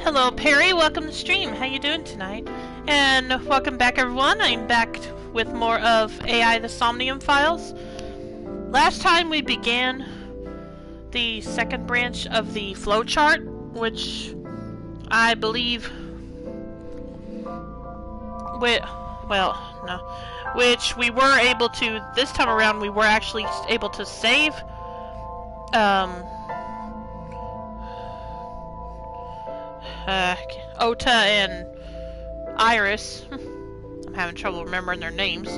Hello, Perry. Welcome to the stream. How you doing tonight? And welcome back, everyone. I'm back with more of AI the Somnium files. Last time we began the second branch of the flowchart, which I believe... which we were able to... This time around, we were actually able to save... Ota and Iris. I'm having trouble remembering their names.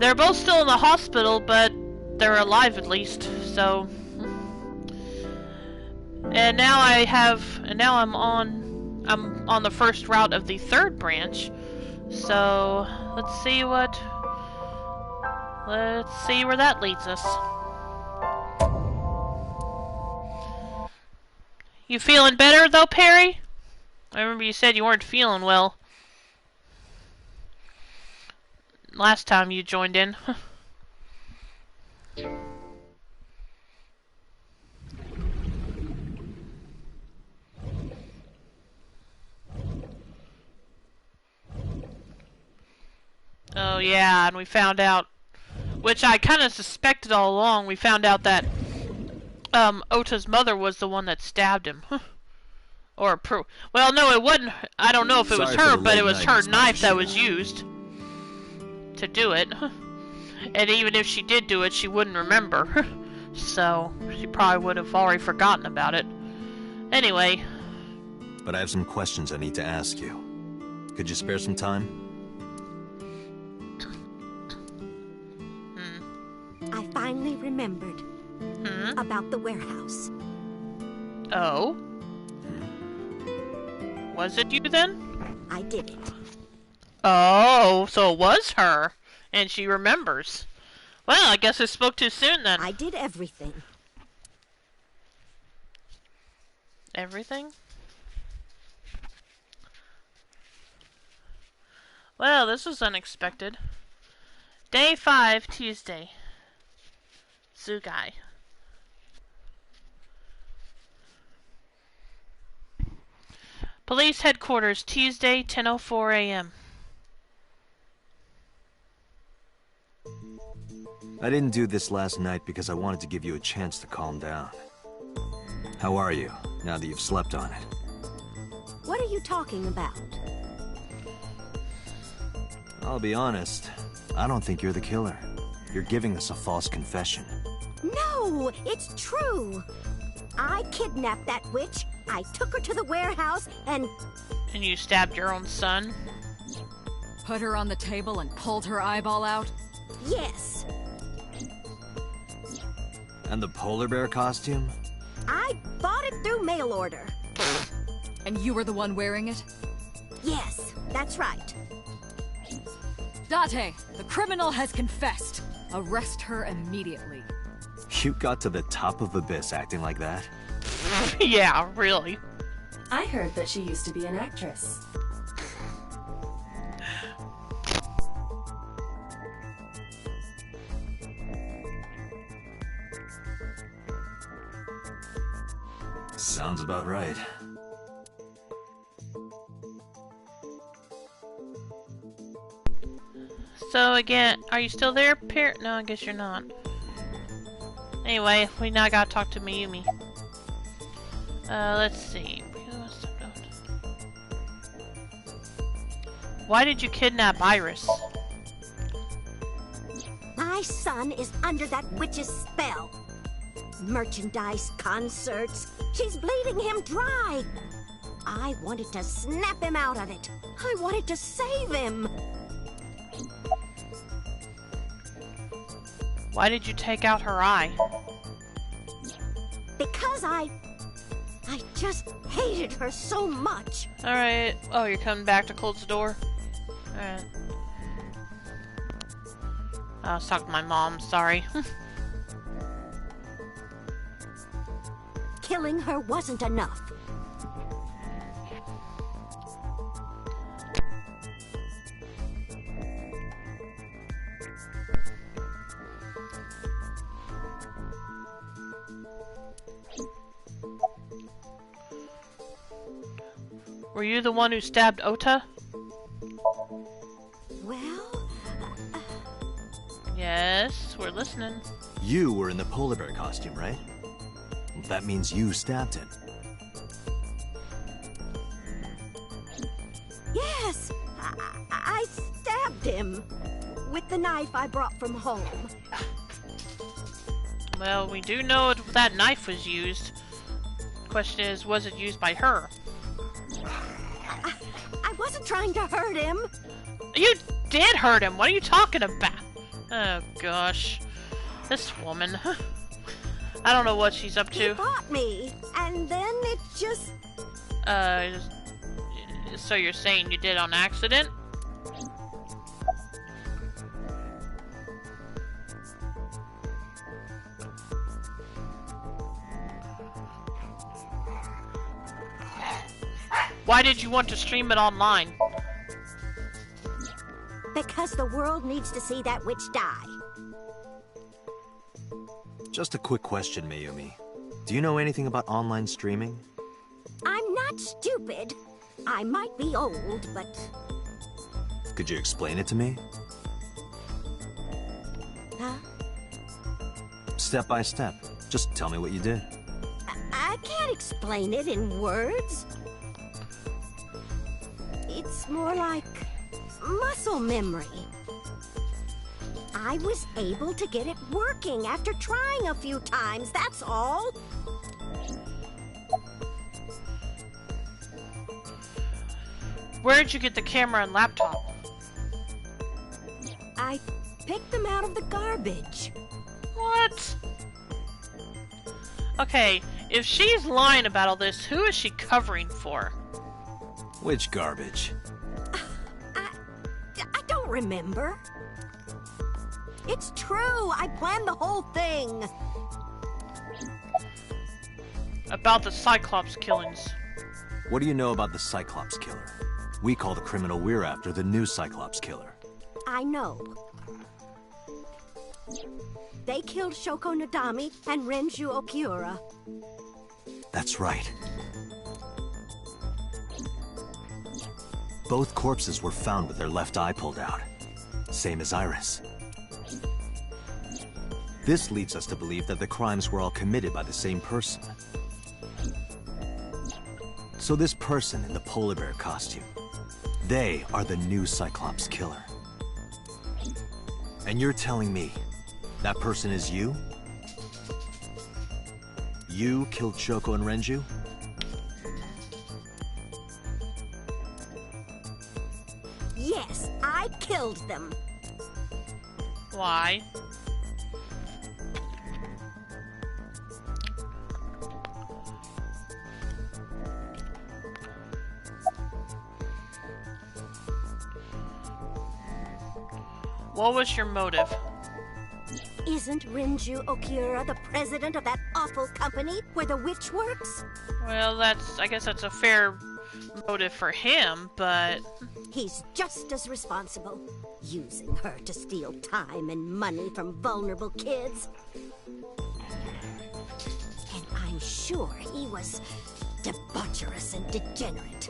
They're both still in the hospital, but they're alive at least, so... And now I'm on the first route of the third branch. So, let's see where that leads us. You feeling better, though, Perry? I remember you said you weren't feeling well last time you joined in. Oh, yeah, and we found out, which I kind of suspected all along, we found out that Ota's mother was the one that stabbed him. Well, no, it wasn't. I don't know if it was her, but it was her knife that was used to do it. And even if she did do it, she wouldn't remember. So, she probably would have already forgotten about it. Anyway. But I have some questions I need to ask you. Could you spare some time? I finally remembered about the warehouse. Oh? Was it you then? I did it. Oh, so it was her, and she remembers. Well, I guess I spoke too soon then. I did everything. Everything? Well, this was unexpected. Day 5, Tuesday. Tsugai. Police headquarters, Tuesday, 10:04 a.m. I didn't do this last night because I wanted to give you a chance to calm down. How are you, now that you've slept on it? What are you talking about? I'll be honest, I don't think you're the killer. You're giving us a false confession. No, it's true. I kidnapped that witch, I took her to the warehouse, and... And you stabbed your own son? Put her on the table and pulled her eyeball out? Yes. And the polar bear costume? I bought it through mail order. And you were the one wearing it? Yes, that's right. Date, the criminal has confessed. Arrest her immediately. You got to the top of Abyss acting like that? Yeah, really. I heard that she used to be an actress. Sounds about right. So again, are you still there, No, I guess you're not. Anyway, we now gotta talk to Mayumi. Let's see. Why did you kidnap Iris? My son is under that witch's spell. Merchandise, concerts. She's bleeding him dry. I wanted to snap him out of it. I wanted to save him. Why did you take out her eye? Because I just hated her so much. Alright. Oh, you're coming back to close the door? Alright. I was talking to my mom, sorry. Killing her wasn't enough. Were you the one who stabbed Ota? Well, Yes, we're listening. You were in the polar bear costume, right? That means you stabbed him. yes, I stabbed him with the knife I brought from home. Well, we do know that knife was used. Question is, was it used by her? I wasn't trying to hurt him. You did hurt him. What are you talking about? Oh gosh, this woman. I don't know what she's up He to. fought me, and then it just... So you're saying you did on accident? Why did you want to stream it online? Because the world needs to see that witch die. Just a quick question, Mayumi. Do you know anything about online streaming? I'm not stupid. I might be old, but... Could you explain it to me? Huh? Step by step. Just tell me what you did. I can't explain it in words. It's more like muscle memory. I was able to get it working after trying a few times, that's all. Where did you get the camera and laptop? I picked them out of the garbage. What? Okay, if she's lying about all this, who is she covering for? Which garbage? I don't remember. It's true, I planned the whole thing. About the Cyclops killings. What do you know about the Cyclops killer? We call the criminal we're after the new Cyclops killer. I know. They killed Shoko Nadami and Renju Okiura. That's right. Both corpses were found with their left eye pulled out. Same as Iris. This leads us to believe that the crimes were all committed by the same person. So this person in the polar bear costume, they are the new Cyclops killer. And you're telling me that person is you? You killed Shoko and Renju? Yes, I killed them. Why? What was your motive? Isn't Renju Okiura the president of that awful company where the witch works? Well, I guess that's a fair motive for him, but... He's just as responsible, using her to steal time and money from vulnerable kids. And I'm sure he was debaucherous and degenerate.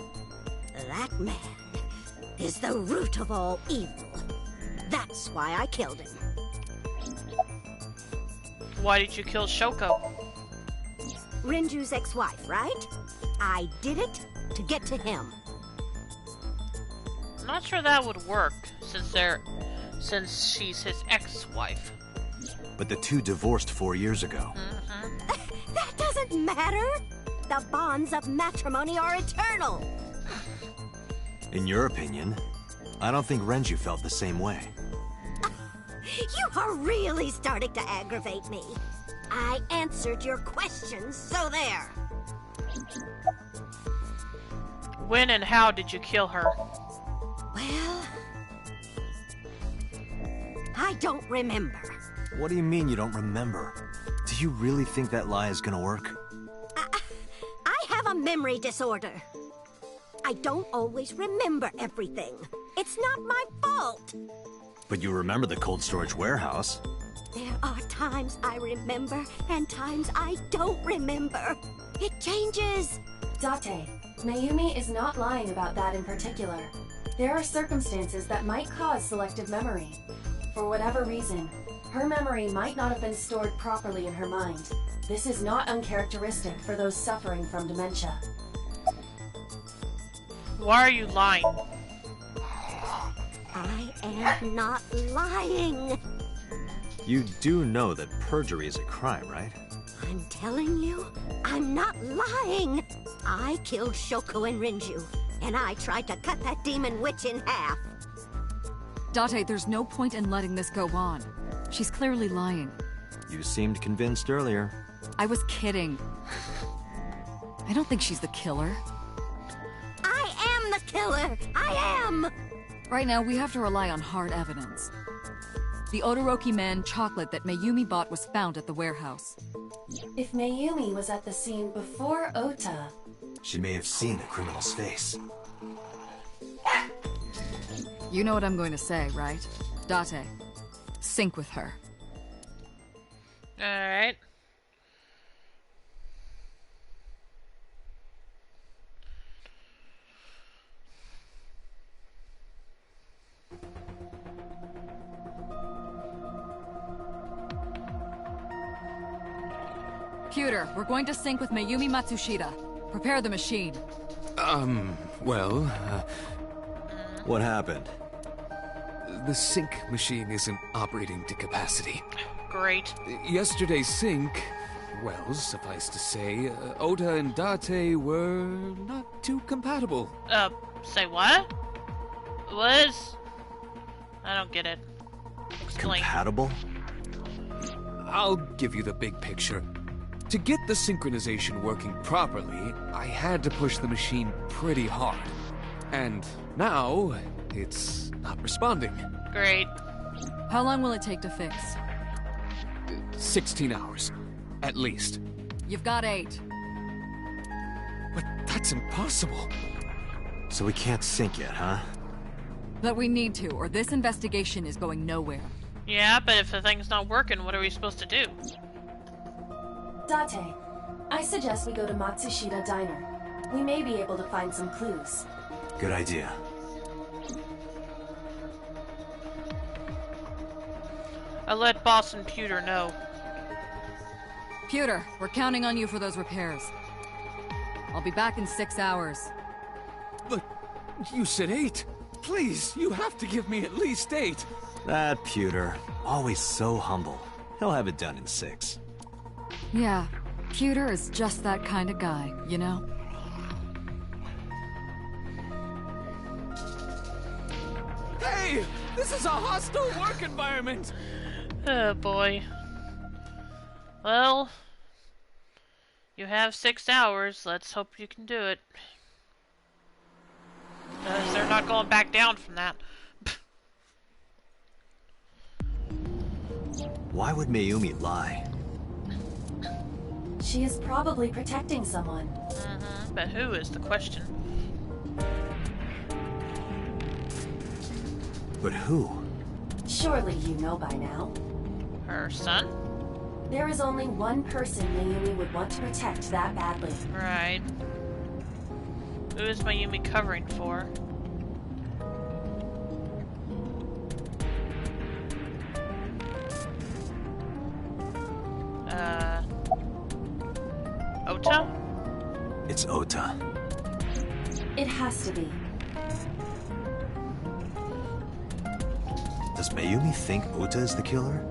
That man is the root of all evil. That's why I killed him. Why did you kill Shoko? Renju's ex-wife, right? I did it to get to him. I'm not sure that would work, since she's his ex-wife. But the two divorced 4 years ago. That doesn't matter. The bonds of matrimony are eternal. In your opinion, I don't think Renju felt the same way. You are really starting to aggravate me. I answered your questions, so there. When and how did you kill her? Well, I don't remember. What do you mean you don't remember? Do you really think that lie is gonna work? I have a memory disorder. I don't always remember everything. It's not my fault. But you remember the cold storage warehouse. There are times I remember and times I don't remember. It changes. Date, Mayumi is not lying about that in particular. There are circumstances that might cause selective memory. For whatever reason, her memory might not have been stored properly in her mind. This is not uncharacteristic for those suffering from dementia. Why are you lying? I am not lying. You do know that perjury is a crime, right? I'm telling you, I'm not lying. I killed Shoko and Rinju, and I tried to cut that demon witch in half. Date, there's no point in letting this go on. She's clearly lying. You seemed convinced earlier. I was kidding. I don't think she's the killer. I am the killer! I am! Right now, we have to rely on hard evidence. The Odoroki Man chocolate that Mayumi bought was found at the warehouse. If Mayumi was at the scene before Ota... She may have seen the criminal's face. You know what I'm going to say, right? Date, sync with her. Alright. Computer, we're going to sync with Mayumi Matsushita. Prepare the machine. Well, What happened? the sync machine isn't operating to capacity. Great. Yesterday's sync, well, suffice to say, Ota and Date were not too compatible. Say what? Was? I don't get it. Explain. Compatible? I'll give you the big picture. To get the synchronization working properly, I had to push the machine pretty hard. And now, it's not responding. Great. How long will it take to fix? 16 hours, at least. You've got 8. But that's impossible. So we can't sync yet, huh? But we need to, or this investigation is going nowhere. Yeah, but if the thing's not working, what are we supposed to do? Date, I suggest we go to Matsushita Diner. We may be able to find some clues. Good idea. I let Boss and Pewter know. Pewter, we're counting on you for those repairs. I'll be back in 6 hours. But you said 8. Please, you have to give me at least 8. That Pewter, always so humble. He'll have it done in 6. Yeah, Pewter is just that kind of guy, you know? Hey! This is a hostile work environment! Oh boy. Well, you have 6 hours. Let's hope you can do it. Because they're not going back down from that. Why would Mayumi lie? She is probably protecting someone. But who is the question? But who? Surely you know by now. Her son? There is only one person Mayumi would want to protect that badly. Right. Who is Mayumi covering for? Ota? It's Ota. It has to be. Does Mayumi think Ota is the killer?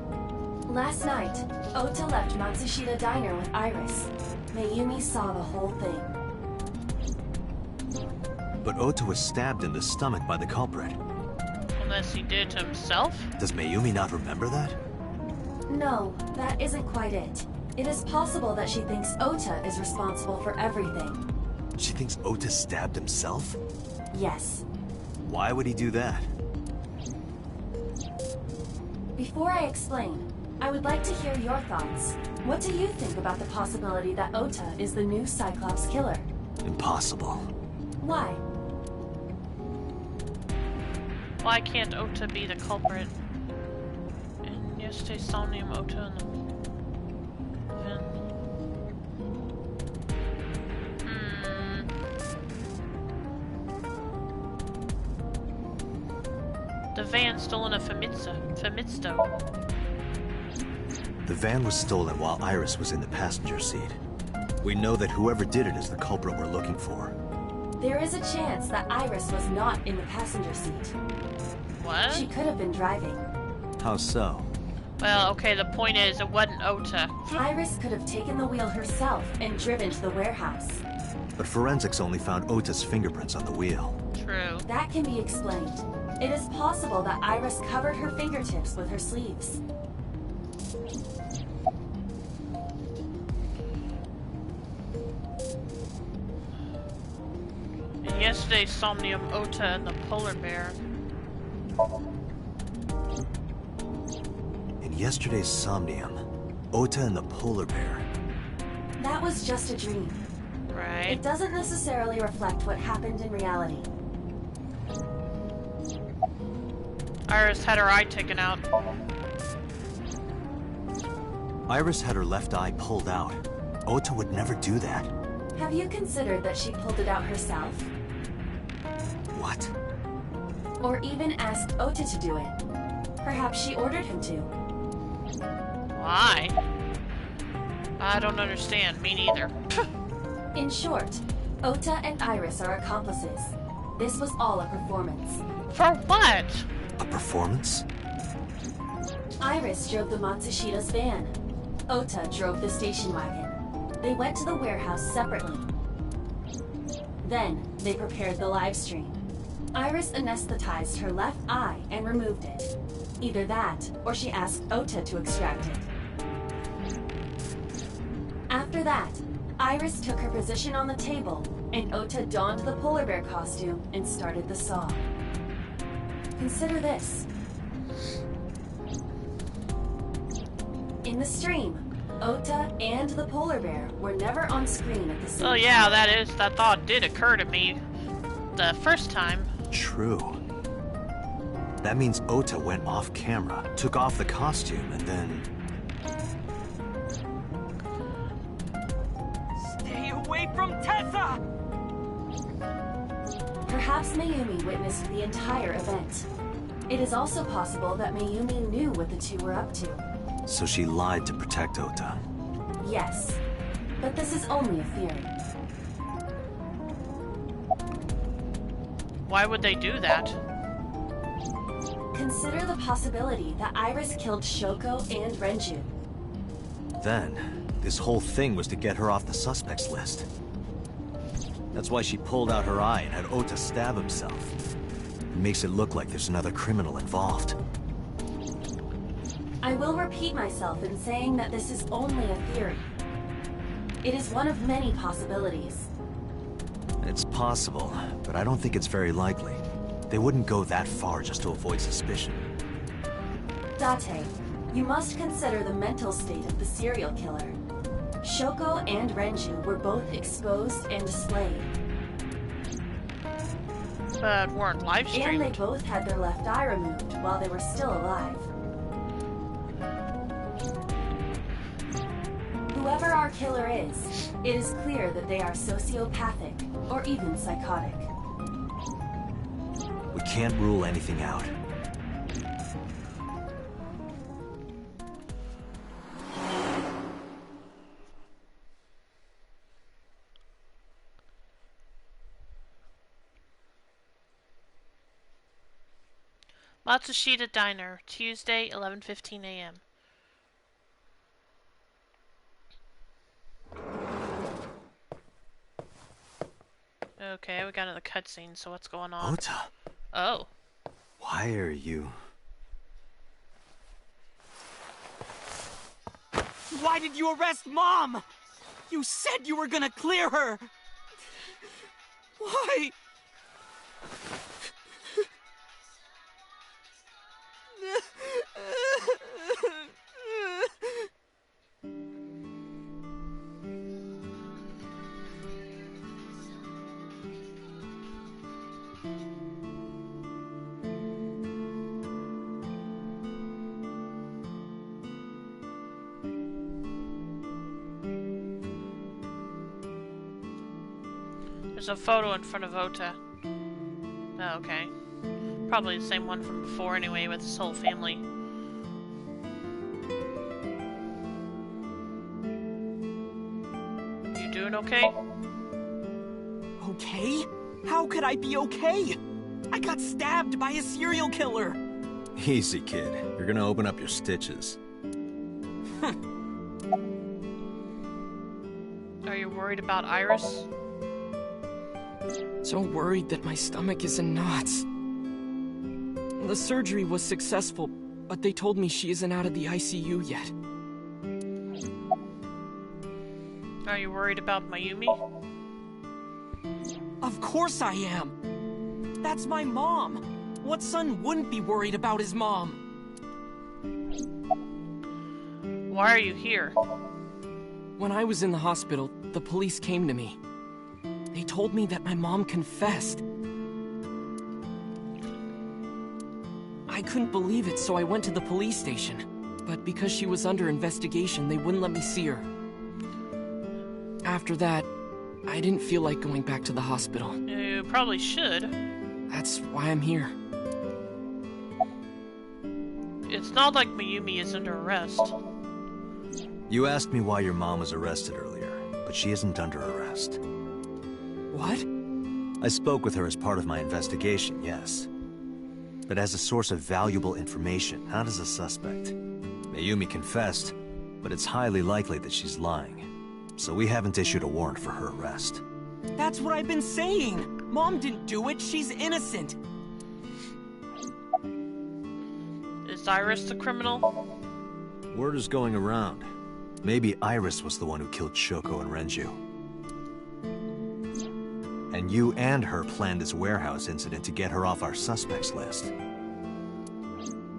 Last night, Ota left Matsushita Diner with Iris. Mayumi saw the whole thing. But Ota was stabbed in the stomach by the culprit. Unless he did to himself? Does Mayumi not remember that? No, that isn't quite it. It is possible that she thinks Ota is responsible for everything. She thinks Ota stabbed himself? Yes. Why would he do that? Before I explain, I would like to hear your thoughts. What do you think about the possibility that Ota is the new Cyclops killer? Impossible. Why? Why can't Ota be the culprit? And yesterday, Somnium, Ota, and the... the van stolen at Femisto? The van was stolen while Iris was in the passenger seat. We know that whoever did it is the culprit we're looking for. There is a chance that Iris was not in the passenger seat. What? She could have been driving. How so? Well, okay, the point is, it wasn't Ota. Iris could have taken the wheel herself and driven to the warehouse. But forensics only found Ota's fingerprints on the wheel. True. That can be explained. It is possible that Iris covered her fingertips with her sleeves. In yesterday's Somnium, Ota and the polar bear. In yesterday's Somnium, Ota and the polar bear. That was just a dream. Right. It doesn't necessarily reflect what happened in reality. Iris had her eye taken out. Iris had her left eye pulled out. Ota would never do that. Have you considered that she pulled it out herself? What? Or even asked Ota to do it? Perhaps she ordered him to. Why? I don't understand. Me neither. In short, Ota and Iris are accomplices. This was all a performance. For what? A performance? Iris drove the Matsushida's van. Ota drove the station wagon. They went to the warehouse separately. Then, they prepared the live stream. Iris anesthetized her left eye and removed it. Either that, or she asked Ota to extract it. After that, Iris took her position on the table, and Ota donned the polar bear costume and started the saw. Consider this. In the stream, Ota and the polar bear were never on screen at the same time. Oh yeah, that thought did occur to me the first time. True. That means Ota went off camera, took off the costume, and then... Stay away from Tessa! Perhaps Mayumi witnessed the entire event. It is also possible that Mayumi knew what the two were up to. So she lied to protect Ota. Yes, but this is only a theory. Why would they do that? Consider the possibility that Iris killed Shoko and Renju. Then, this whole thing was to get her off the suspects list. That's why she pulled out her eye and had Ota stab himself. It makes it look like there's another criminal involved. I will repeat myself in saying that this is only a theory. It is one of many possibilities. It's possible, but I don't think it's very likely. They wouldn't go that far just to avoid suspicion. Date, you must consider the mental state of the serial killer. Shoko and Renju were both exposed and displayed. But weren't live And they streamed. both had their left eye removed while they were still alive. Whoever our killer is, it is clear that they are sociopathic or even psychotic. We can't rule anything out. Matsushita Diner, Tuesday, 11:15 a.m. Okay, we got another cutscene, so what's going on? Ota, Oh. why are you... Why did you arrest Mom? You said you were gonna clear her! Why? There's a photo in front of Ota. Oh, okay. Probably the same one from before anyway, with his whole family. You doing okay? Okay? How could I be okay? I got stabbed by a serial killer. Easy, kid. You're gonna open up your stitches. Are you worried about Iris? So worried that my stomach is in knots. The surgery was successful, but they told me she isn't out of the ICU yet. Are you worried about Mayumi? Of course I am. That's my mom. What son wouldn't be worried about his mom? Why are you here? When I was in the hospital, the police came to me. They told me that my mom confessed. I couldn't believe it, so I went to the police station. But because she was under investigation, they wouldn't let me see her. After that, I didn't feel like going back to the hospital. You probably should. That's why I'm here. It's not like Mayumi is under arrest. You asked me why your mom was arrested earlier, but she isn't under arrest. What? I spoke with her as part of my investigation, yes. But as a source of valuable information, not as a suspect. Mayumi confessed, but it's highly likely that she's lying. So we haven't issued a warrant for her arrest. That's what I've been saying! Mom didn't do it, she's innocent! Is Iris the criminal? Word is going around. Maybe Iris was the one who killed Shoko and Renju. And you and her planned this warehouse incident to get her off our suspects list.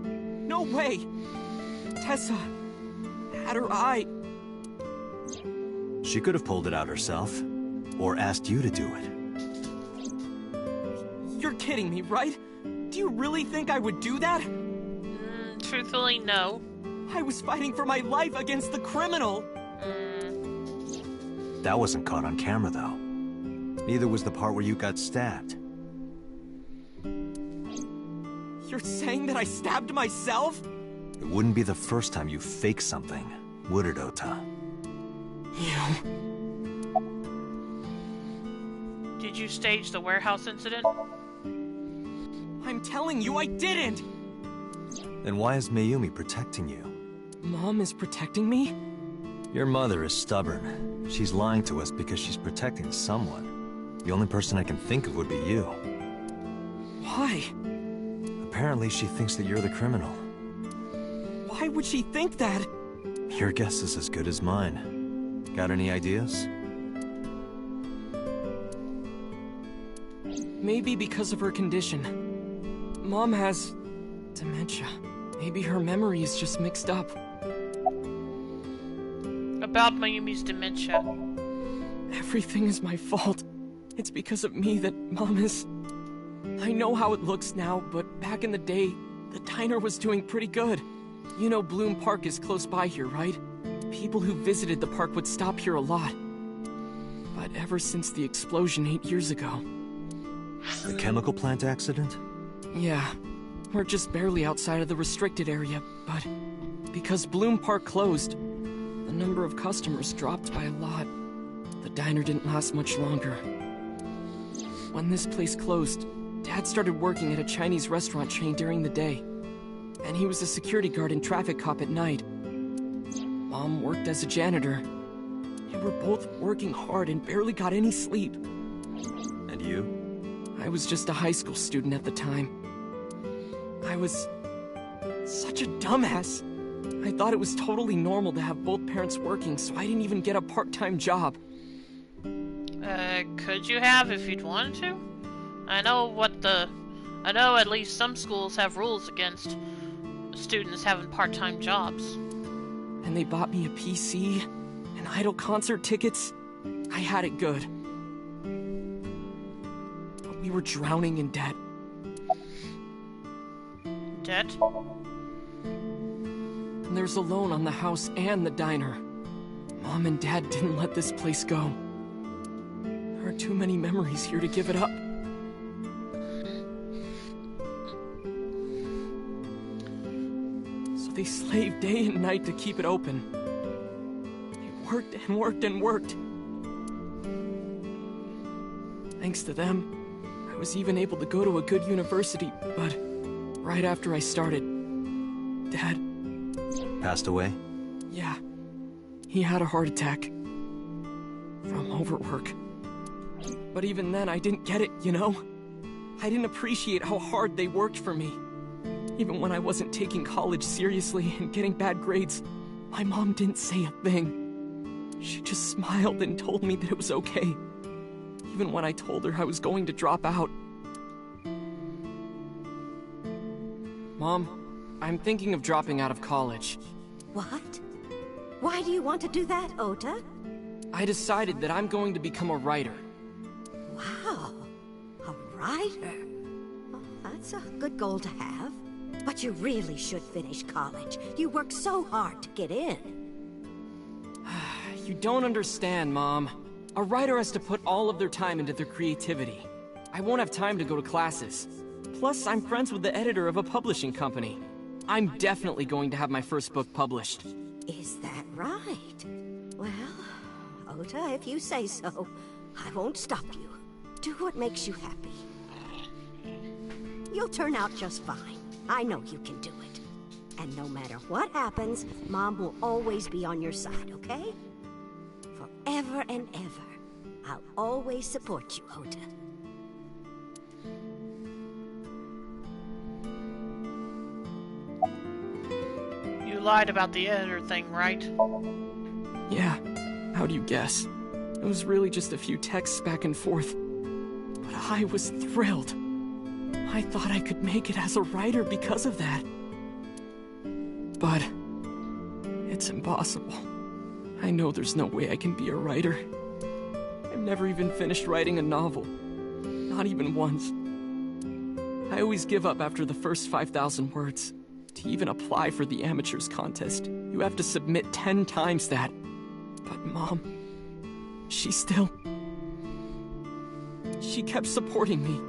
No way! Tessa had her eye. She could have pulled it out herself, or asked you to do it. You're kidding me, right? Do you really think I would do that? Truthfully, no. I was fighting for my life against the criminal! That wasn't caught on camera, though. Neither was the part where you got stabbed. You're saying that I stabbed myself? It wouldn't be the first time you faked something, would it, Ota? You... Did you stage the warehouse incident? I'm telling you I didn't! Then why is Mayumi protecting you? Mom is protecting me? Your mother is stubborn. She's lying to us because she's protecting someone. The only person I can think of would be you. Why? Apparently she thinks that you're the criminal. Why would she think that? Your guess is as good as mine. Got any ideas? Maybe because of her condition. Mom has... dementia. Maybe her memory is just mixed up. About Mayumi's dementia. Everything is my fault. It's because of me that Mom is... I know how it looks now, but back in the day, the diner was doing pretty good. You know Bloom Park is close by here, right? People who visited the park would stop here a lot. But ever since the explosion 8 years ago... The chemical plant accident? Yeah. We're just barely outside of the restricted area, but... because Bloom Park closed, the number of customers dropped by a lot. The diner didn't last much longer. When this place closed, Dad started working at a Chinese restaurant chain during the day. And he was a security guard and traffic cop at night. Mom worked as a janitor. They were both working hard and barely got any sleep. And you? I was just a high school student at the time. I was... such a dumbass. I thought it was totally normal to have both parents working, so I didn't even get a part-time job. Could you have if you'd wanted to? I know at least some schools have rules against students having part-time jobs. And they bought me a PC and idol concert tickets. I had it good. But we were drowning in debt. Debt? And there's a loan on the house and the diner. Mom and Dad didn't let this place go. There are too many memories here to give it up. They slaved day and night to keep it open. They worked and worked and worked. Thanks to them, I was even able to go to a good university, but right after I started, Dad... Passed away? Yeah. He had a heart attack. From overwork. But even then, I didn't get it, you know? I didn't appreciate how hard they worked for me. Even when I wasn't taking college seriously and getting bad grades, my mom didn't say a thing. She just smiled and told me that it was okay. Even when I told her I was going to drop out. Mom, I'm thinking of dropping out of college. What? Why do you want to do that, Ota? I decided that I'm going to become a writer. Wow, a writer. Well, that's a good goal to have. But you really should finish college. You worked so hard to get in. You don't understand, Mom. A writer has to put all of their time into their creativity. I won't have time to go to classes. Plus, I'm friends with the editor of a publishing company. I'm definitely going to have my first book published. Is that right? Well, Ota, if you say so, I won't stop you. Do what makes you happy. You'll turn out just fine. I know you can do it. And no matter what happens, Mom will always be on your side, okay? Forever and ever. I'll always support you, Ota. You lied about the editor thing, right? Yeah, how do you guess? It was really just a few texts back and forth. But I was thrilled. I thought I could make it as a writer because of that. But it's impossible. I know there's no way I can be a writer. I've never even finished writing a novel. Not even once. I always give up after the first 5,000 words. To even apply for the amateurs contest, you have to submit 10 times that. But Mom, she kept supporting me.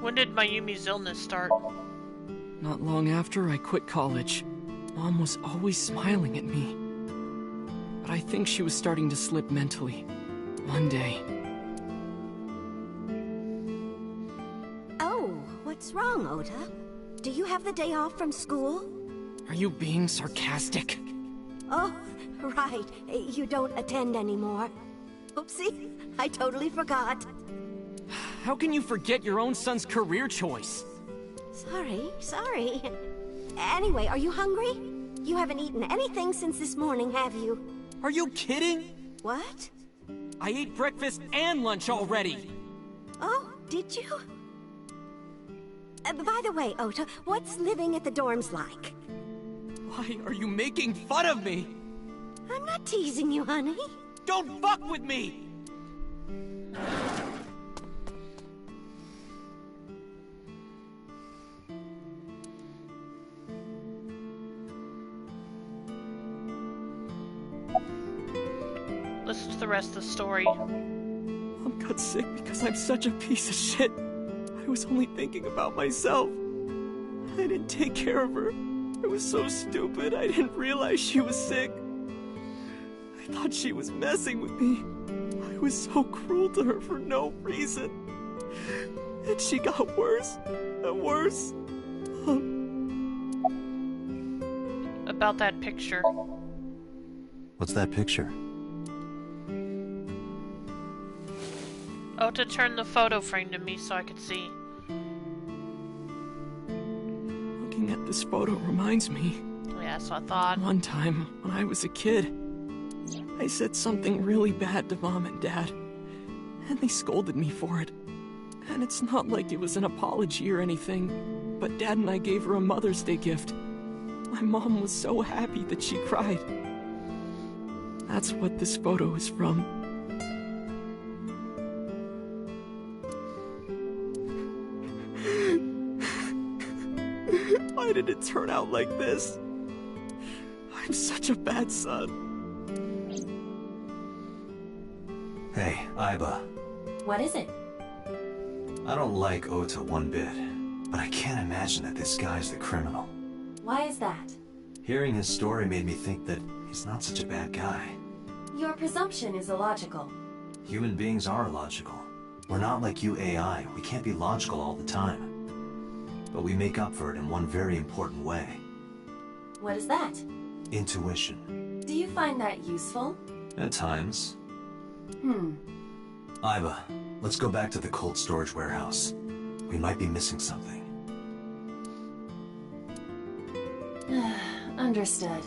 When did Mayumi's illness start? Not long after I quit college. Mom was always smiling at me. But I think she was starting to slip mentally. One day. Oh, what's wrong, Ota? Do you have the day off from school? Are you being sarcastic? Oh, right. You don't attend anymore. Oopsie, I totally forgot. How can you forget your own son's career choice? Sorry. Anyway, are you hungry? You haven't eaten anything since this morning, have you? Are you kidding? What? I ate breakfast and lunch already. Oh, did you? By the way, Ota, what's living at the dorms like? Why are you making fun of me? I'm not teasing you, honey. Don't fuck with me! Listen to the rest of the story. Mom got sick because I'm such a piece of shit. I was only thinking about myself. I didn't take care of her. I was so stupid, I didn't realize she was sick. I thought she was messing with me. I was so cruel to her for no reason. And she got worse and worse. About that picture. What's that picture? Ota turned the photo frame to me so I could see. Looking at this photo reminds me. Yeah, so I thought. One time, when I was a kid, I said something really bad to Mom and Dad, and they scolded me for it. And it's not like it was an apology or anything, but Dad and I gave her a Mother's Day gift. My mom was so happy that she cried. That's what this photo is from. Why did it turn out like this? I'm such a bad son. Hey, Aiba. What is it? I don't like Ota one bit, but I can't imagine that this guy's the criminal. Why is that? Hearing his story made me think that he's not such a bad guy. Your presumption is illogical. Human beings are illogical. We're not like you AI. We can't be logical all the time. But we make up for it in one very important way. What is that? Intuition. Do you find that useful? At times. Hmm. Iva, let's go back to the cold storage warehouse. We might be missing something. Understood.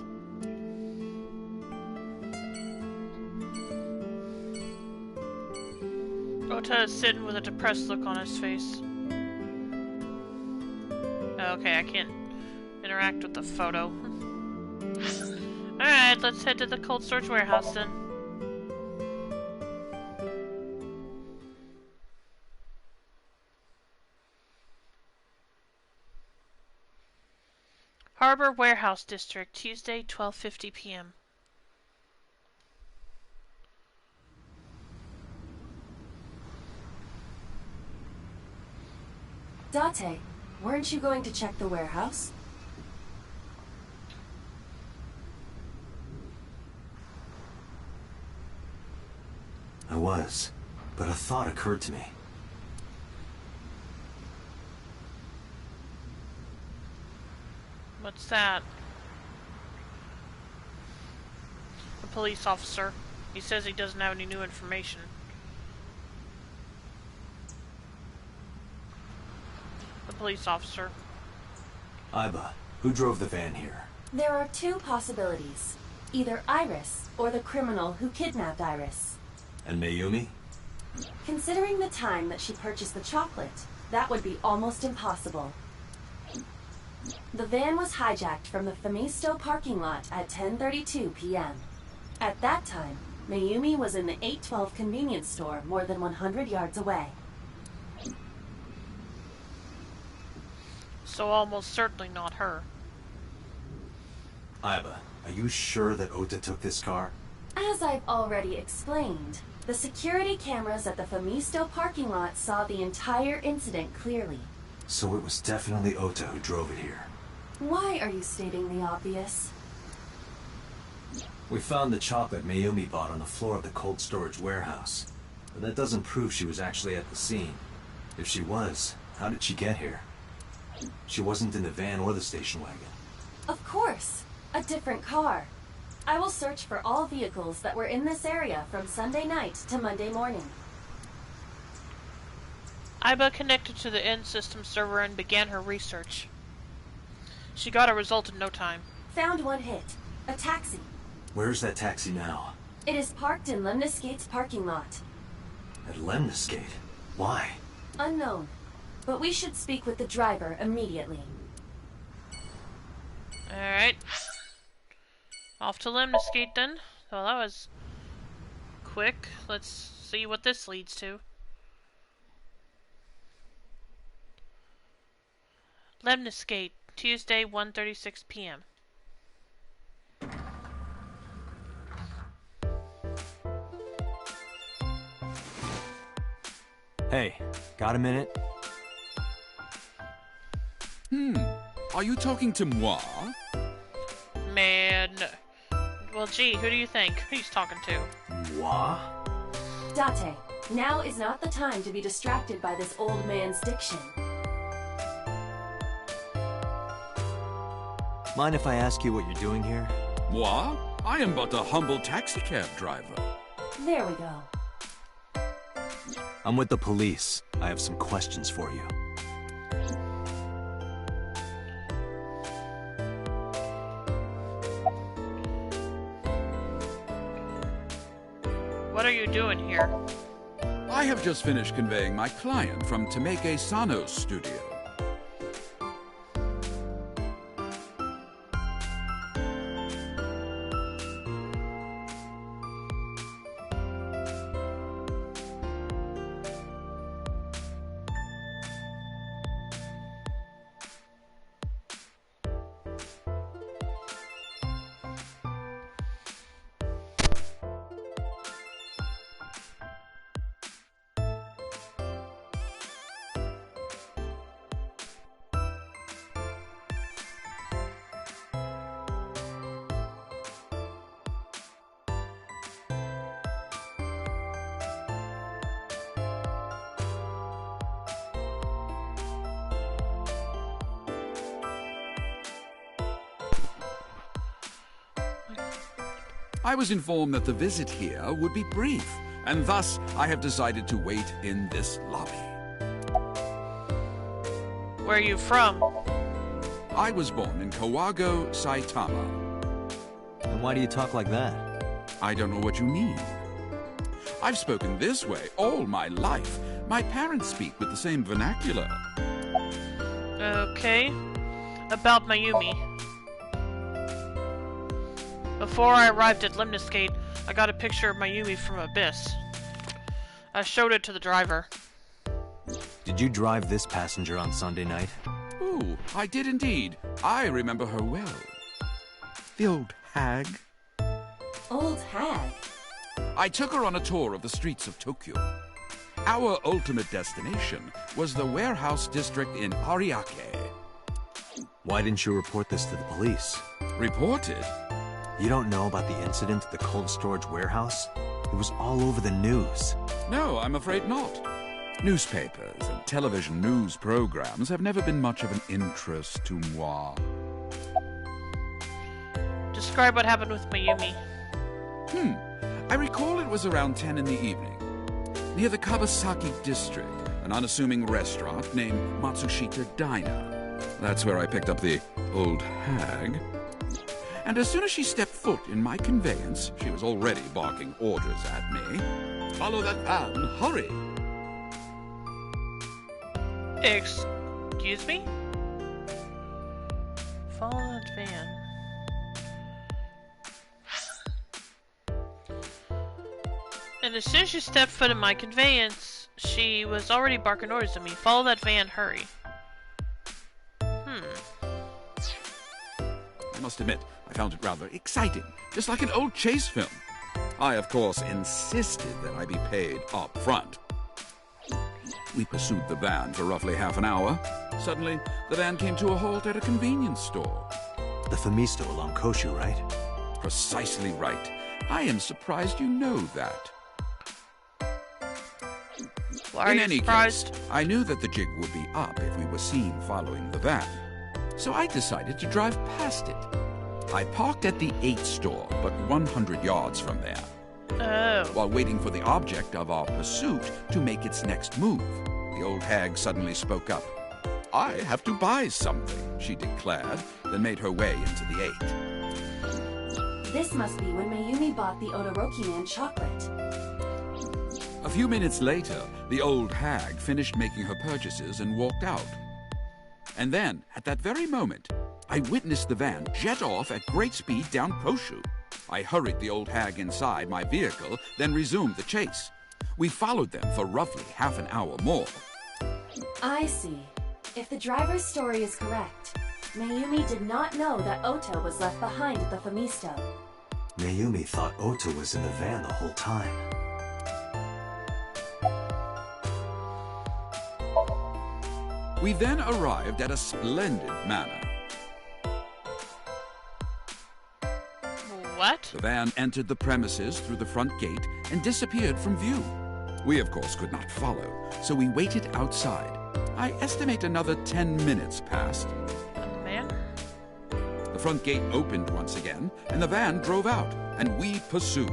Ota is sitting with a depressed look on his face. Okay, I can't interact with the photo. Alright, let's head to the cold storage warehouse then. Harbor Warehouse District, Tuesday, 12:50 p.m. Date, weren't you going to check the warehouse? I was, but a thought occurred to me. What's that? The police officer. He says he doesn't have any new information. The police officer. Iba, who drove the van here? There are two possibilities. Either Iris, or the criminal who kidnapped Iris. And Mayumi? Considering the time that she purchased the chocolate, that would be almost impossible. The van was hijacked from the Famisto parking lot at 10:32 p.m. At that time, Mayumi was in the 812 convenience store more than 100 yards away. So almost certainly not her. Iba, are you sure that Ota took this car? As I've already explained, the security cameras at the Famisto parking lot saw the entire incident clearly. So it was definitely Ota who drove it here. Why are you stating the obvious? We found the chocolate Mayumi bought on the floor of the cold storage warehouse. But that doesn't prove she was actually at the scene. If she was, how did she get here? She wasn't in the van or the station wagon. Of course! A different car. I will search for all vehicles that were in this area from Sunday night to Monday morning. Iba connected to the end system server and began her research. She got a result in no time. Found one hit. A taxi. Where's that taxi now? It is parked in Lemniscate's parking lot. At Lemniscate? Why? Unknown. But we should speak with the driver immediately. Alright. Off to Lemniscate then. Well, that was quick. Let's see what this leads to. Lemniscate, Tuesday, 1:36 p.m. Hey, got a minute? Are you talking to moi? Man. Well, gee, who do you think he's talking to? Moi? Date, now is not the time to be distracted by this old man's diction. Mind if I ask you what you're doing here? Moi? I am but a humble taxicab driver. There we go. I'm with the police. I have some questions for you. What are you doing here? I have just finished conveying my client from Temeke Sano's studio. I was informed that the visit here would be brief, and thus I have decided to wait in this lobby. Where are you from? I was born in Kawago, Saitama. And why do you talk like that? I don't know what you mean. I've spoken this way all my life. My parents speak with the same vernacular. Okay. About Mayumi. Before I arrived at Limnus Gate, I got a picture of Mayumi from Abyss. I showed it to the driver. Did you drive this passenger on Sunday night? Ooh, I did indeed. I remember her well. The old hag. Old hag? I took her on a tour of the streets of Tokyo. Our ultimate destination was the warehouse district in Ariake. Why didn't you report this to the police? Reported? You don't know about the incident at the cold storage warehouse? It was all over the news. No, I'm afraid not. Newspapers and television news programs have never been much of an interest to moi. Describe what happened with Mayumi. I recall it was around 10 in the evening. Near the Kawasaki district, an unassuming restaurant named Matsushita Diner. That's where I picked up the old hag. And as soon as she stepped foot in my conveyance, she was already barking orders at me. Follow that van, hurry! Excuse me? Follow that van. And as soon as she stepped foot in my conveyance, she was already barking orders at me. Follow that van, hurry. I must admit, I found it rather exciting, just like an old chase film. I, of course, insisted that I be paid up front. We pursued the van for roughly half an hour. Suddenly, the van came to a halt at a convenience store. The Famisto along Koshu, right? Precisely right. I am surprised you know that. Why are In you any surprised? case, I knew that the jig would be up if we were seen following the van. So I decided to drive past it. I parked at the 8 store, but 100 yards from there. Oh. While waiting for the object of our pursuit to make its next move, the old hag suddenly spoke up. I have to buy something, she declared, then made her way into the 8. This must be when Mayumi bought the Odoroki Man chocolate. A few minutes later, the old hag finished making her purchases and walked out. And then, at that very moment, I witnessed the van jet off at great speed down Koshu. I hurried the old hag inside my vehicle, then resumed the chase. We followed them for roughly half an hour more. I see. If the driver's story is correct, Mayumi did not know that Ota was left behind at the Famisto. Mayumi thought Ota was in the van the whole time. We then arrived at a splendid manor. What? The van entered the premises through the front gate and disappeared from view. We, of course, could not follow, so we waited outside. I estimate another 10 minutes passed. Man? The front gate opened once again, and the van drove out, and we pursued.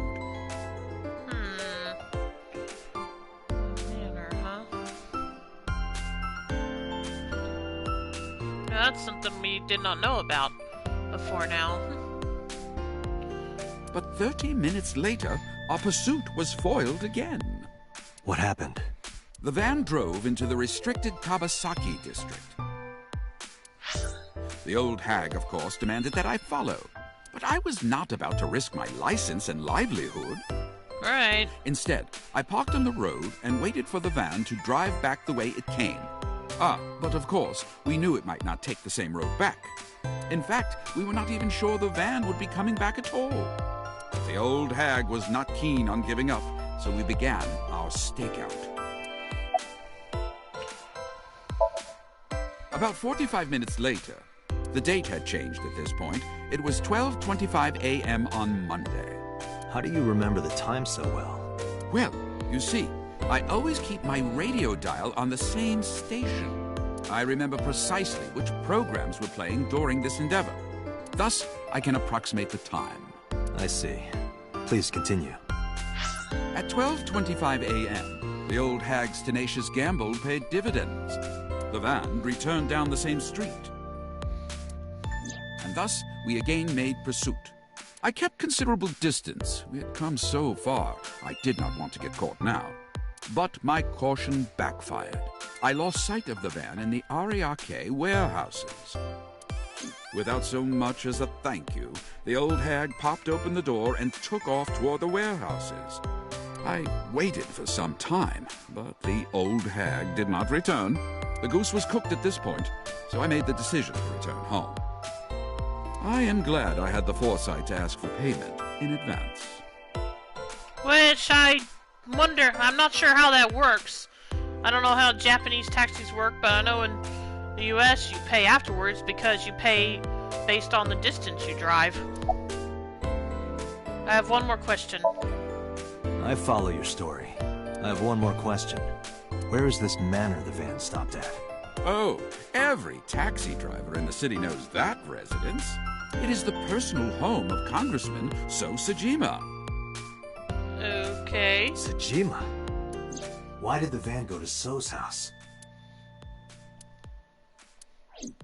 Manor, huh? That's something we did not know about before now. But 30 minutes later, our pursuit was foiled again. What happened? The van drove into the restricted Kawasaki district. The old hag, of course, demanded that I follow. But I was not about to risk my license and livelihood. Right. Instead, I parked on the road and waited for the van to drive back the way it came. But of course, we knew it might not take the same road back. In fact, we were not even sure the van would be coming back at all. But the old hag was not keen on giving up, so we began our stakeout. About 45 minutes later, the date had changed at this point. It was 12:25 a.m. on Monday. How do you remember the time so well? Well, you see, I always keep my radio dial on the same station. I remember precisely which programs were playing during this endeavor. Thus, I can approximate the time. I see. Please continue. At 12:25 a.m., the old hag's tenacious gamble paid dividends. The van returned down the same street. And thus, we again made pursuit. I kept considerable distance. We had come so far, I did not want to get caught now. But my caution backfired. I lost sight of the van in the Ariake warehouses. Without so much as a thank you, the old hag popped open the door and took off toward the warehouses. I waited for some time, but the old hag did not return. The goose was cooked at this point, so I made the decision to return home. I am glad I had the foresight to ask for payment in advance. Which I wonder, I'm not sure how that works. I don't know how Japanese taxis work, but I know in the US you pay afterwards because you pay based on the distance you drive. I have one more question. I follow your story. I have one more question. Where is this manor the van stopped at? Oh, every taxi driver in the city knows that residence. It is the personal home of Congressman So Sajima. Okay. Sajima? Why did the van go to So's house?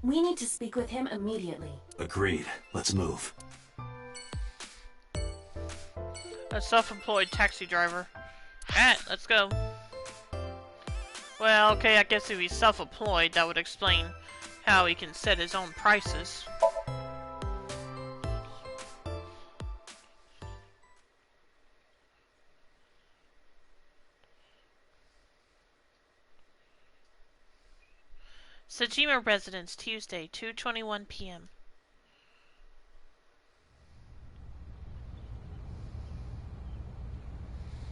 We need to speak with him immediately. Agreed. Let's move. A self-employed taxi driver. Alright, let's go. Well, okay, I guess if he's self-employed, that would explain how he can set his own prices. Sajima Residence, Tuesday, 2:21 p.m.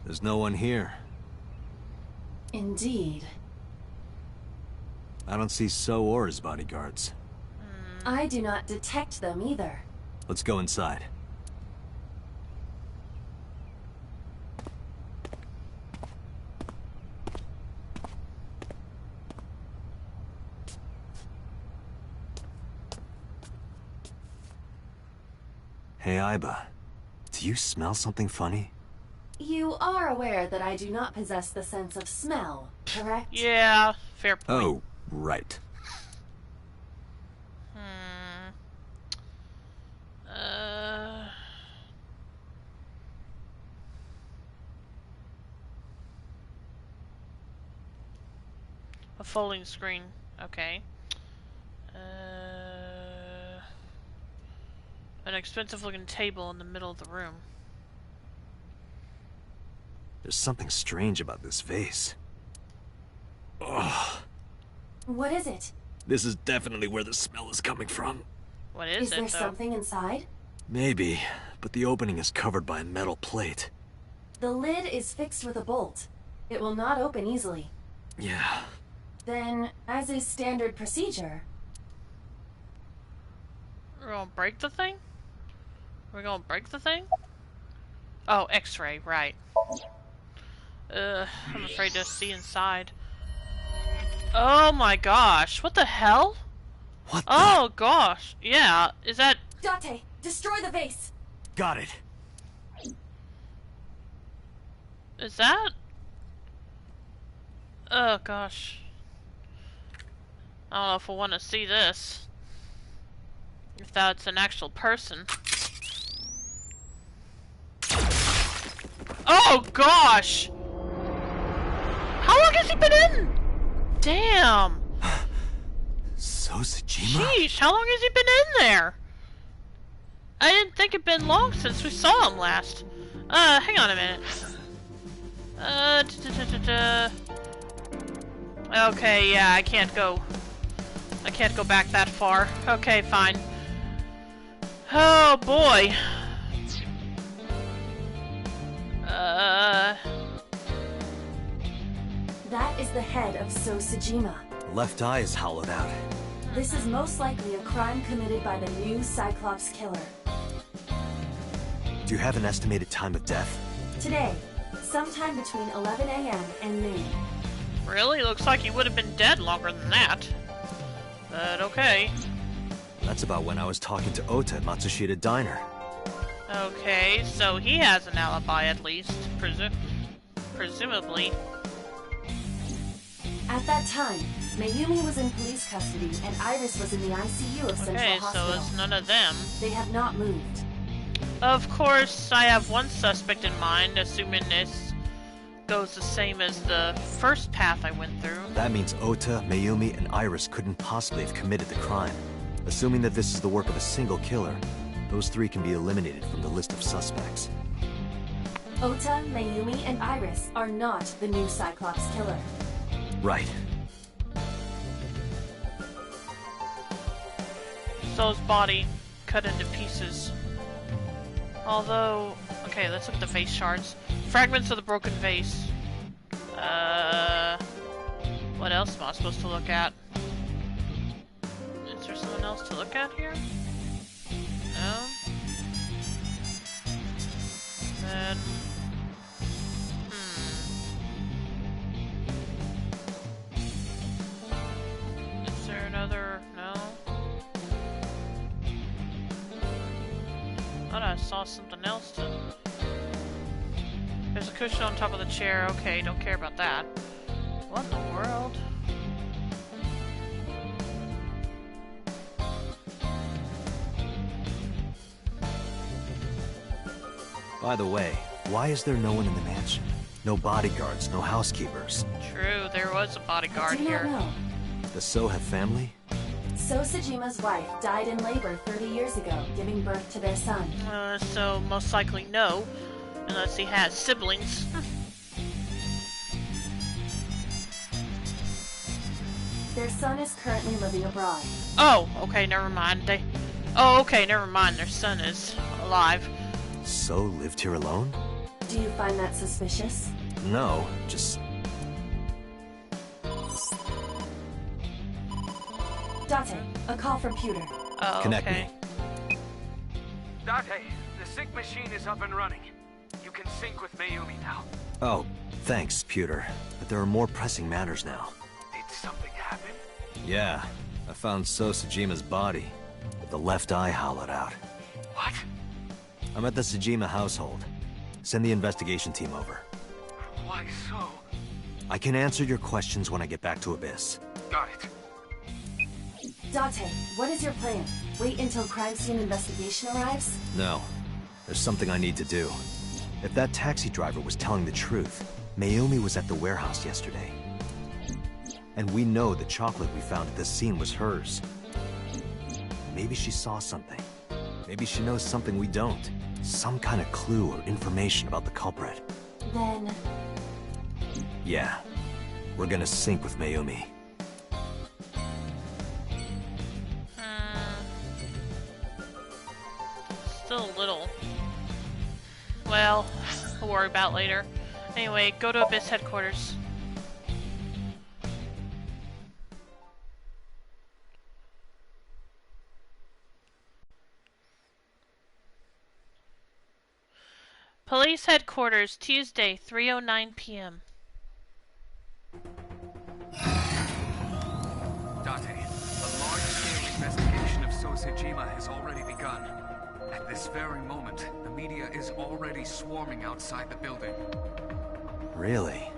There's no one here. Indeed. I don't see So or his bodyguards. I do not detect them either. Let's go inside. Hey, Aiba. Do you smell something funny? You are aware that I do not possess the sense of smell, correct? Yeah, fair point. Oh, right. A folding screen. Okay. An expensive-looking table in the middle of the room. There's something strange about this vase. Ugh. What is it? This is definitely where the smell is coming from. What Is is there it, though? something inside? Maybe, but the opening is covered by a metal plate. The lid is fixed with a bolt. It will not open easily. Yeah. Then, as is standard procedure... We're gonna break the thing? We're gonna break the thing? Oh, X-ray, right. I'm afraid to see inside. Oh my gosh, what the hell? What the? Oh gosh, yeah, is that... Date, destroy the vase! Got it. Is that... Oh gosh. I don't know if I want to see this. If that's an actual person. Oh gosh! How long has he been in? Damn! So Sajima? Sheesh, how long has he been in there? I didn't think it'd been long since we saw him last. Hang on a minute. Okay, yeah, I can't go back that far. Okay, fine. Oh boy. That is the head of So Sajima. Left eye is hollowed out. This is most likely a crime committed by the new Cyclops killer. Do you have an estimated time of death? Today, sometime between 11 a.m. and noon. Really? Looks like he would have been dead longer than that. But okay. That's about when I was talking to Ota at Matsushita Diner. Okay, so he has an alibi at least, presumably. At that time, Mayumi was in police custody and Iris was in the ICU of Central Okay, Hospital. so it's none of them. They have not moved. Of course, I have one suspect in mind, assuming this goes the same as the first path I went through. That means Ota, Mayumi, and Iris couldn't possibly have committed the crime. Assuming that this is the work of a single killer, those three can be eliminated from the list of suspects. Ota, Mayumi, and Iris are not the new Cyclops killer. Right. So's body cut into pieces. Although, okay, let's look at the vase shards. Fragments of the broken vase. What else am I supposed to look at? Is there something else to look at here? No? Then... Is there another... No? Thought I saw something else to... There's a cushion on top of the chair. Okay, don't care about that. What in the world? By the way, why is there no one in the mansion? No bodyguards, no housekeepers. True, there was a bodyguard I do here. not know. Does So have family? So Sejima's wife died in labor 30 years ago, giving birth to their son. So most likely no, unless he has siblings. Their son is currently living abroad. Oh, okay, never mind. Oh, okay, never mind. Their son is alive. So lived here alone? Do you find that suspicious? No, just... Date, a call from Pewter. Oh, Connect okay. me. Date, the sync machine is up and running. You can sync with Mayumi now. Oh, thanks, Pewter. But there are more pressing matters now. Did something happen? Yeah, I found So Sejima's body, with the left eye hollowed out. What? I'm at the Sejima household. Send the investigation team over. Why so? I can answer your questions when I get back to Abyss. Got it. Date, what is your plan? Wait until crime scene investigation arrives? No. There's something I need to do. If that taxi driver was telling the truth, Mayumi was at the warehouse yesterday. And we know the chocolate we found at the scene was hers. Maybe she saw something. Maybe she knows something we don't. Some kind of clue or information about the culprit. Then... Yeah. We're gonna sync with Mayumi. Still a little. Well, we'll worry about later. Anyway, go to Abyss headquarters. Police headquarters, Tuesday, 3:09 p.m. Date, a large-scale investigation of So Sejima has already begun. At this very moment, the media is already swarming outside the building. Really?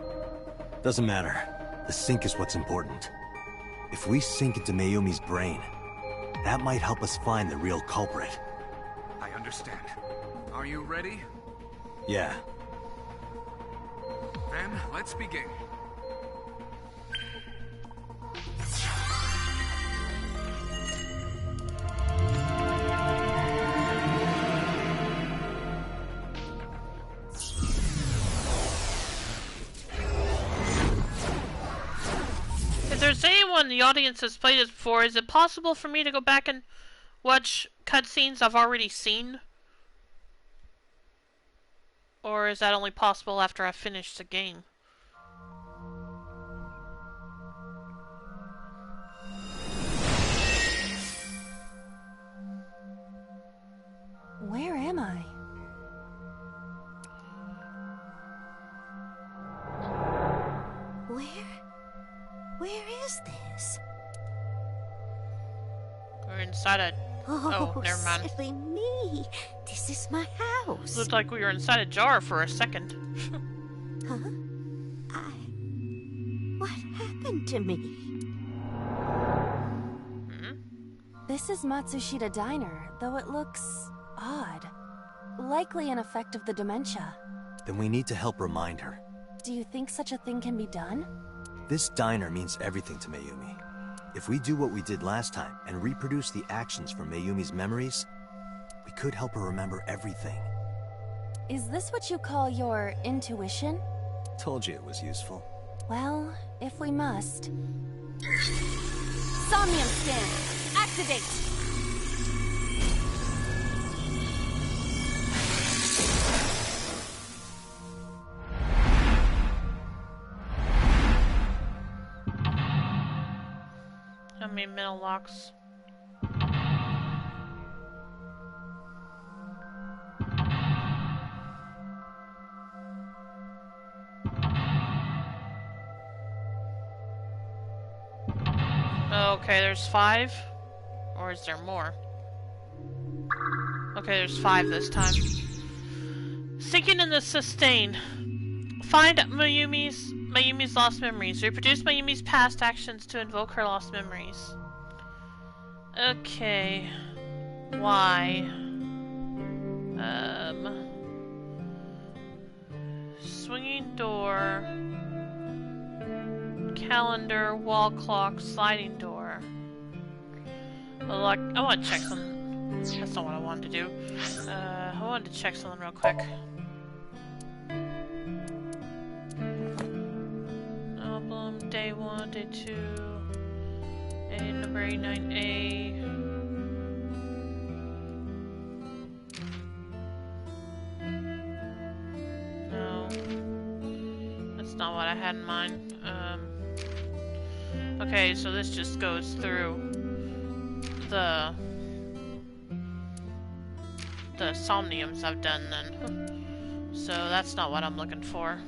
Doesn't matter. The sync is what's important. If we sync into Mayumi's brain, that might help us find the real culprit. I understand. Are you ready? Yeah. Then, let's begin. If there's anyone in the audience that's played this before, is it possible for me to go back and watch cutscenes I've already seen? Or is that only possible after I've finished the game? Where am I? Where is this? We're inside a... Oh, never mind. Silly me. me. This is my house. Looked like we were inside a jar for a second. Huh? What happened to me? This is Matsushita Diner, though it looks odd. Likely an effect of the dementia. Then we need to help remind her. Do you think such a thing can be done? This diner means everything to Mayumi. If we do what we did last time and reproduce the actions from Mayumi's memories, we could help her remember everything. Is this what you call your intuition? Told you it was useful. Well, if we must. Somnium scan! Activate! How many mental locks? Okay, there's 5? Or is there more? Okay, there's 5 this time. Sinking in the sustain. Find Mayumi's lost memories. Reproduce Mayumi's past actions to invoke her lost memories. Okay. Why? Swinging door. Calendar, wall clock, sliding door. Well, like, I want to check something. That's not what I wanted to do. I wanted to check something real quick. Album, day 1, day 2, number 89A. No. That's not what I had in mind. Okay, so this just goes through the somniums I've done then. So that's not what I'm looking for.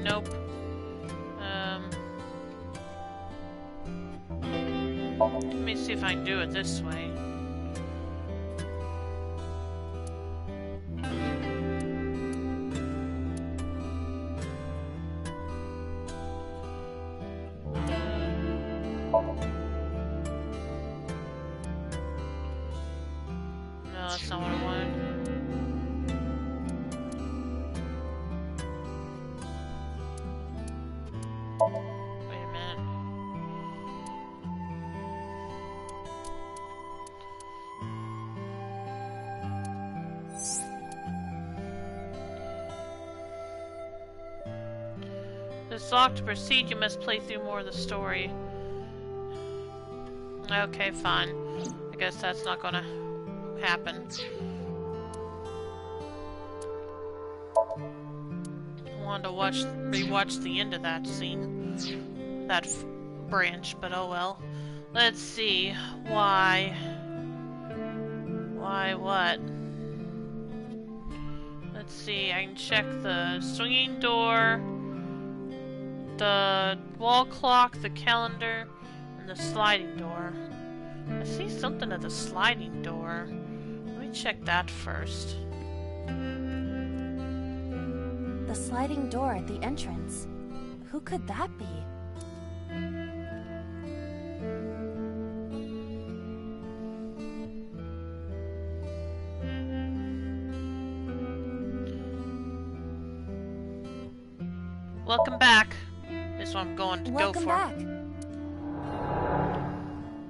Nope. Let me see if I can do it this way. No, that's not what I wanted. Wait a minute. This lock to proceed, you must play through more of the story. Okay, fine. I guess that's not gonna happen. I wanted to rewatch the end of that scene, that branch, but oh well. Let's see. Why what? Let's see, I can check the swinging door, the wall clock, the calendar, and the sliding door. I see something at the sliding door. Let me check that first. The sliding door at the entrance. Who could that be? Welcome back. This is what I'm going to go for. Welcome back.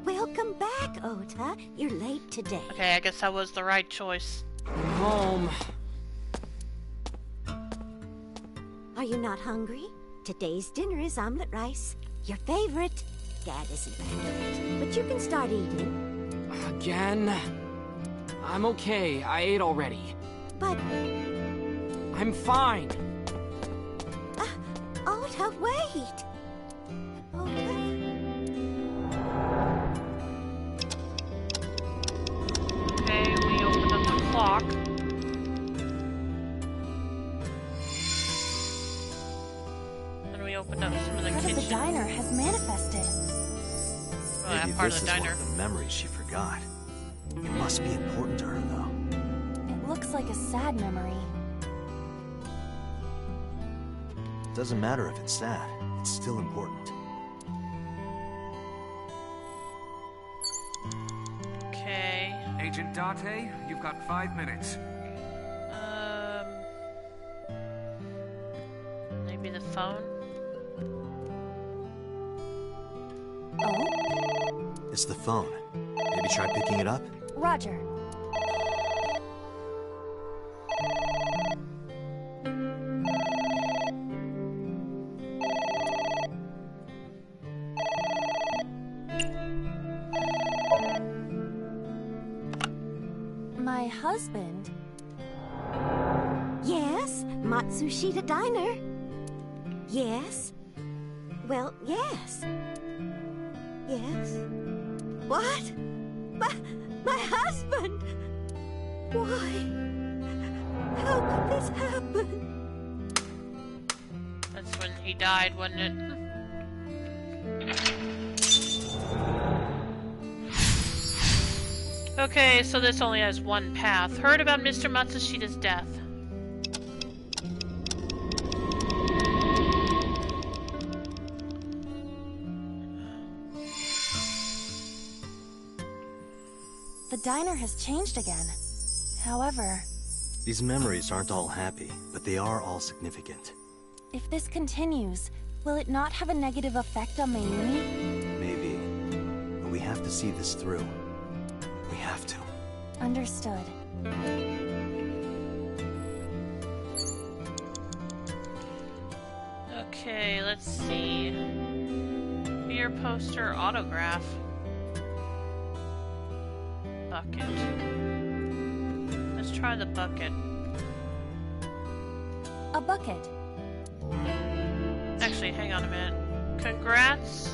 Welcome back, Ota. You're late today. Okay, I guess that was the right choice. Home. Are you not hungry? Today's dinner is omelet rice. Your favorite. Dad isn't back yet, but you can start eating. Again? I'm okay. I ate already. But, I'm fine. Ota, wait. we opened up some of the Part kitchen. of the diner has manifested. Oh, yeah, Maybe part this of is the one diner. of the memories she forgot. It must be important to her, though. It looks like a sad memory. It doesn't matter if it's sad. It's still important. Okay. Agent Date, you've got 5 minutes. Maybe the phone? Oh, It's the phone. Maybe try picking it up? Roger. My husband? Yes, Matsushita Diner. Yes. Well, yes. Yes. What? My husband! Why? How could this happen? That's when he died, wasn't it? Okay, so this only has one path. Heard about Mr. Matsushita's death. The diner has changed again. However, These memories aren't all happy, but they are all significant. if this continues, will it not have a negative effect on Mayumi? Maybe. But we have to see this through. We have to. Understood. Okay, let's see. Beer poster autograph. Bucket. Let's try the bucket. A bucket. Actually, hang on a minute. Congrats.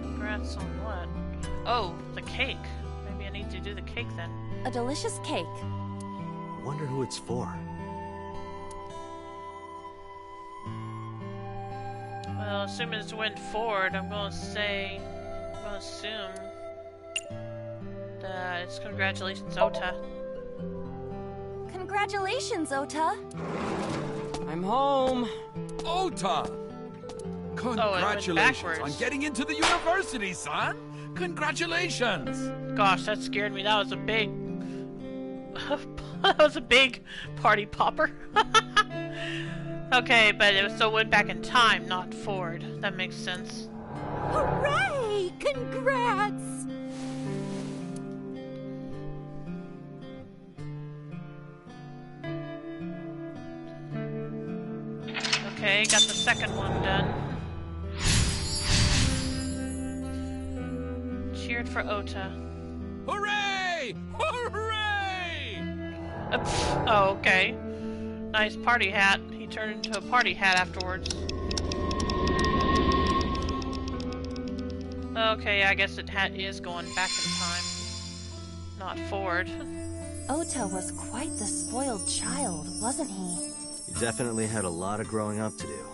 Congrats on what? Oh, the cake. Maybe I need to do the cake then. A delicious cake. I wonder who it's for. Well, assuming it's went forward, I'm gonna assume that it's congratulations, Ota. Congratulations, Ota. I'm home. Ota! went Congratulations backwards. on getting into the university, son! Congratulations! Gosh, that scared me. That was a big... that was a big party popper. Okay, but it went back in time, not forward. That makes sense. Hooray! Congrats! Okay, got the second one done. Cheered for Ota. Hooray! Hooray! Oh, okay. Nice party hat. He turned into a party hat afterwards. Okay, I guess it is going back in time, not forward. Ota was quite the spoiled child, wasn't he? He definitely had a lot of growing up to do.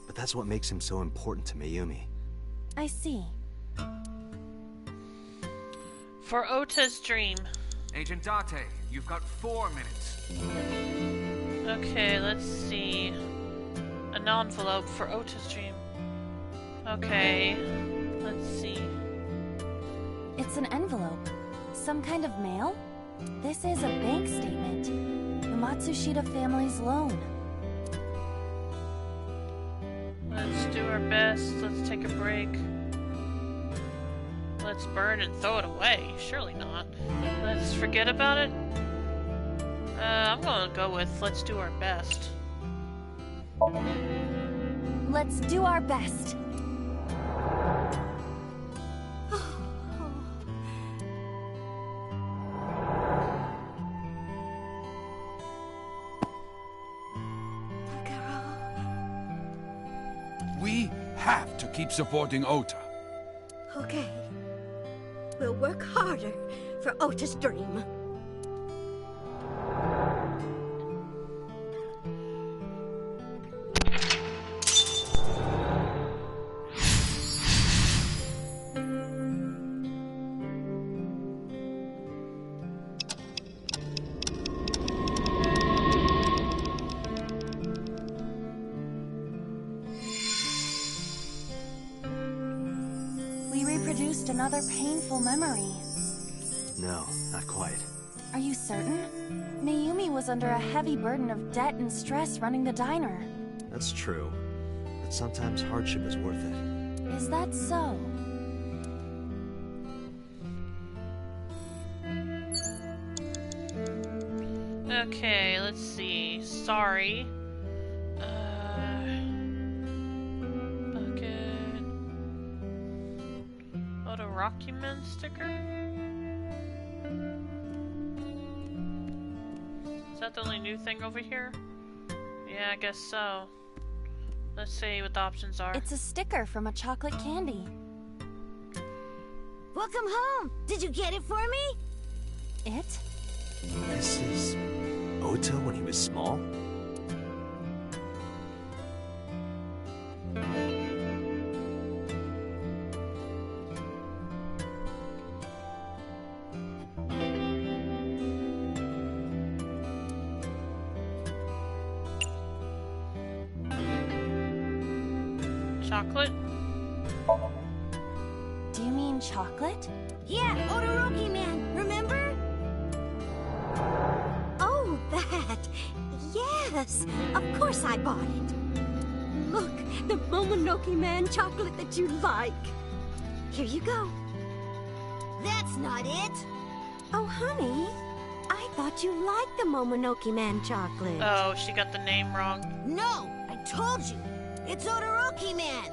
But that's what makes him so important to Mayumi. I see. For Ota's dream. Agent Date, you've got 4 minutes. Okay, let's see. An envelope for Ota's dream. Okay, let's see. It's an envelope. Some kind of mail? This is a bank statement. The Matsushita family's loan. Let's do our best. Let's take a break. Let's burn and throw it away. Surely not. Let's forget about it. I'm gonna go with let's do our best. Let's do our best. We have to keep supporting Ota. Okay. We'll work harder for Ota's dream. another painful memory. No, not quite. Are you certain? Mayumi was under a heavy burden of debt and stress running the diner. That's true. But sometimes hardship is worth it. Is that so? Okay, let's see. Sorry. Bucket. What a Rocky Man sticker? Is that the only new thing over here? Yeah, I guess so. Let's see what the options are. It's a sticker from a chocolate candy. Welcome home. Did you get it for me? It? This is Ota when he was small? Chocolate? Do you mean chocolate? Yeah, Odoroki Man, remember? Oh, that. Yes, of course I bought it. Look, the Momonoke Man chocolate that you like. Here you go. That's not it. Oh, honey, I thought you liked the Momonoke Man chocolate. Oh, she got the name wrong. No, I told you. It's Odoroki Man.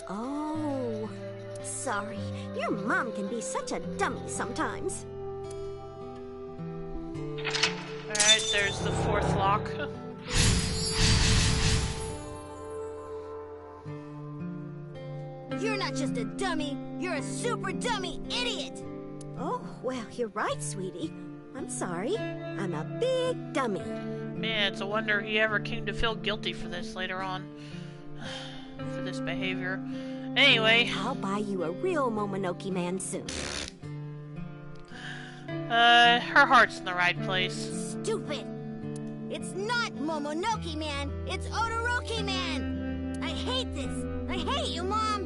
Oh, sorry. Your mom can be such a dummy sometimes. Alright, there's the fourth lock. You're not just a dummy, you're a super dummy idiot! Oh, well, you're right, sweetie. I'm sorry. I'm a big dummy. Man, it's a wonder he ever came to feel guilty for this later on. For this behavior. Anyway. I'll buy you a real Momonoke Man soon. Her heart's in the right place. Stupid! It's not Momonoke Man, it's Odoroki Man! I hate this! I hate you, Mom!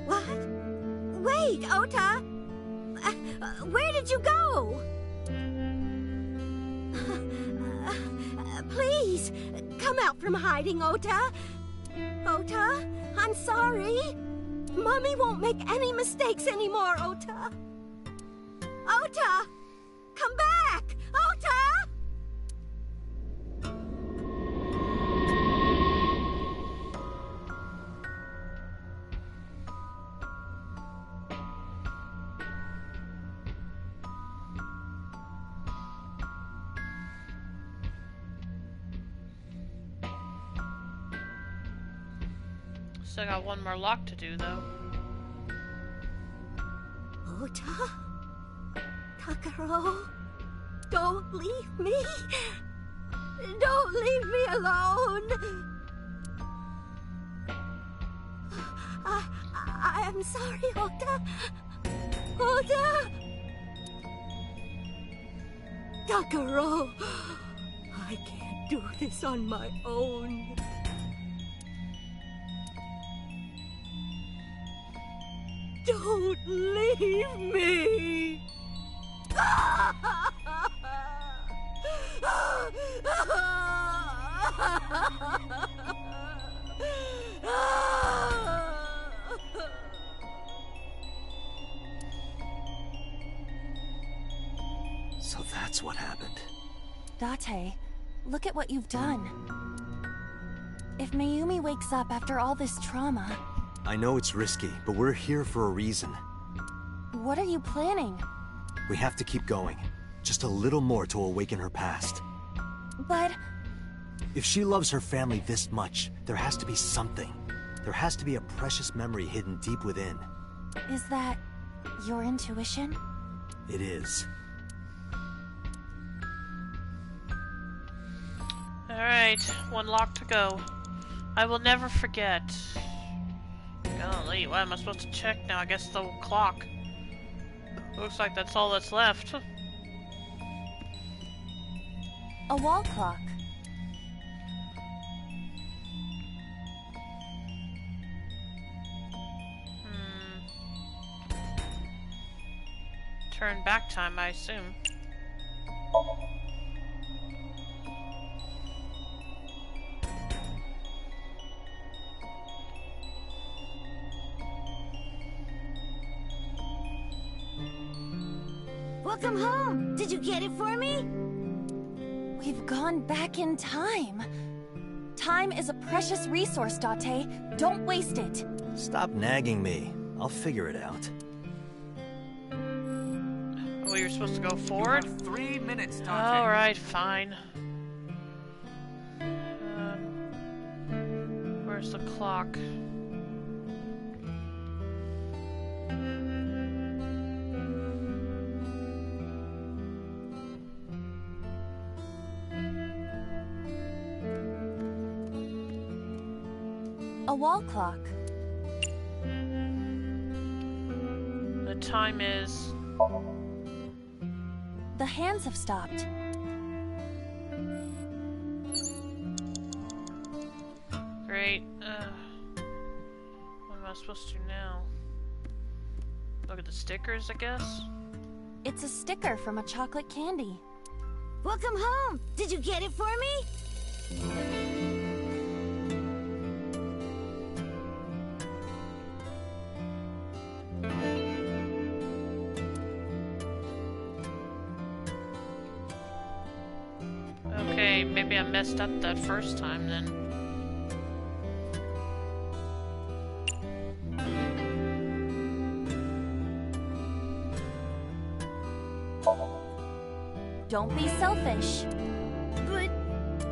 What? Wait, Ota! Where did you go? Please, come out from hiding, Ota. Ota, I'm sorry. Mommy won't make any mistakes anymore, Ota. Ota! Come back! Ota! Still got one more lock to do, though. Ota? Takaro? Don't leave me! Don't leave me alone! I am sorry, Ota. Ota! Takaro! I can't do this on my own. Don't leave me! So that's what happened. Date, look at what you've done. If Mayumi wakes up after all this trauma... I know it's risky, but we're here for a reason. What are you planning? We have to keep going. Just a little more to awaken her past. But... If she loves her family this much, there has to be something. There has to be a precious memory hidden deep within. is that your intuition? It is. Alright, one lock to go. I will never forget. Golly, what am I supposed to check now? I guess the clock. Looks like that's all that's left. A wall clock. turn back time, I assume. Welcome home. Did you get it for me? We've gone back in time. Time is a precious resource, Date. Don't waste it. Stop nagging me. I'll figure it out. Oh, you're supposed to go forward? You have 3 minutes, Date. Alright, fine. Where's the clock? A wall clock. The time is... The hands have stopped. Great. What am I supposed to do now? Look at the stickers, I guess? It's a sticker from a chocolate candy. Welcome home. Did you get it for me? Okay, maybe I messed up that first time then. Don't be selfish. But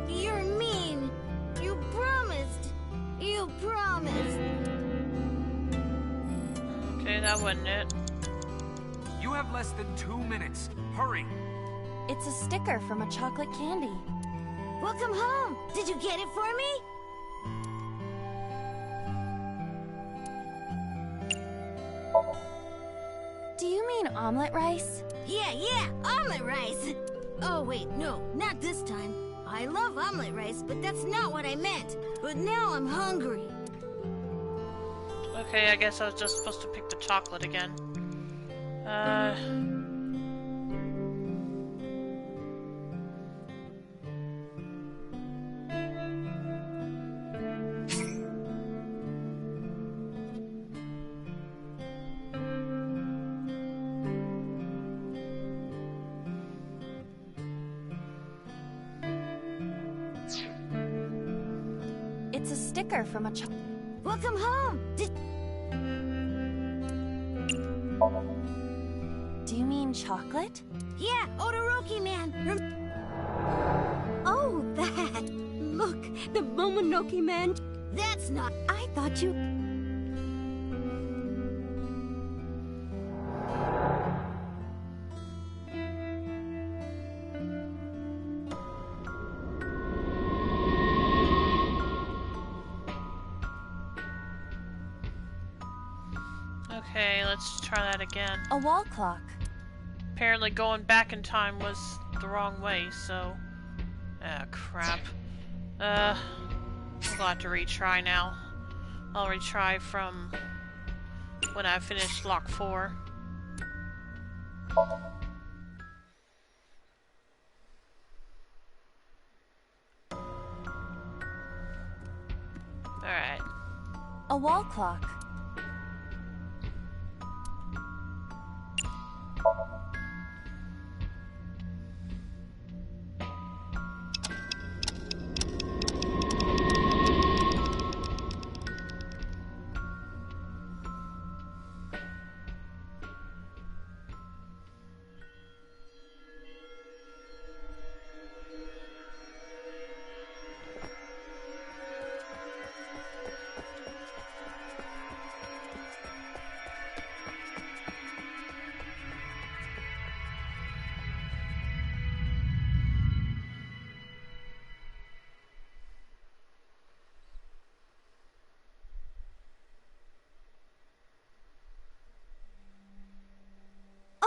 you're mean. You promised. You promised. Okay, that wasn't it. You have less than 2 minutes. Hurry. It's a sticker from a chocolate candy. Welcome home. Did you get it for me? Do you mean omelet rice? Yeah, omelet rice. Oh, wait, no, not this time. I love omelet rice, but that's not what I meant. But now I'm hungry. Okay, I guess I was just supposed to pick the chocolate again. It's a sticker from a Welcome home. Do you mean chocolate? Yeah, Todoroki man. Oh, that. Look, the Momonoke man. That's not... I thought you... Okay, let's try that again. A wall clock. Apparently going back in time was the wrong way, so... Ah, crap. I'll have to retry now. I'll retry from when I finished Lock 4. Alright. A wall clock.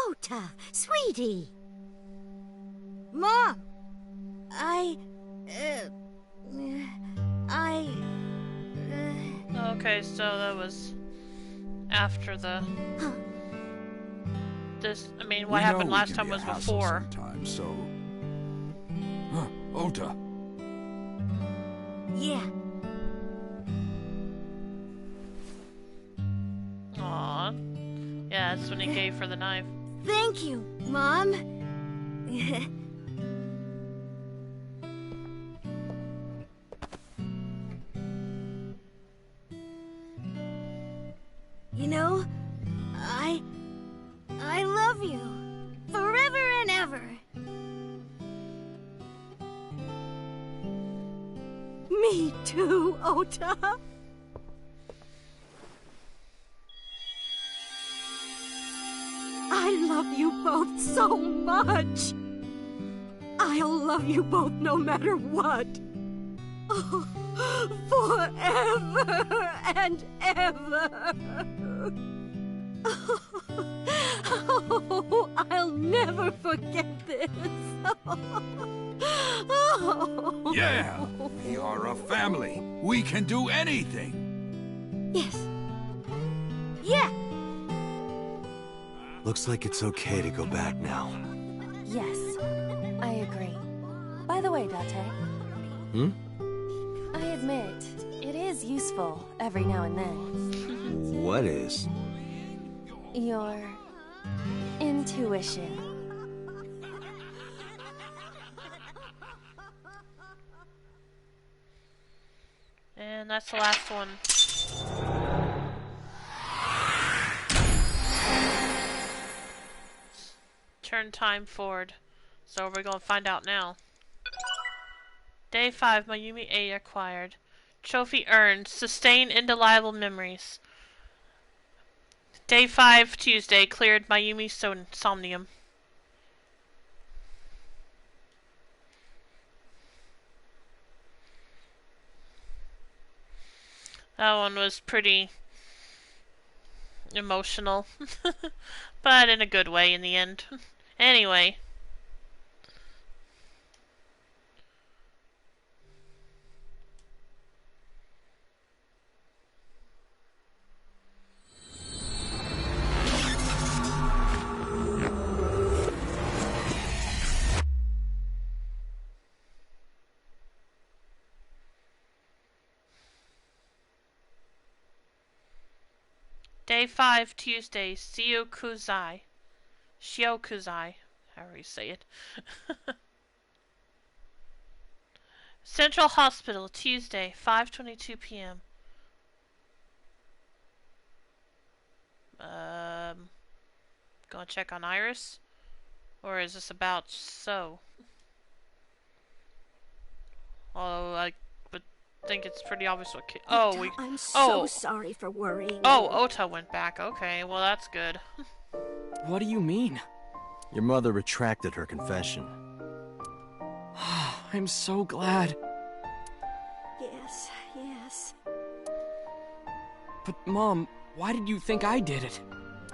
Ota, sweetie. Mom, Okay, so that was after the this, I mean, We what know happened we last can time be a was hassle before. sometimes, so... Huh, Ota. Yeah. Aw. Yeah, that's when he gave her the knife. Thank you, Mom. You know, I love you. Forever and ever. Me too, Ota. I love you both so much. I'll love you both no matter what. Oh, forever and ever. Oh, I'll never forget this. Oh. Yeah! We are a family. We can do anything. Yes. Yeah. Looks like it's okay to go back now. Yes, I agree. By the way, Date, Hmm? I admit, it is useful every now and then. What is? Your intuition. And that's the last one. Turn time forward. So we're gonna find out now. Day 5, Mayumi A acquired. Trophy earned. Sustain indelible memories. Day 5, Tuesday, cleared Mayumi Somnium. That one was pretty emotional. But in a good way in the end. Anyway. Day 5, Tuesday, Shiokuzai. Shiokuzai, however you say it. Central Hospital, Tuesday, 5:22 p.m. Gonna check on Iris? Or is this about So? Although I would think it's pretty obvious what Ota, I'm so sorry for worrying you. Ota went back. Okay, well that's good. What do you mean? Your mother retracted her confession. I'm so glad. Yes, yes. But Mom, why did you think I did it?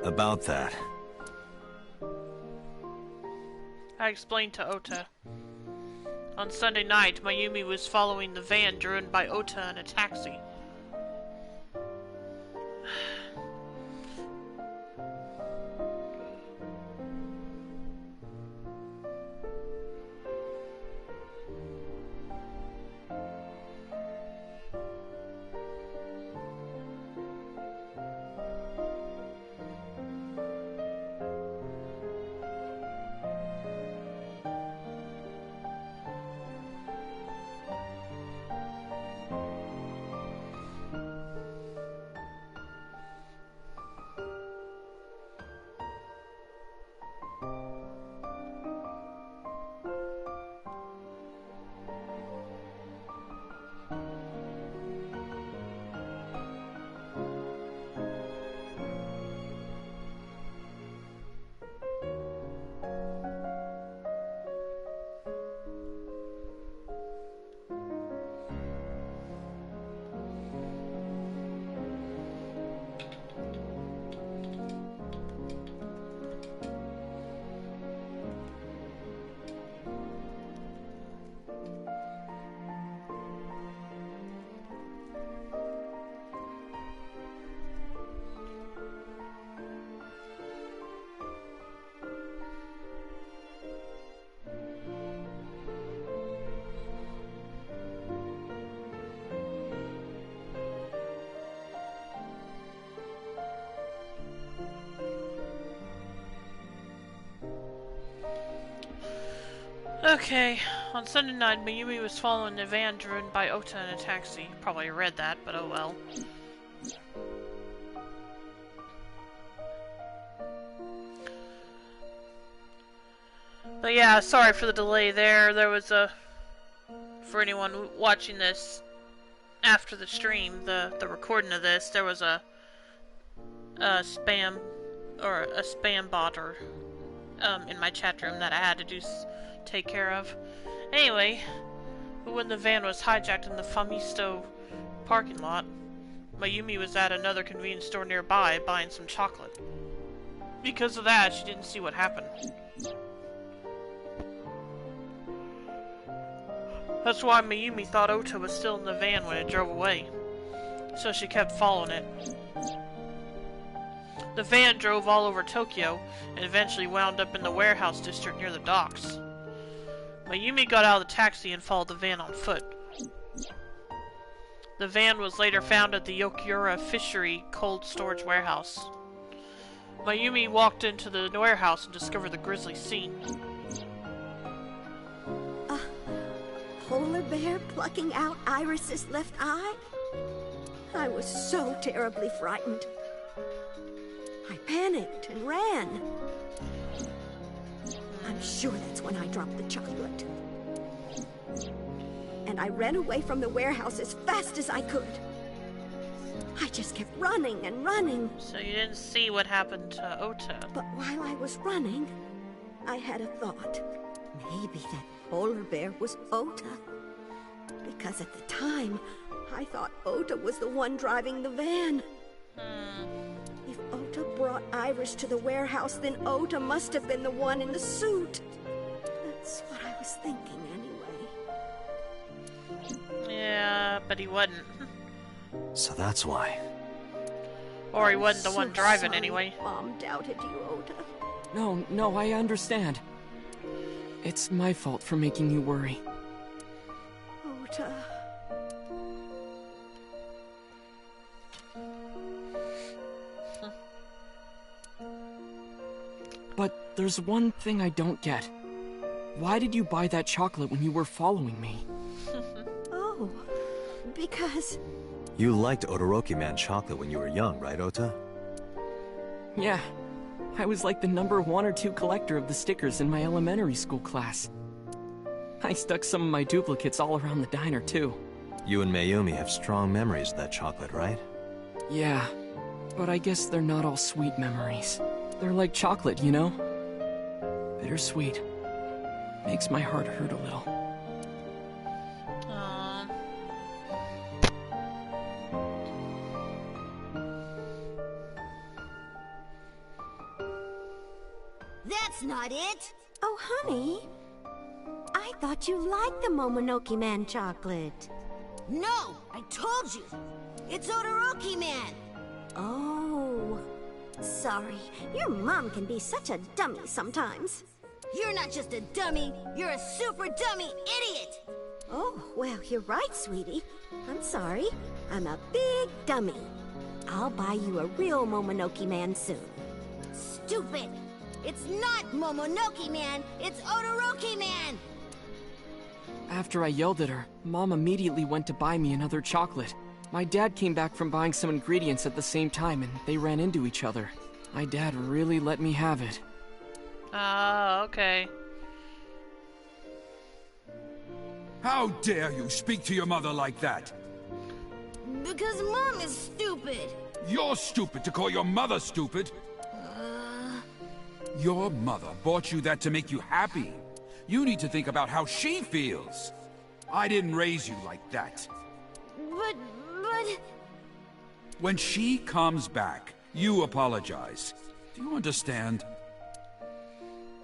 About that. I explained to Ota. On Sunday night, Mayumi was following the van driven by Ota in a taxi. Okay, on Sunday night, Mayumi was following a van driven by Ota in a taxi. Probably read that, but oh well. But yeah, sorry for the delay there. There was a... For anyone watching this after the stream, the recording of this, there was a spam... or a spam bot or... in my chat room that I had to take care of. Anyway, when the van was hijacked in the Famisto parking lot, Mayumi was at another convenience store nearby buying some chocolate. Because of that, she didn't see what happened. That's why Mayumi thought Ota was still in the van when it drove away. So she kept following it. The van drove all over Tokyo and eventually wound up in the warehouse district near the docks. Mayumi got out of the taxi and followed the van on foot. The van was later found at the Yokiura Fishery Cold Storage Warehouse. Mayumi walked into the warehouse and discovered the grisly scene. A polar bear plucking out Iris's left eye? I was so terribly frightened. I panicked and ran. I'm sure that's when I dropped the chocolate. And I ran away from the warehouse as fast as I could. I just kept running and running. So you didn't see what happened to Ota? But while I was running, I had a thought. Maybe that polar bear was Ota. Because at the time, I thought Ota was the one driving the van. If Ota brought Iris to the warehouse, then Ota must have been the one in the suit. That's what I was thinking anyway. Yeah, but he wasn't. So that's why. Or he wasn't the So one driving sorry anyway. Mom doubted you, Ota. No, I understand. It's my fault for making you worry. Ota. But there's one thing I don't get. Why did you buy that chocolate when you were following me? Oh, because... You liked Todoroki Man chocolate when you were young, right, Ota? Yeah. I was like the number 1 or 2 collector of the stickers in my elementary school class. I stuck some of my duplicates all around the diner, too. You and Mayumi have strong memories of that chocolate, right? Yeah, but I guess they're not all sweet memories. They're like chocolate, you know? Bittersweet. Makes my heart hurt a little. Aww. That's not it. Oh, honey. I thought you liked the Momonoke Man chocolate. No, I told you. It's Todoroki Man. Oh. Sorry. Your mom can be such a dummy sometimes. You're not just a dummy, you're a super dummy idiot. Oh, well, you're right, sweetie. I'm sorry. I'm a big dummy. I'll buy you a real Momonoke Man soon. Stupid. It's not Momonoke Man, it's Todoroki Man. After I yelled at her, Mom immediately went to buy me another chocolate. My dad came back from buying some ingredients at the same time, and they ran into each other. My dad really let me have it. Oh, okay. How dare you speak to your mother like that? Because Mom is stupid. You're stupid to call your mother stupid. Your mother bought you that to make you happy. You need to think about how she feels. I didn't raise you like that. But... When she comes back, you apologize. Do you understand?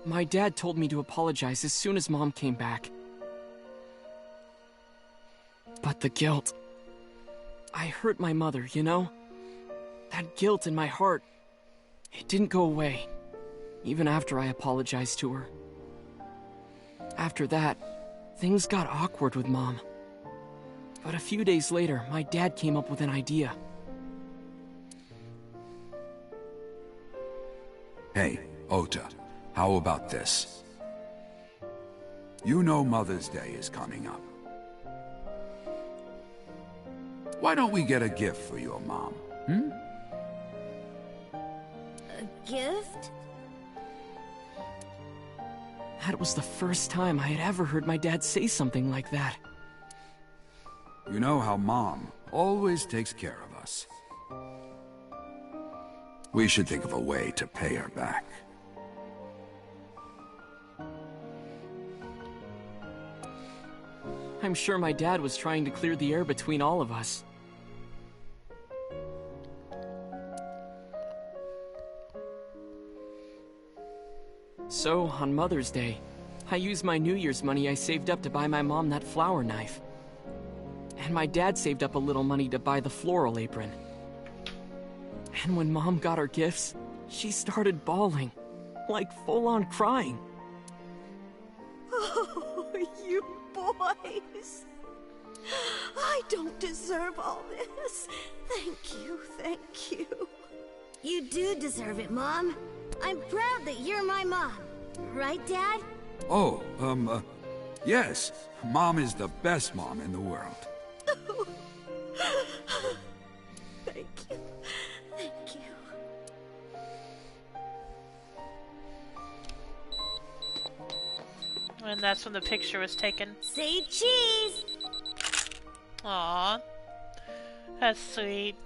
My dad told me to apologize as soon as Mom came back. But the guilt... I hurt my mother, you know? That guilt in my heart, it didn't go away, even after I apologized to her. After that, things got awkward with Mom. But a few days later, my dad came up with an idea. Hey, Ota, how about this? You know Mother's Day is coming up. Why don't we get a gift for your mom, hmm? A gift? That was the first time I had ever heard my dad say something like that. You know how Mom always takes care of us. We should think of a way to pay her back. I'm sure my dad was trying to clear the air between all of us. So, on Mother's Day, I used my New Year's money I saved up to buy my mom that flower knife. And my dad saved up a little money to buy the floral apron. And when Mom got her gifts, she started bawling, like full-on crying. Oh, you boys. I don't deserve all this. Thank you, thank you. You do deserve it, Mom. I'm proud that you're my mom. Right, Dad? Oh, yes. Mom is the best mom in the world. Thank you. Thank you. And that's when the picture was taken. Say cheese! Aww. That's sweet.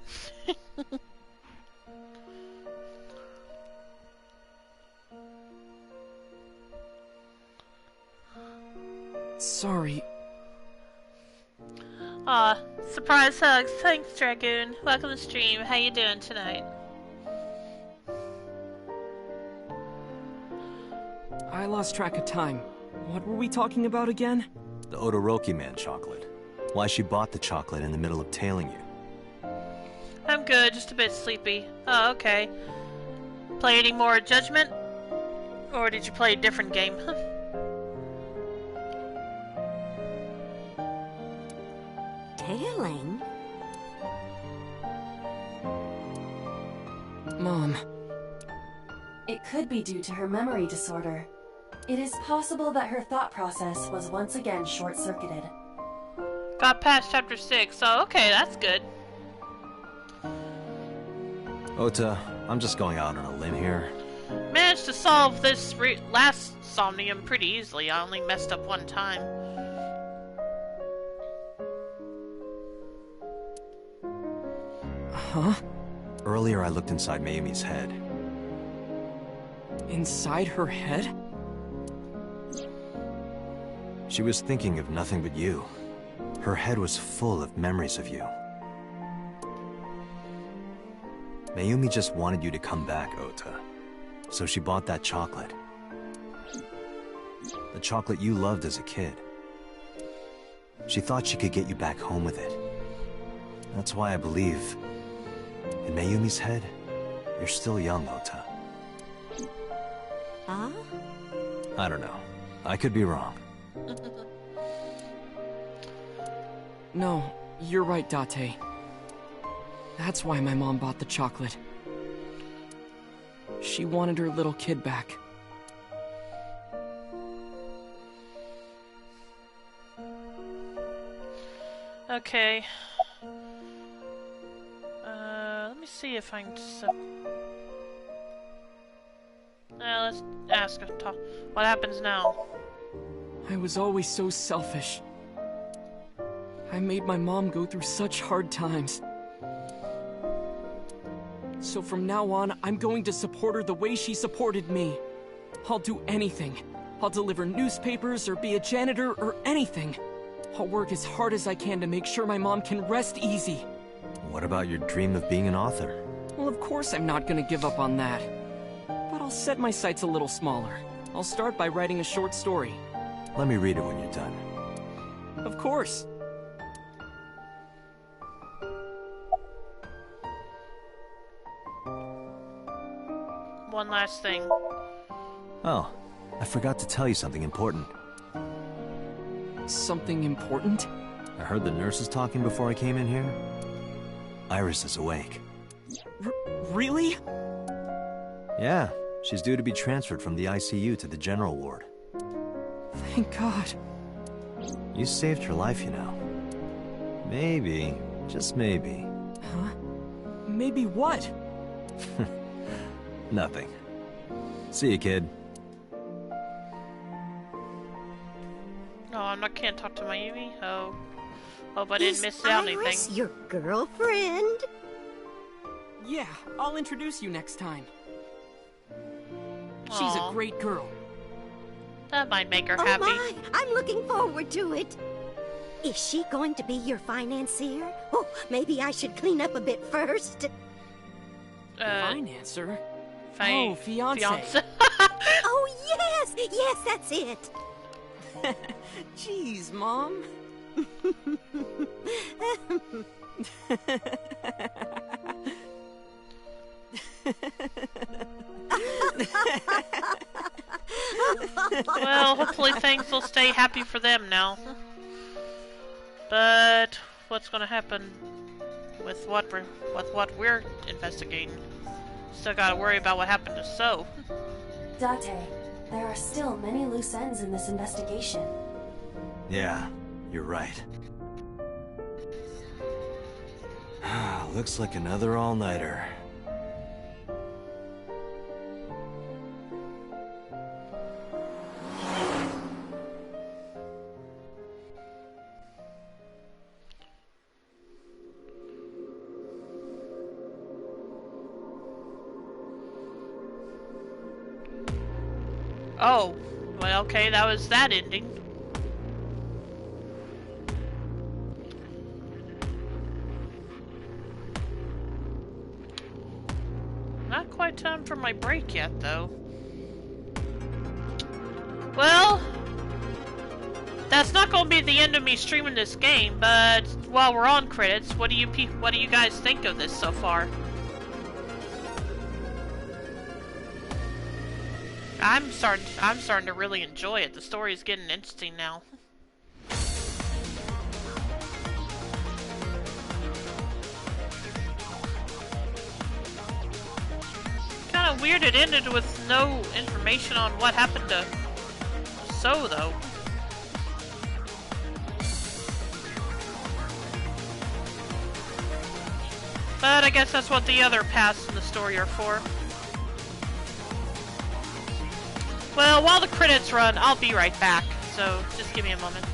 Sorry. Aw, surprise hugs. Thanks, Dragoon. Welcome to stream. How you doing tonight? I lost track of time. What were we talking about again? The Todoroki Man chocolate. Why she bought the chocolate in the middle of tailing you. I'm good, just a bit sleepy. Oh, okay. Play any more Judgment? Or did you play a different game? Tailing? Mom. It could be due to her memory disorder. It is possible that her thought process was once again short-circuited. Got past chapter 6, so okay, that's good. Ota, I'm just going out on a limb here. Managed to solve this last Somnium pretty easily. I only messed up one time. Huh? Earlier I looked inside Mayumi's head. Inside her head? She was thinking of nothing but you. Her head was full of memories of you. Mayumi just wanted you to come back, Ota. So she bought that chocolate. The chocolate you loved as a kid. She thought she could get you back home with it. That's why I believe, in Mayumi's head, you're still young, Ota. Huh? I don't know. I could be wrong. No, you're right, Date. That's why my mom bought the chocolate. She wanted her little kid back. Okay. Let me see if I can... let's ask her. What happens now? I was always so selfish. I made my mom go through such hard times. So from now on, I'm going to support her the way she supported me. I'll do anything. I'll deliver newspapers or be a janitor or anything. I'll work as hard as I can to make sure my mom can rest easy. What about your dream of being an author? Well, of course I'm not gonna give up on that. But I'll set my sights a little smaller. I'll start by writing a short story. Let me read it when you're done. Of course. One last thing. Oh, I forgot to tell you something important. Something important? I heard the nurses talking before I came in here. Iris is awake. Really? Yeah, she's due to be transferred from the ICU to the general ward. Thank God. You saved her life, you know. Maybe, just maybe. Huh? Maybe what? Nothing. See you, kid. No, can't talk to Mayumi. Oh. Hope I didn't miss out anything. Iris your girlfriend? Yeah, I'll introduce you next time. She's a great girl. That might make her Oh happy. my, I'm looking forward to it. Is she going to be your financier? Oh, maybe I should clean up a bit first. Financer? Oh, fiance. Oh, yes! Yes, that's it! Jeez, Mom. Well, hopefully things will stay happy for them now. But what's gonna happen with what we're investigating? Still gotta worry about what happened to So. Date, there are still many loose ends in this investigation. Yeah, you're right. Looks like another all-nighter. Oh, well, okay, that was that ending. Not quite time for my break yet, though. Well, that's not going to be the end of me streaming this game, but while we're on credits, what do you guys think of this so far? I'm starting to really enjoy it. The story's getting interesting now. Kind of weird it ended with no information on what happened to So, though. But I guess that's what the other paths in the story are for. Well, while the credits run, I'll be right back, so just give me a moment.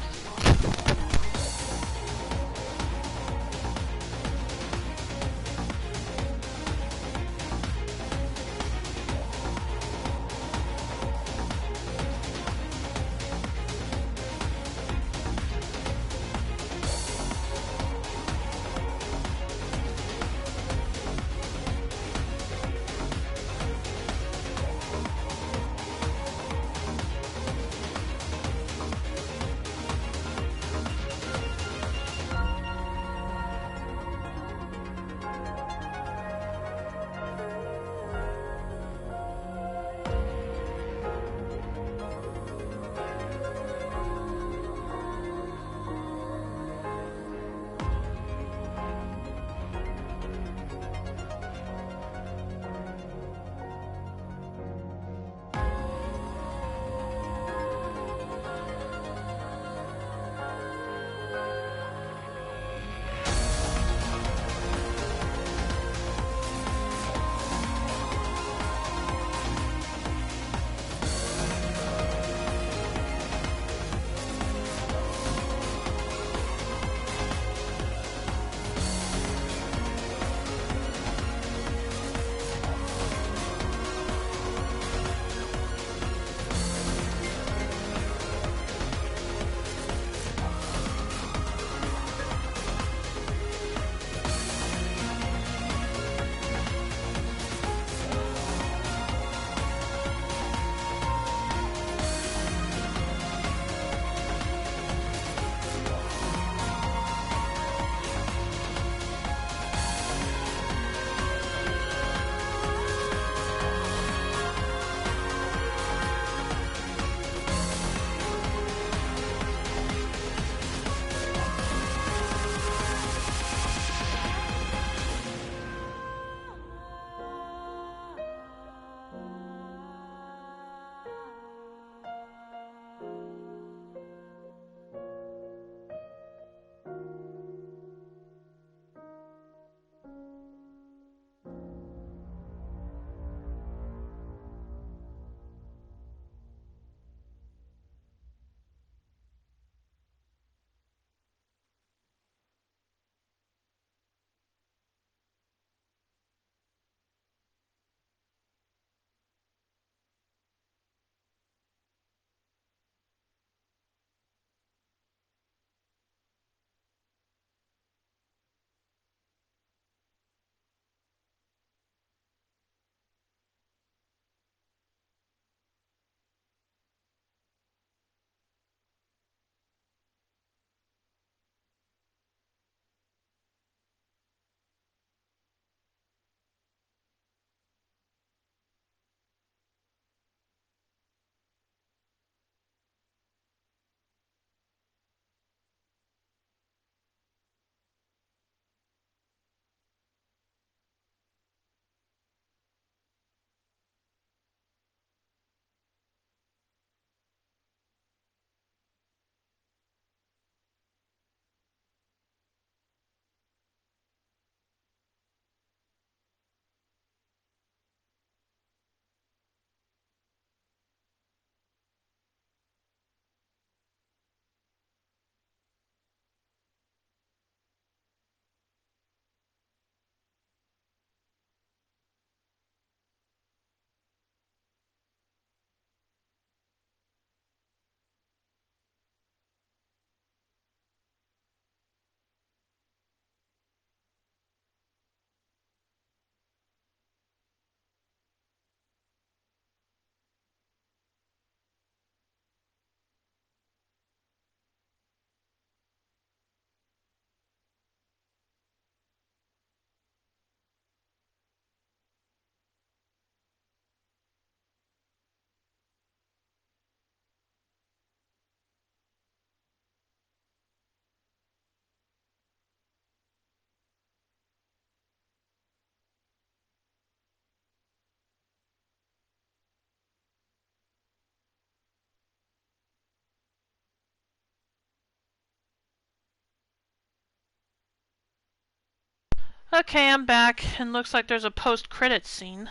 Okay, I'm back, and looks like there's a post-credits scene.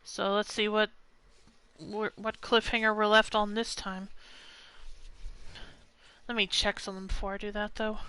So let's see what cliffhanger we're left on this time. Let me check something before I do that, though.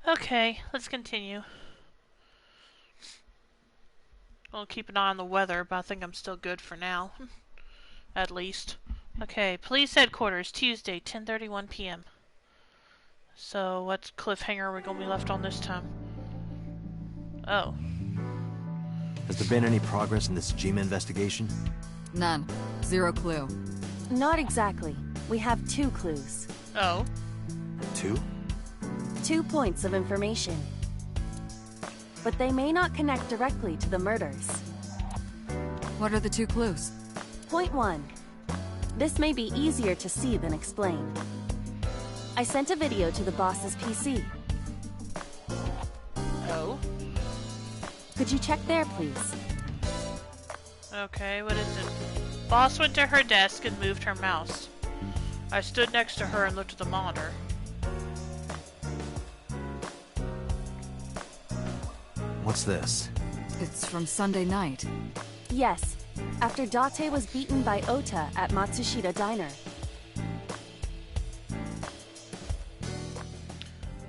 Okay, let's continue. I'll keep an eye on the weather, but I think I'm still good for now. At least. Okay, police headquarters, Tuesday, 10:31 p.m. So, what cliffhanger are we going to be left on this time? Oh. Has there been any progress in this Jima investigation? None. Zero clue. Not exactly. We have 2 clues. Oh. 2? 2 points of information. But they may not connect directly to the murders. What are the 2 clues? Point 1. This may be easier to see than explain. I sent a video to the boss's PC. Oh. Could you check there, please? Okay, what is it? Boss went to her desk and moved her mouse. I stood next to her and looked at the monitor. What's this? It's from Sunday night. Yes, after Date was beaten by Ota at Matsushita Diner.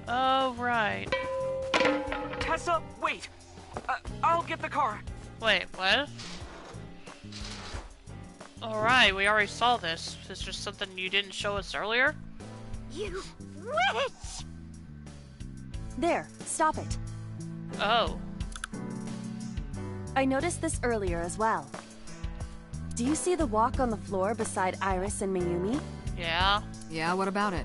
Oh, right. Tessa, wait! I'll get the car. Wait, what? Alright, we already saw this. Is this just something you didn't show us earlier? You witch! There, stop it. Oh. I noticed this earlier as well. Do you see the walk on the floor beside Iris and Mayumi? Yeah? Yeah, what about it?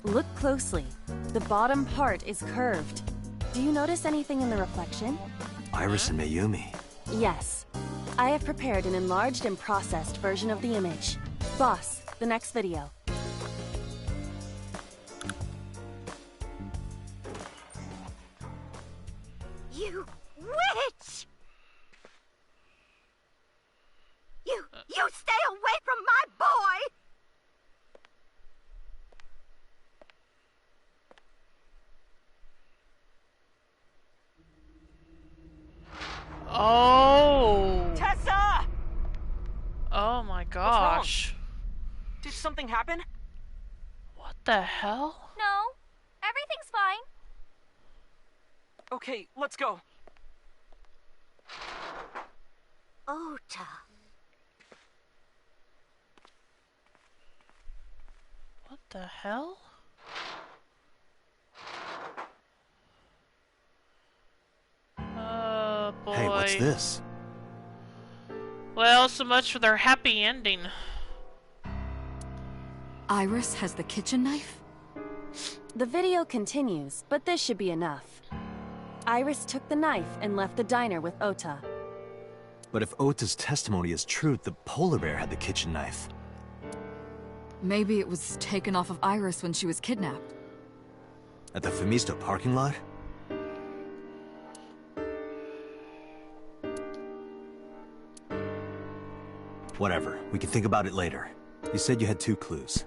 Look closely. The bottom part is curved. Do you notice anything in the reflection? Iris and Mayumi. Yes. I have prepared an enlarged and processed version of the image. Boss, the next video. You witch! You stay away from my boy! Oh! Tessa! Oh my gosh. Did something happen? What the hell? No, everything's fine. Okay, let's go. Ota. What the hell? Oh boy. Hey, what's this? Well, so much for their happy ending. Iris has the kitchen knife? The video continues, but this should be enough. Iris took the knife and left the diner with Ota. But if Ota's testimony is true, the polar bear had the kitchen knife. Maybe it was taken off of Iris when she was kidnapped. At the Femisto parking lot? Whatever, we can think about it later. You said you had 2 clues.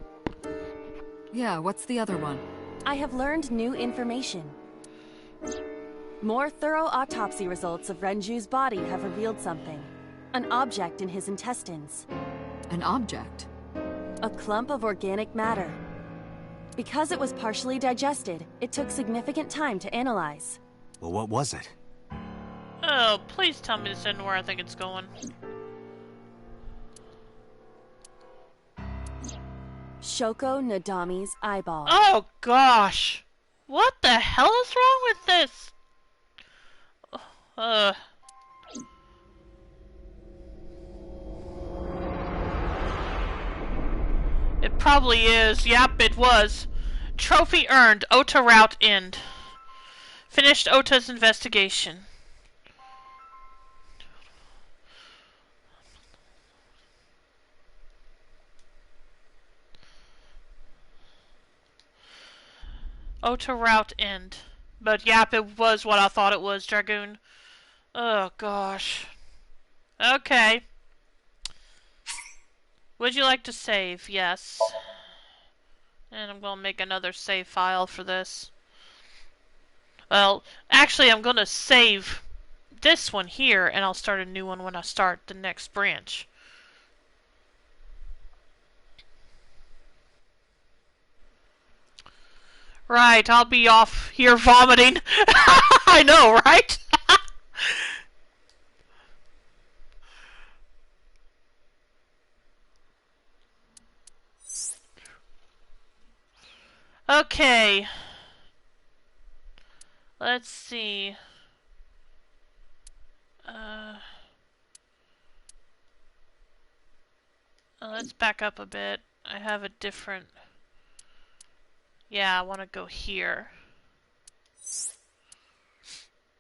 Yeah, what's the other one? I have learned new information. More thorough autopsy results of Renju's body have revealed something. An object in his intestines. An object? A clump of organic matter. Because it was partially digested, it took significant time to analyze. Well, what was it? Oh, please tell me this isn't where I think it's going. Shoko Nadami's eyeball. Oh gosh. What the hell is wrong with this? It probably is. Yep, it was. Trophy earned. Ota route end. Finished Ota's investigation. Ota route end. But yep, it was what I thought it was, Dragoon. Oh gosh. Okay. Would you like to save? Yes. And I'm going to make another save file for this. Well, actually I'm going to save this one here, and I'll start a new one when I start the next branch. Right, I'll be off here vomiting. I know, right? Okay. Let's see. Let's back up a bit. I have a different... Yeah, I want to go here.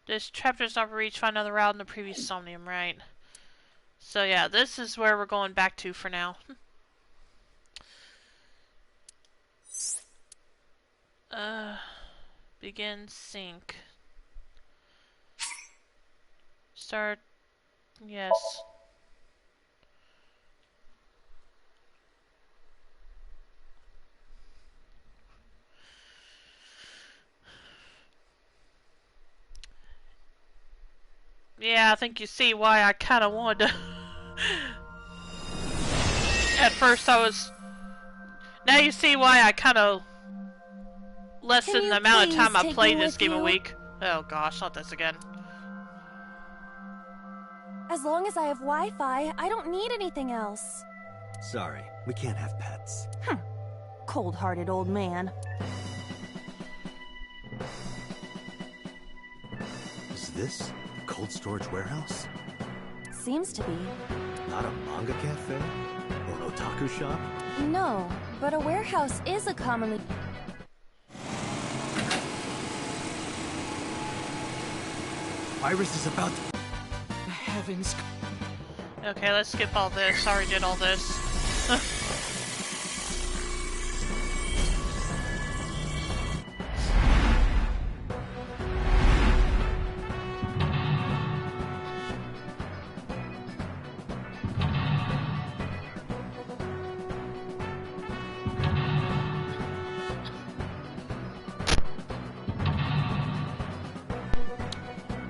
This chapter is not reached. Find another route in the previous Somnium, right? So yeah, this is where we're going back to for now. Begin sync. Start. Yes. Yeah, I think you see why I kind of wanted to... At first I was... Now you see why I kind of lessened the amount of time I played this game a week. Oh gosh, not this again. As long as I have Wi-Fi, I don't need anything else. Sorry, we can't have pets. Cold-hearted old man. Is this a cold storage warehouse? Seems to be. Not a manga cafe? Or an otaku shop? No, but a warehouse is a commonly... Iris is about to... Heavens. Okay, let's skip all this. I already did all this.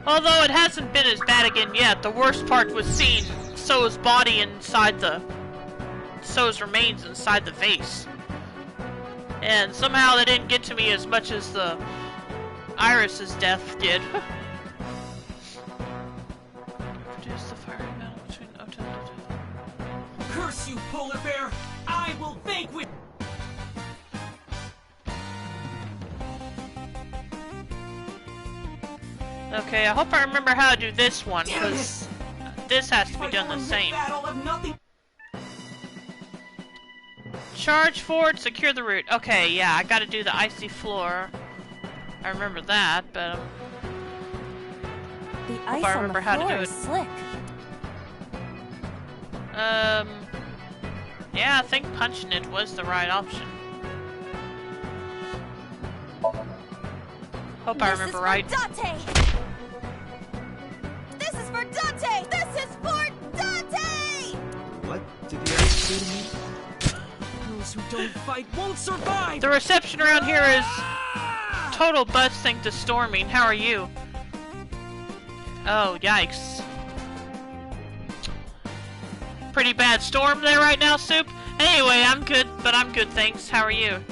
Although it hasn't been as bad again yet, the worst part was seeing So's body inside the... So's remains inside the vase. And somehow that didn't get to me as much as the Iris's death did. Produce the fiery battle between Ota and Ota. Curse you, polar bear! I will vanquish... Okay, I hope I remember how to do this one, because this has to be done the same. Charge forward, secure the route. Okay, yeah, I gotta do the icy floor. I remember that, but The hope ice I on remember the how to floor do is it. slick. Yeah, I think punching it was the right option. Hope I remember right. Dante! This is for Dante! This is for Dante! What did you guys say to me? Those who don't fight won't survive! The reception around here is total buzz thanks to storming. How are you? Oh, yikes. Pretty bad storm there right now, Soup? Anyway, I'm good, but I'm good, thanks. How are you?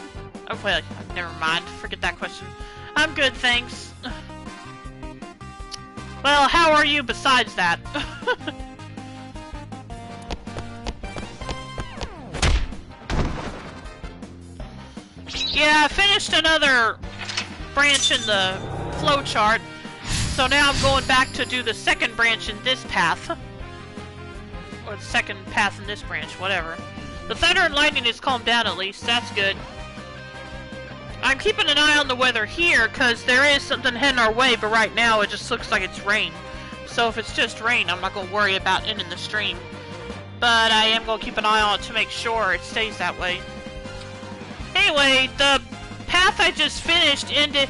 Oh, well, never mind. Forget that question. I'm good, thanks. Well, how are you besides that? Yeah, I finished another branch in the flowchart, so now I'm going back to do the second branch in this path. Or the second path in this branch, whatever. The thunder and lightning has calmed down at least, that's good. I'm keeping an eye on the weather here, because there is something heading our way, but right now it just looks like it's rain. So if it's just rain, I'm not going to worry about ending the stream. But I am going to keep an eye on it to make sure it stays that way. Anyway, the path I just finished kind of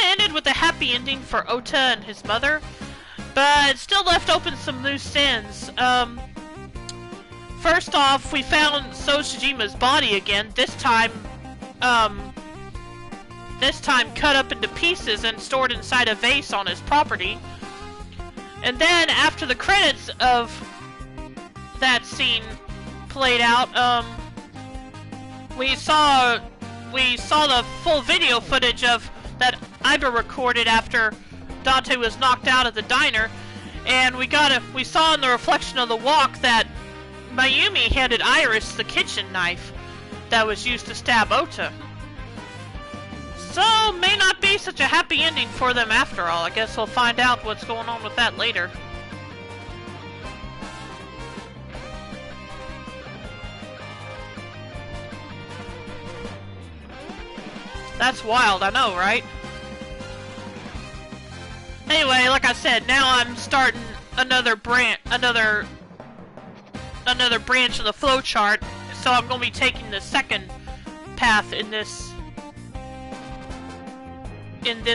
ended with a happy ending for Ota and his mother, but it still left open some loose ends. First off, we found Sojima's body again, this time cut up into pieces and stored inside a vase on his property. And then, after the credits of that scene played out, we saw the full video footage of that Iba recorded after Dante was knocked out at the diner, and we saw in the reflection of the walk that Mayumi handed Iris the kitchen knife that was used to stab Ota. So, may not be such a happy ending for them after all. I guess we'll find out what's going on with that later. That's wild, I know, right? Anyway, like I said, now I'm starting another branch of the flowchart, so I'm going to be taking the second path in this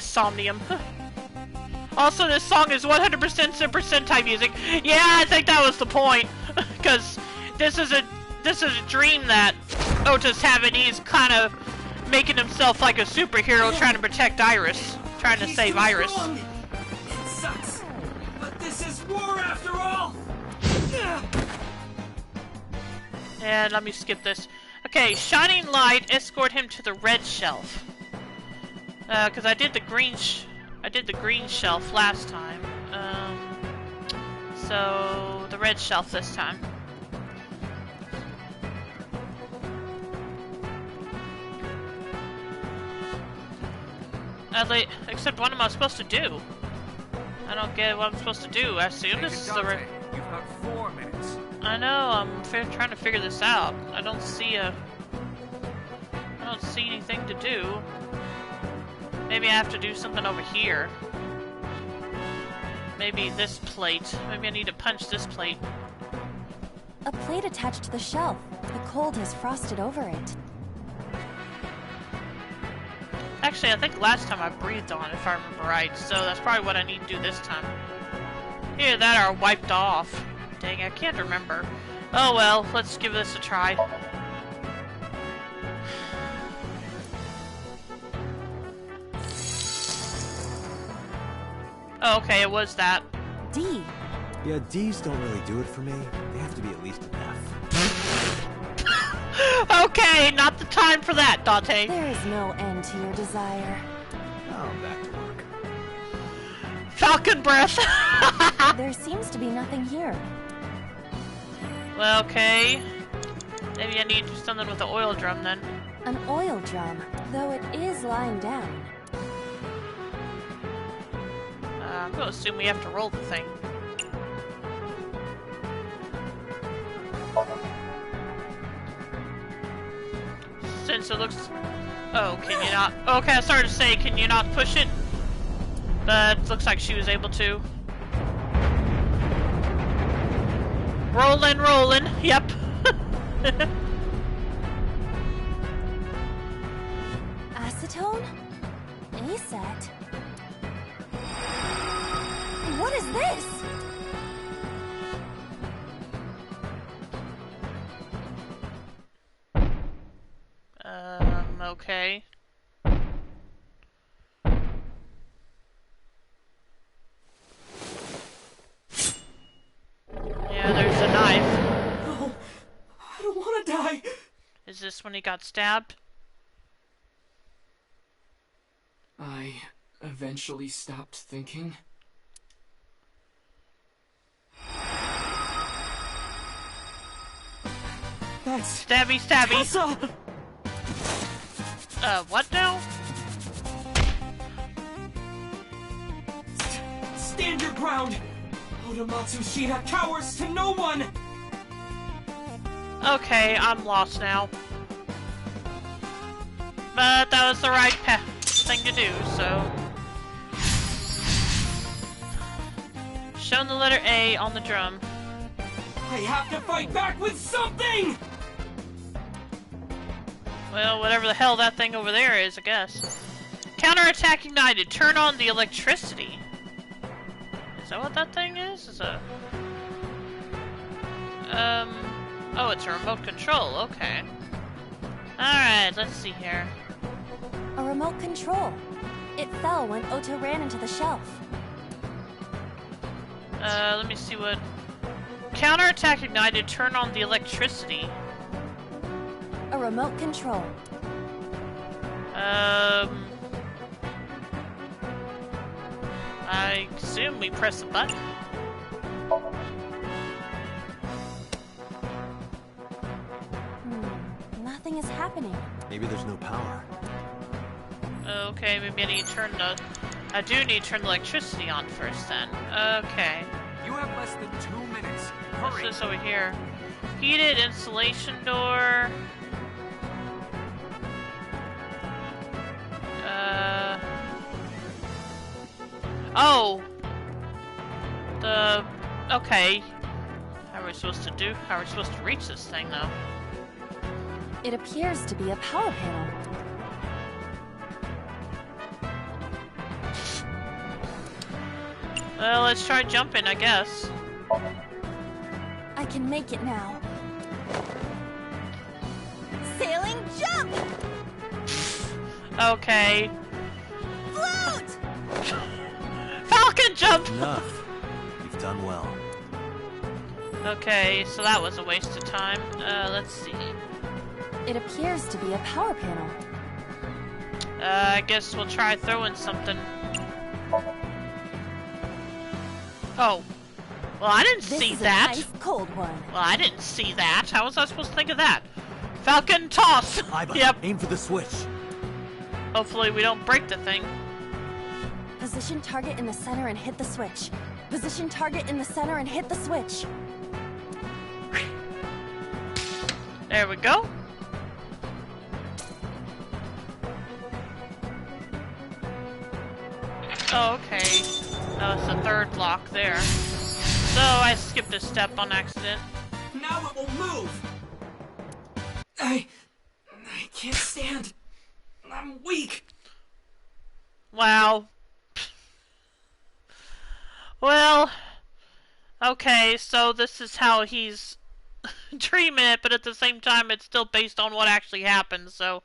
Somnium. Also, this song is 100% Super Sentai music. Yeah, I think that was the point, because this is a dream that Ota's having. He's kind of making himself like a superhero, trying to protect Iris, trying to save Iris. It sucks, but this is war after all. And let me skip this. Okay, shining light, escort him to the red shelf. Cause I did the green shelf last time. So the red shelf this time. Except what am I supposed to do? I don't get what I'm supposed to do. I assume this is the red. You've got 4 minutes. I know, I'm trying to figure this out. I don't see anything to do. Maybe I have to do something over here. Maybe this plate. Maybe I need to punch this plate. A plate attached to the shelf. The cold has frosted over it. Actually, I think last time I breathed on it, if I remember right. So that's probably what I need to do this time. Either that or wiped off. Dang, I can't remember. Oh well, let's give this a try. Oh, okay, it was that. D. Yeah, D's don't really do it for me. They have to be at least an F. Okay, not the time for that, Dante. There is no end to your desire. Now I'm back to work. Falcon breath! There seems to be nothing here. Well, okay. Maybe I need to do something with the oil drum then. An oil drum, though it is lying down. I'm gonna assume we have to roll the thing. Since it looks... Oh, can you not... Okay, I started to say, can you not push it? But it looks like she was able to. Rolling, rolling. Yep. Acetone? Aset? What is this? Okay. Yeah, there's a knife. No, I don't want to die. Is this when he got stabbed? I eventually stopped thinking. That's Stabby, stabby. Tessa! What now? Stand your ground! Oda Matsushita cowers to no one! Okay, I'm lost now. But that was the right thing to do, so... Shown the letter A on the drum. I have to fight back with something! Well, whatever the hell that thing over there is, I guess. Counterattack ignited. Turn on the electricity. Is that what that thing is? Is a... Oh, it's a remote control. Okay. Alright, let's see here. A remote control. It fell when Ota ran into the shelf. Let me see what... Counterattack ignited. Turn on the electricity. A remote control. I assume we press the button. Nothing is happening. Maybe there's no power. Okay, maybe I need to turn the... I do need to turn the electricity on first then. Okay. You have less than 2 minutes. What's Hurry. this over here? Heated insulation door. Oh! Okay. How are we supposed to do? How are we supposed to reach this thing, though? It appears to be a power panel. Well, let's try jumping, I guess. I can make it now. Sailing jump! Okay. Float! Falcon jump! Enough. You've done well. Okay, so that was a waste of time. Let's see. It appears to be a power panel. I guess we'll try throwing something. Oh. Well, I didn't see that. This is a nice cold one. Well, I didn't see that. How was I supposed to think of that? Falcon toss! Yep. Aim for the switch. Hopefully we don't break the thing. Position target in the center and hit the switch. Position target in the center and hit the switch. There we go. Oh, okay. That was the third lock there. So I skipped a step on accident. Now it will move! I can't stand. I'm weak. Wow. Well, okay, so this is how he's dreaming it, but at the same time it's still based on what actually happened, so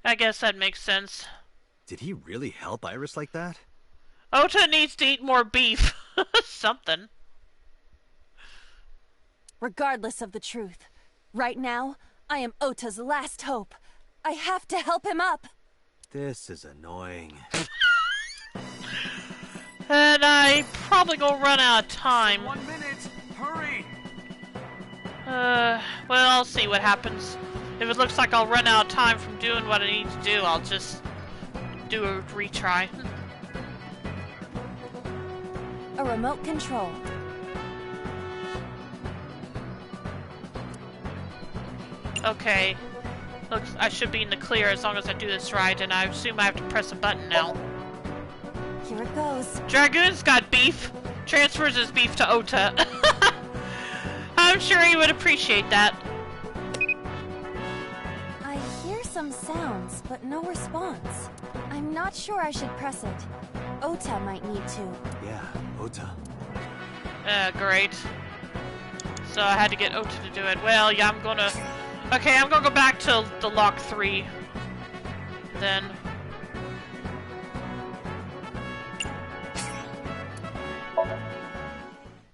I guess that makes sense. Did he really help Iris like that? Ota needs to eat more beef. Something. Regardless of the truth, right now, I am Ota's last hope. I have to help him up. This is annoying. And I probably gonna run out of time. 1 minute. Hurry. Well, I'll see what happens. If it looks like I'll run out of time from doing what I need to do, I'll just do a retry. A remote control. Okay. Looks I should be in the clear as long as I do this right, and I assume I have to press a button now. Here it goes. Dragoon's got beef. Transfers his beef to Ota. I'm sure he would appreciate that. I hear some sounds, but no response. I'm not sure I should press it. Ota might need to. Yeah, Ota. Great. So I had to get Ota to do it. Well, yeah, I'm gonna... Okay, I'm gonna go back to the lock 3. Then.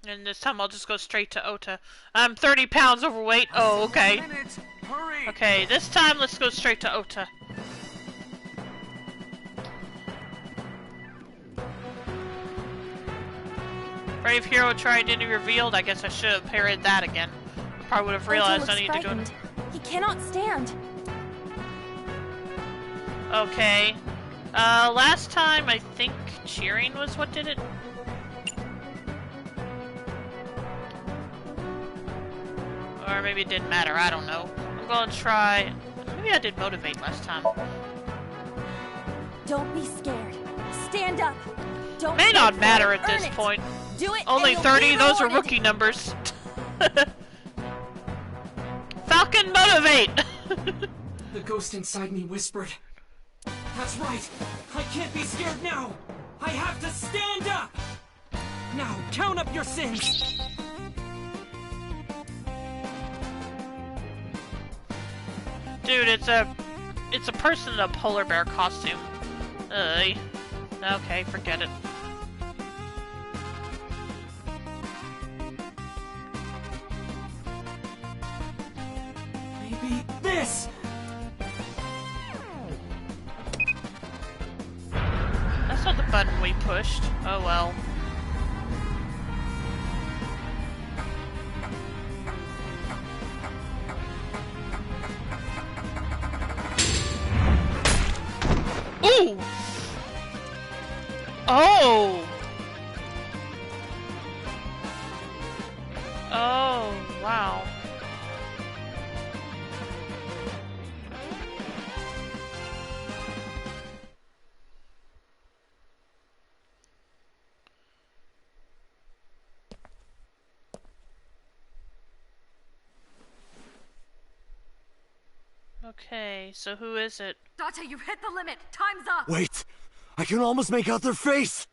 And this time I'll just go straight to Ota. I'm 30 pounds overweight. Oh, okay. 1 minute. Hurry. Okay, this time let's go straight to Ota. Brave hero tried to be revealed. I guess I should have parried that again. Probably would have realized I need to go. He cannot stand. Okay. Last time I think cheering was what did it. Or maybe it didn't matter, I don't know. I'm gonna try... Maybe I did motivate last time. Don't be scared. Stand up. Don't May not matter at this point. Do it. Only 30, those are rookie numbers. Falcon, motivate! The ghost inside me whispered. That's right. I can't be scared now. I have to stand up. Now, count up your sins. Dude, it's a person in a polar bear costume. Okay, forget it. Maybe this. That's not the button we pushed. Oh well. Ooh! Oh! Oh, wow. Okay, so who is it? Date, you've hit the limit. Time's up. Wait! I can almost make out their face!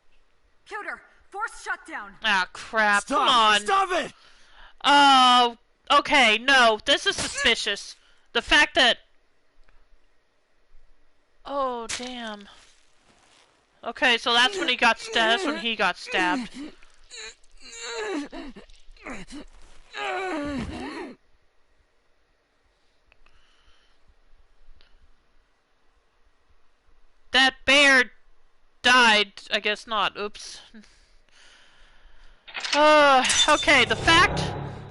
Pewter, force shutdown. Ah, crap. Stop! Come on. Stop it! Oh, okay, no, this is suspicious. The fact that... Oh, damn. Okay, so that's when he got stabbed. That's when he got stabbed. That bear died. I guess not. Oops. Okay, the fact...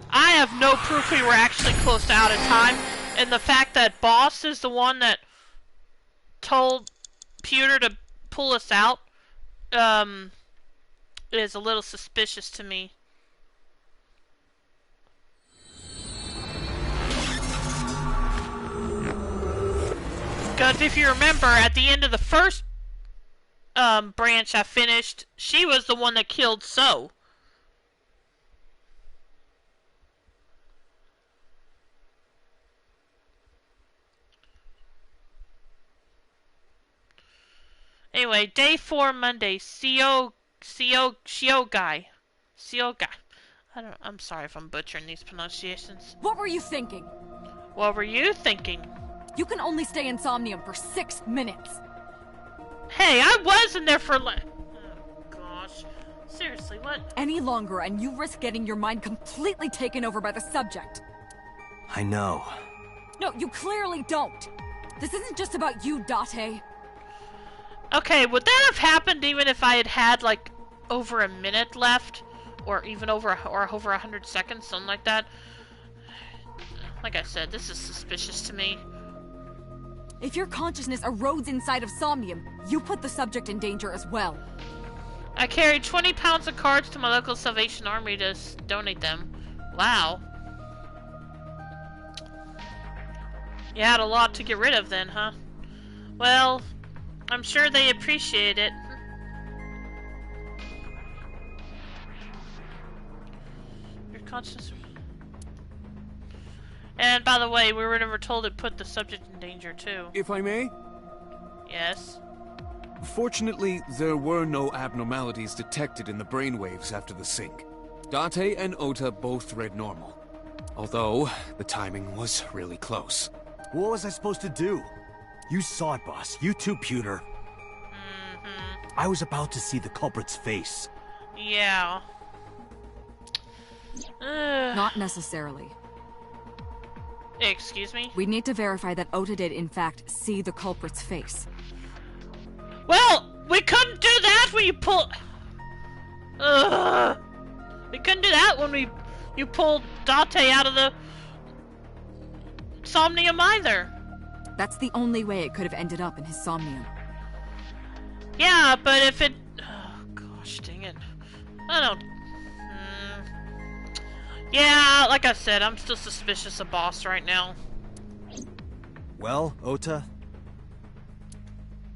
I have no proof we were actually close to out of time, and the fact that Boss is the one that told Pewter to pull us out, is a little suspicious to me. Because if you remember, at the end of the first branch I finished, she was the one that killed So. Anyway, day 4, Monday, Shio guy. I'm sorry if I'm butchering these pronunciations. What were you thinking? What were you thinking? You can only stay in Somnium for 6 minutes. Hey, I was in there for oh gosh. Seriously, what? Any longer and you risk getting your mind completely taken over by the subject. I know. No, you clearly don't. This isn't just about you, Date. Okay, would that have happened even if I had had like over a minute left, or even over 100 seconds, something like that? Like I said, this is suspicious to me. If your consciousness erodes inside of Somnium, you put the subject in danger as well. I carried 20 pounds of cards to my local Salvation Army to donate them. Wow. You had a lot to get rid of then, huh? Well, I'm sure they appreciate it. Your conscience... And by the way, we were never told it put the subject in danger too. If I may? Yes? Fortunately, there were no abnormalities detected in the brainwaves after the sync. Date and Ota both read normal. Although, the timing was really close. What was I supposed to do? You saw it, boss. You too, Pewter. I was about to see the culprit's face. Yeah. Not necessarily. Excuse me? We need to verify that Ota did in fact see the culprit's face. Well, we couldn't do that when you pull... We couldn't do that when you pulled Date out of the Somnium either. That's the only way it could have ended up in his Somnium. Yeah, but if it... Oh, gosh dang it. I don't... Yeah, like I said, I'm still suspicious of Boss right now. Well, Ota?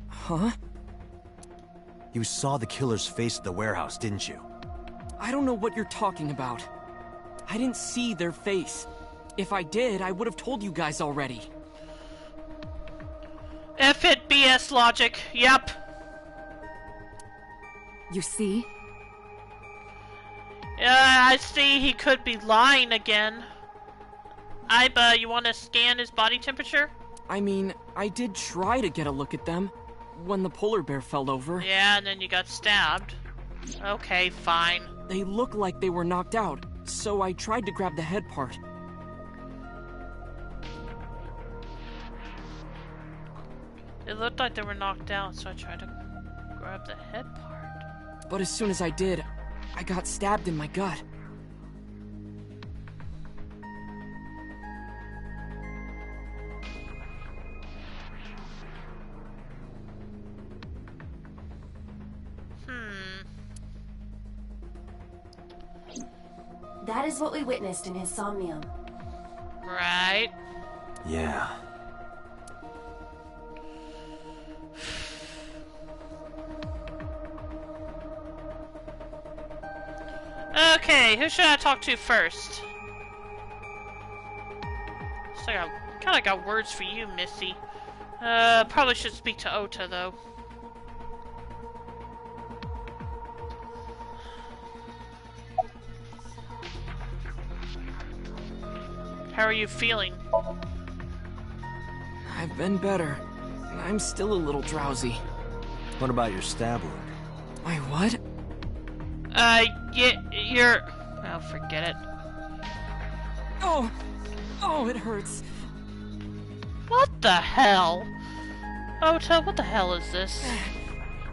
Huh? You saw the killer's face at the warehouse, didn't you? I don't know what you're talking about. I didn't see their face. If I did, I would have told you guys already. F it, BS logic. Yep. You see? I see he could be lying again. Iba, you want to scan his body temperature? I mean, I did try to get a look at them when the polar bear fell over. Yeah, and then you got stabbed. Okay, fine. They looked like they were knocked out, so I tried to grab the head part. It looked like they were knocked out, so I tried to grab the head part. But as soon as I did, I got stabbed in my gut. That is what we witnessed in his Somnium. Right. Yeah. Okay, who should I talk to first? So I kind of got words for you, Missy. Probably should speak to Ota, though. How are you feeling? I've been better. I'm still a little drowsy. What about your stab wound? My what? You're... Oh, forget it. Oh! Oh, it hurts. What the hell? Ota, what the hell is this?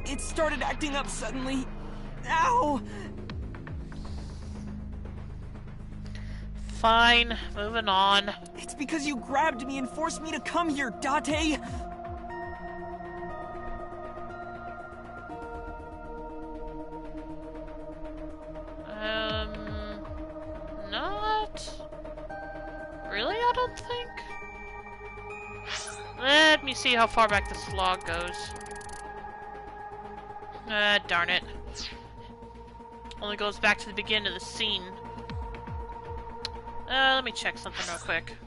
It started acting up suddenly. Ow! Fine, moving on. It's because you grabbed me and forced me to come here, Date! Not... Really, I don't think? Let me see how far back this log goes. Darn it. Only goes back to the beginning of the scene. Let me check something real quick.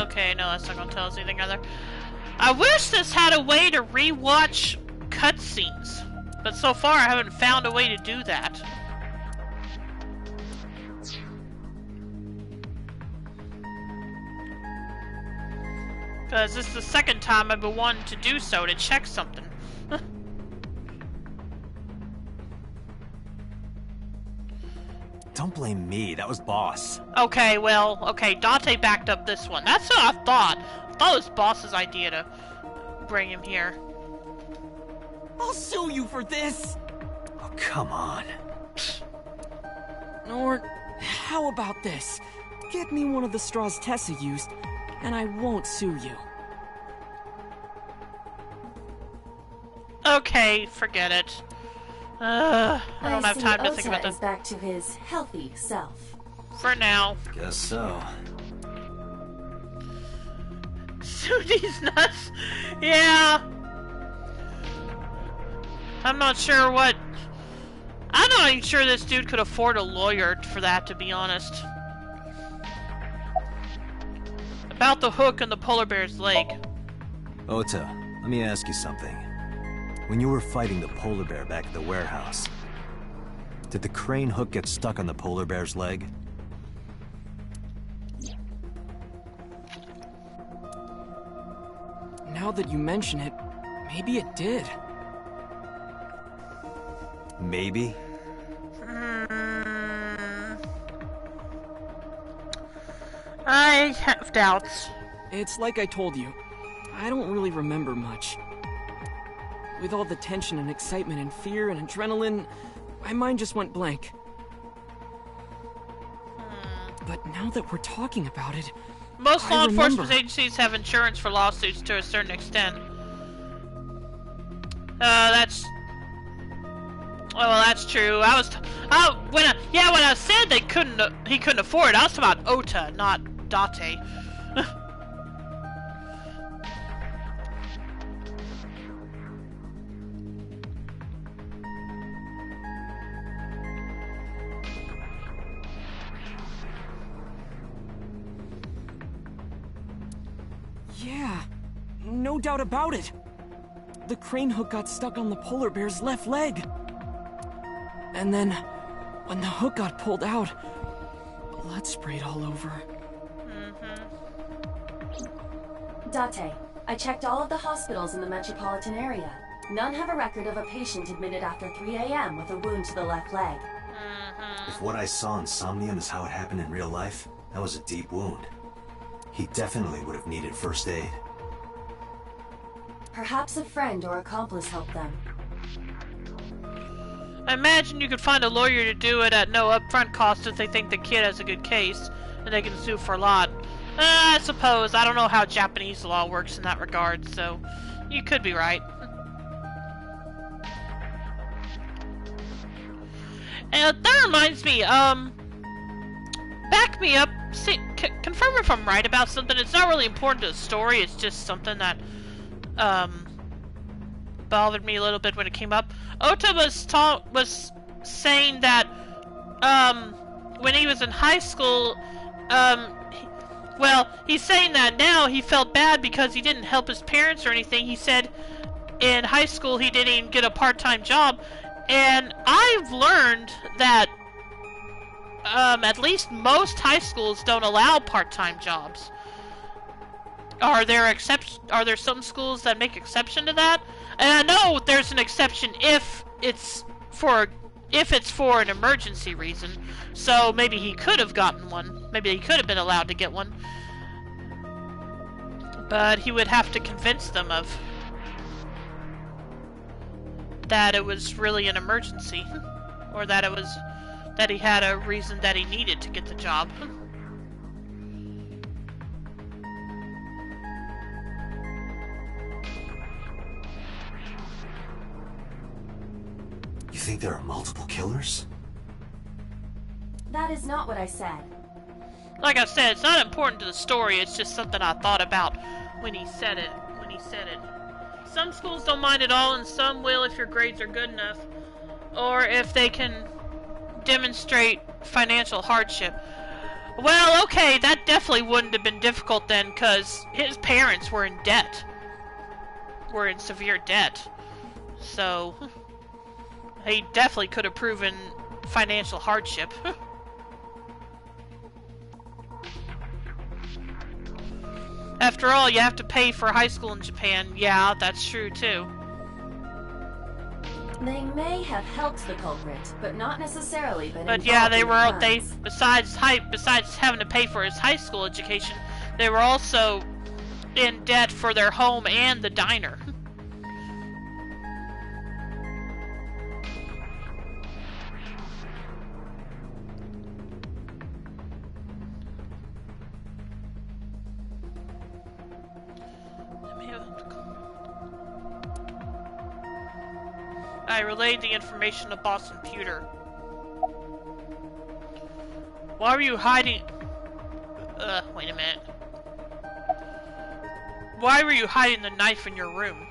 Okay, no, that's not gonna tell us anything either. I wish this had a way to rewatch cutscenes, but so far I haven't found a way to do that. Because this is the second time I've been wanting to do so, to check something. Don't blame me, that was Boss. Okay, well, okay, Dante backed up this one. That's what I thought. I thought it was Boss's idea to bring him here. I'll sue you for this! Oh, come on. Or, how about this? Get me one of the straws Tessa used, and I won't sue you. Okay, forget it. I don't have time to think about Ota this. is back to his healthy self. For now. Guess so. Susie's nuts. Yeah. I'm not sure what... I'm not even sure this dude could afford a lawyer for that, to be honest. About the hook and the polar bear's leg. Ota, let me ask you something. When you were fighting the polar bear back at the warehouse, did the crane hook get stuck on the polar bear's leg? Now that you mention it, maybe it did. Maybe? I have doubts. It's like I told you. I don't really remember much. With all the tension and excitement and fear and adrenaline, my mind just went blank. Now that we're talking about it, Most I law enforcement remember. agencies have insurance for lawsuits to a certain extent. That's... Well, that's true. When I said he couldn't afford it, I was talking about Ota, not Date. Yeah, no doubt about it. The crane hook got stuck on the polar bear's left leg. And then, when the hook got pulled out, blood sprayed all over. Date, I checked all of the hospitals in the metropolitan area. None have a record of a patient admitted after 3 a.m. with a wound to the left leg. If what I saw in Somnium is how it happened in real life, that was a deep wound. He definitely would have needed first aid. Perhaps a friend or accomplice helped them. I imagine you could find a lawyer to do it at no upfront cost if they think the kid has a good case, and they can sue for a lot. I suppose. I don't know how Japanese law works in that regard, so you could be right. And that reminds me, back me up. See, confirm if I'm right about something. It's not really important to the story. It's just something that, bothered me a little bit when it came up. Ota was saying that, when he was in high school, he's saying that now he felt bad because he didn't help his parents or anything. He said in high school he didn't even get a part-time job, and I've learned that at least most high schools don't allow part-time jobs. Are there some schools that make exception to that? And I know there's an exception if it's for an emergency reason. So maybe he could have gotten one. Maybe he could have been allowed to get one. But he would have to convince them of that it was really an emergency, or that he had a reason that he needed to get the job. You think there are multiple killers? That is not what I said. Like I said, it's not important to the story, it's just something I thought about when he said it. Some schools don't mind at all, and some will if your grades are good enough, or if they can demonstrate financial hardship. Well, okay, that definitely wouldn't have been difficult then, because his parents were in debt. Were in severe debt. So, he definitely could have proven financial hardship. After all, you have to pay for high school in Japan. Yeah, that's true too. They may have helped the culprit, but not necessarily been But yeah, involved in the crimes. besides having to pay for his high school education, they were also in debt for their home and the diner. I relayed the information to Boss Computer. Why were you hiding... wait a minute. Why were you hiding the knife in your room?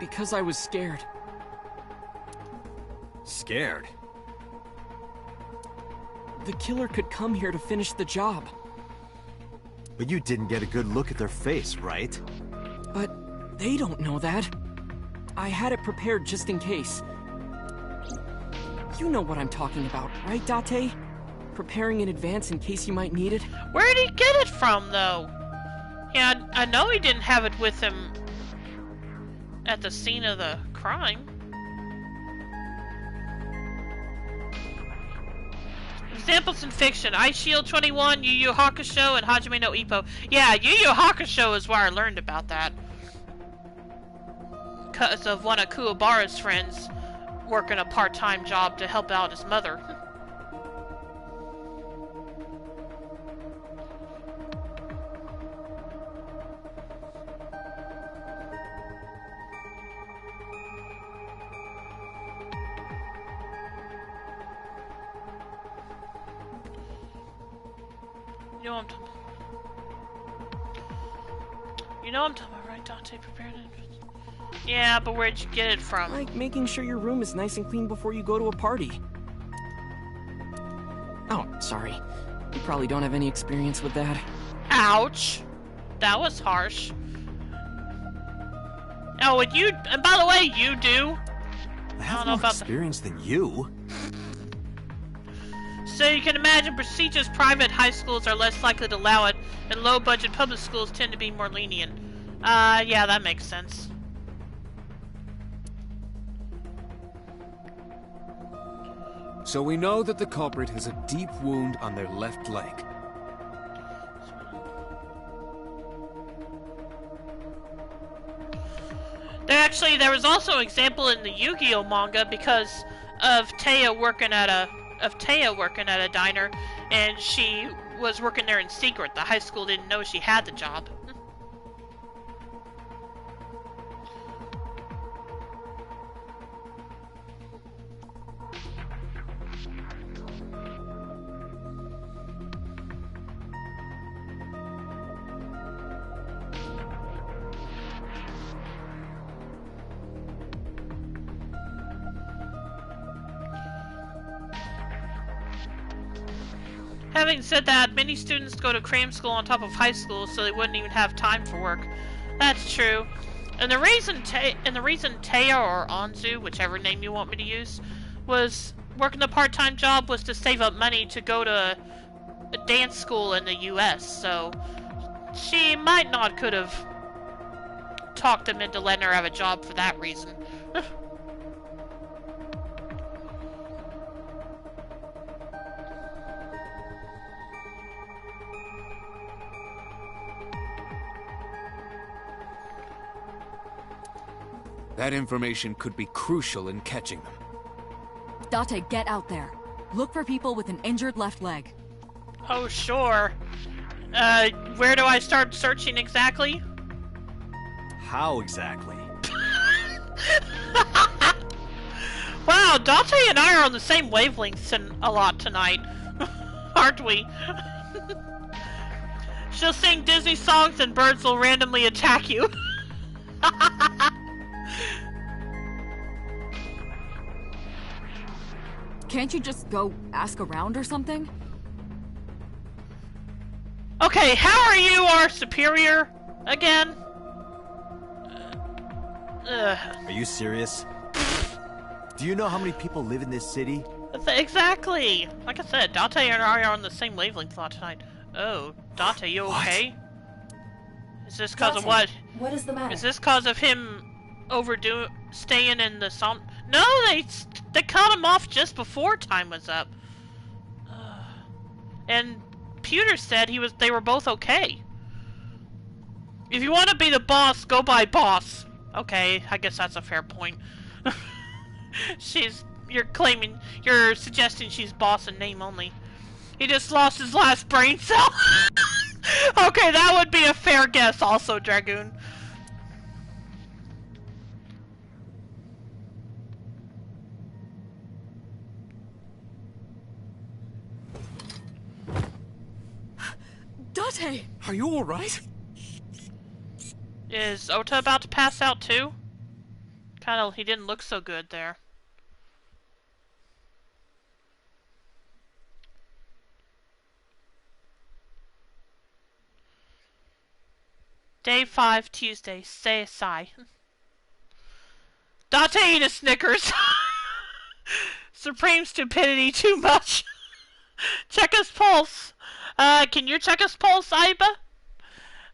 Because I was scared. Scared? The killer could come here to finish the job. But you didn't get a good look at their face, right? But they don't know that. I had it prepared just in case. You know what I'm talking about, right, Date? Preparing in advance in case you might need it? Where did he get it from, though? Yeah, I know he didn't have it with him at the scene of the crime. Examples in fiction: Ice Shield 21, Yu Yu Hakusho, and Hajime no Ippo. Yeah, Yu Yu Hakusho is where I learned about that. Because of one of Kuwabara's friends working a part-time job to help out his mother. You know what I'm talking about. You know what I'm talking about, right, Dante? Prepared it. Yeah, but where'd you get it from? Like making sure your room is nice and clean before you go to a party. Oh, sorry. You probably don't have any experience with that. Ouch! That was harsh. Oh, and by the way, you do. I have more experience than you. So you can imagine prestigious private high schools are less likely to allow it, and low-budget public schools tend to be more lenient. Yeah, that makes sense. So we know that the culprit has a deep wound on their left leg. There was also an example in the Yu-Gi-Oh manga because of Taya working at a diner, and she was working there in secret. The high school didn't know she had the job. Having said that, many students go to cram school on top of high school, so they wouldn't even have time for work. That's true. And the reason Taya or Anzu, whichever name you want me to use, was working a part-time job was to save up money to go to a dance school in the US, so she might not could have talked them into letting her have a job for that reason. That information could be crucial in catching them. Date, get out there. Look for people with an injured left leg. Oh, sure. Where do I start searching exactly? How exactly? Wow, Dante and I are on the same wavelengths a lot tonight, aren't we? She'll sing Disney songs and birds will randomly attack you. Can't you just go ask around or something? Okay, how are you our superior again? Are you serious? Do you know how many people live in this city? Exactly! Like I said, Dante and I are on the same wavelength a lot tonight. Oh, Dante, you okay? Is this cause of what? What is the matter? Is this cause of him staying in the No, they cut him off just before time was up. And Pewter said they were both okay. If you want to be the boss, go by boss. Okay, I guess that's a fair point. You're suggesting she's boss in name only. He just lost his last brain cell. Okay, that would be a fair guess also, Dragoon. Date! Are you alright? Is Ota about to pass out too? He didn't look so good there. Day 5, Tuesday. Say a sigh. Dante eat a Snickers. Supreme stupidity, too much. Check his pulse. Can you check his pulse, Aiba?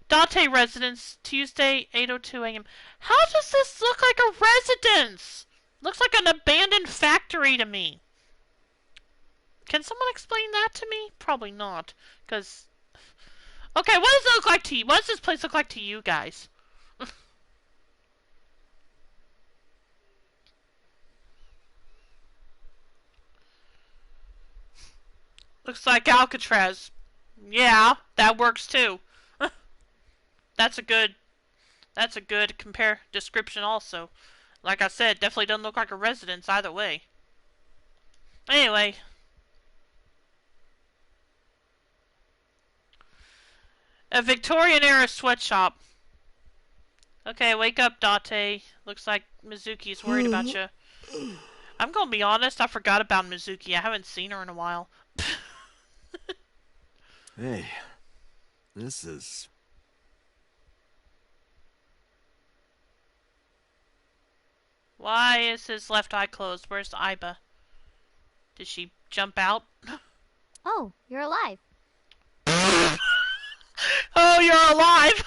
Dante residence, Tuesday, 8:02 a.m. How does this look like a residence? Looks like an abandoned factory to me. Can someone explain that to me? Probably not, because... Okay, what does it look like to you? What does this place look like to you guys? Looks like Alcatraz. Yeah, that works too. That's a good description also. Like I said, definitely doesn't look like a residence either way. Anyway. A Victorian era sweatshop. Okay, wake up, Date. Looks like Mizuki's worried about you. I'm gonna be honest, I forgot about Mizuki. I haven't seen her in a while. Hey, this is... Why is his left eye closed? Where's the Iba? Did she jump out? Oh, you're alive. Oh, you're alive!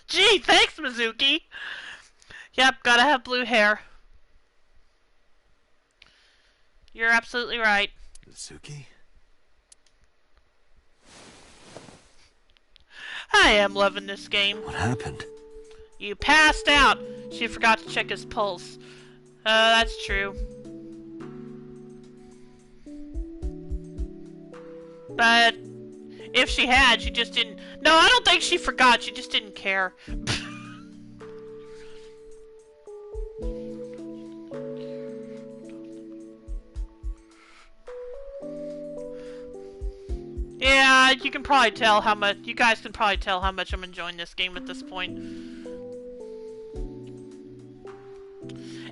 Gee, thanks, Mizuki! Yep, gotta have blue hair. You're absolutely right. Mizuki? I am loving this game. What happened? You passed out! She forgot to check his pulse. That's true. But if she had, she just didn't... No, I don't think she forgot. She just didn't care. Yeah, you can probably tell how much... You guys can probably tell how much I'm enjoying this game at this point.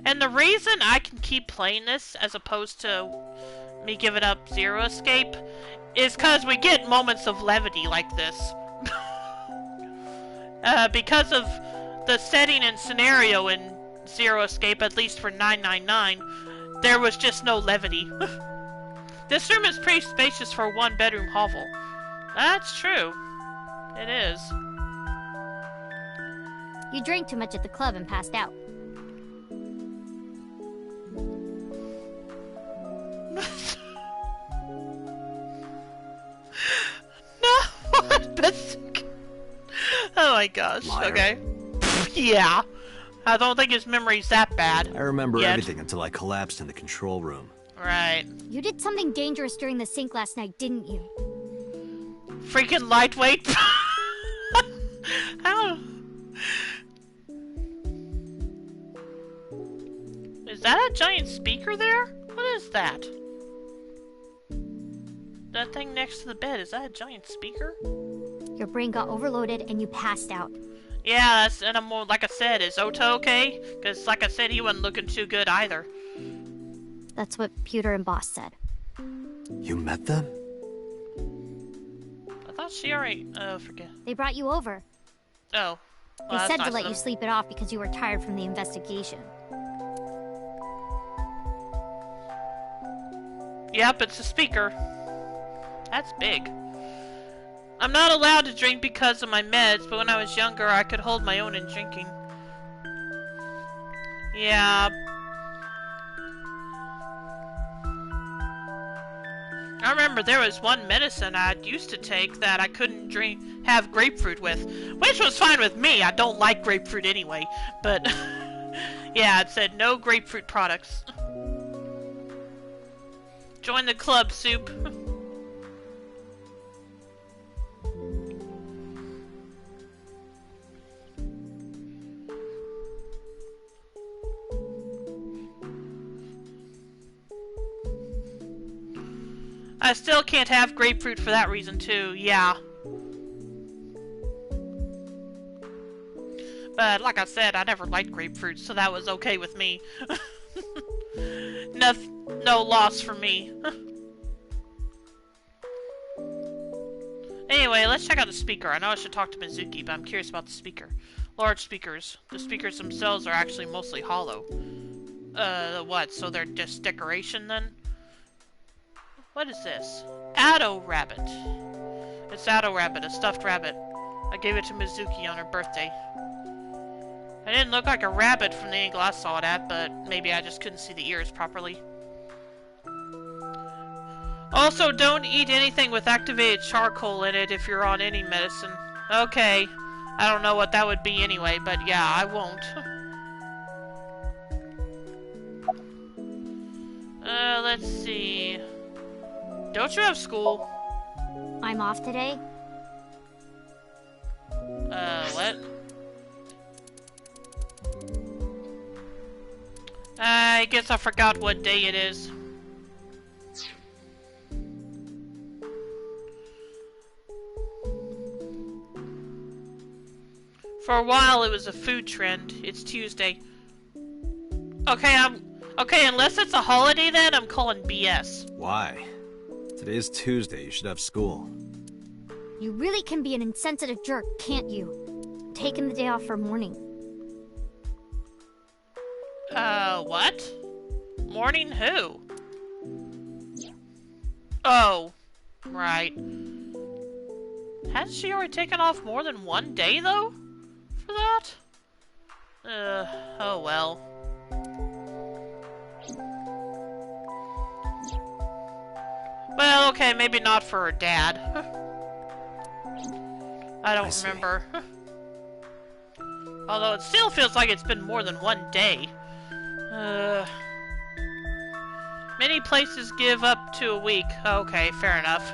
And the reason I can keep playing this as opposed to me giving up Zero Escape is because we get moments of levity like this. Because of the setting and scenario in Zero Escape, at least for 999, there was just no levity. This room is pretty spacious for a one-bedroom hovel. That's true. It is. You drank too much at the club and passed out. No, but... Oh my gosh, Liar. okay. Yeah. I don't think his memory's that bad. I remember yet. everything until I collapsed in the control room. Right. You did something dangerous during the sink last night, didn't you? Freaking lightweight. How? Is that a giant speaker there? What is that? That thing next to the bed, is that a giant speaker? Your brain got overloaded and you passed out. Yeah, that's, and I'm more, like I said, is Ota okay? Because, like I said, he wasn't looking too good either. That's what Pewter and Boss said. You met them? I thought she already... Oh, forget. They brought you over. Oh. Well, They that's said nice to let of you them. sleep it off because you were tired from the investigation. Yep, it's a speaker. That's big. I'm not allowed to drink because of my meds, but when I was younger, I could hold my own in drinking. Yeah. I remember there was one medicine I used to take that I couldn't have grapefruit with, which was fine with me. I don't like grapefruit anyway, but yeah, it said no grapefruit products. Join the club, Soup. I still can't have grapefruit for that reason too, yeah. But like I said, I never liked grapefruit, so that was okay with me. No loss for me. Anyway, let's check out the speaker. I know I should talk to Mizuki, but I'm curious about the speaker. Large speakers. The speakers themselves are actually mostly hollow. What? So they're just decoration then? What is this? Addo Rabbit. It's Addo Rabbit, a stuffed rabbit. I gave it to Mizuki on her birthday. It didn't look like a rabbit from the angle I saw it at, but maybe I just couldn't see the ears properly. Also, don't eat anything with activated charcoal in it if you're on any medicine. Okay. I don't know what that would be anyway, but yeah, I won't. Let's see. Don't you have school? I'm off today. What? I guess I forgot what day it is. For a while, it was a food trend. It's Tuesday. Okay, okay, unless it's a holiday then, I'm calling BS. Why? Today's Tuesday. You should have school. You really can be an insensitive jerk, can't you? Taking the day off for mourning. What? Mourning who? Oh, right. Hasn't she already taken off more than one day, though? For that? Oh well. Well, okay, maybe not for her dad. I don't remember. Although it still feels like it's been more than one day. Many places give up to a week. Okay, fair enough.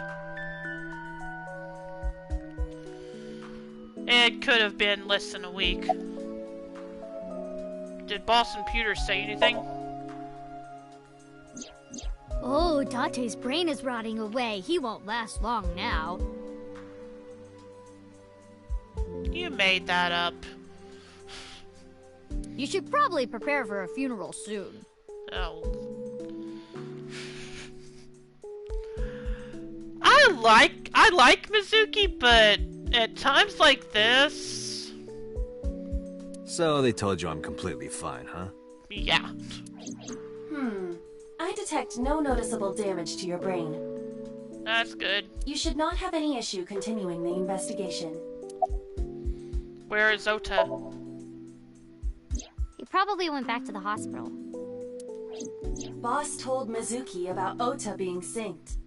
It could have been less than a week. Did Boston Pewter say anything? Oh, Date's brain is rotting away. He won't last long now. You made that up. You should probably prepare for a funeral soon. Oh. I like Mizuki, but at times like this... So they told you I'm completely fine, huh? Yeah. I detect no noticeable damage to your brain. That's good. You should not have any issue continuing the investigation. Where is Ota? He probably went back to the hospital. Boss told Mizuki about Ota being synced.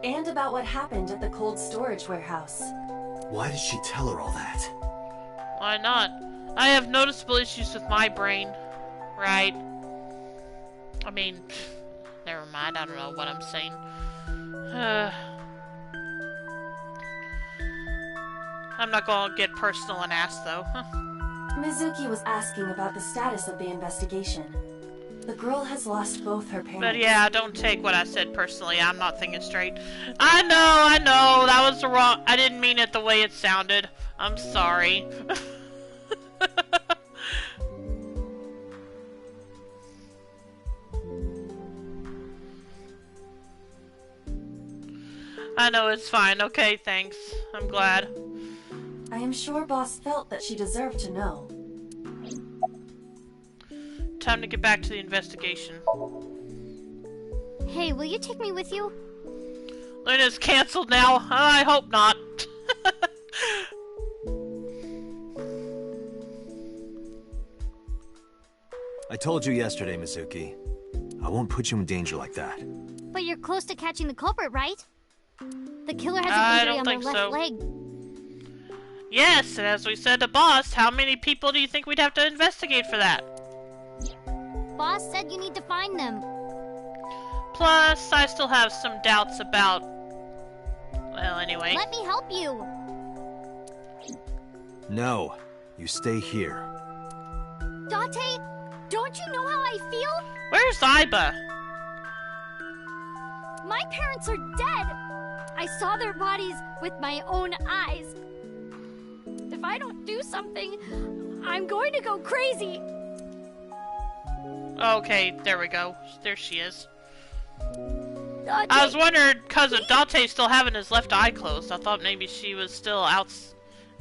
And about what happened at the cold storage warehouse. Why did she tell her all that? Why not? I have noticeable issues with my brain. Right. I mean, never mind, I don't know what I'm saying. I'm not gonna get personal and ask, though. Mizuki was asking about the status of the investigation. The girl has lost both her parents. But yeah, don't take what I said personally. I'm not thinking straight. I know, that was the wrong... I didn't mean it the way it sounded. I'm sorry. I know, it's fine. Okay, thanks. I'm glad. I am sure Boss felt that she deserved to know. Time to get back to the investigation. Hey, will you take me with you? Luna's canceled now. I hope not. I told you yesterday, Mizuki. I won't put you in danger like that. But you're close to catching the culprit, right? The killer has I an injury don't on the think left so. leg. Yes, and as we said to Boss, how many people do you think we'd have to investigate for that? Boss said you need to find them. Plus, I still have some doubts about... Well, anyway. Let me help you. No, you stay here. Date, don't you know how I feel? Where's Iba? My parents are dead. I saw their bodies with my own eyes. If I don't do something, I'm going to go crazy. Okay, there we go. There she is. Date, I was wondering, because of Dante still having his left eye closed, I thought maybe she was still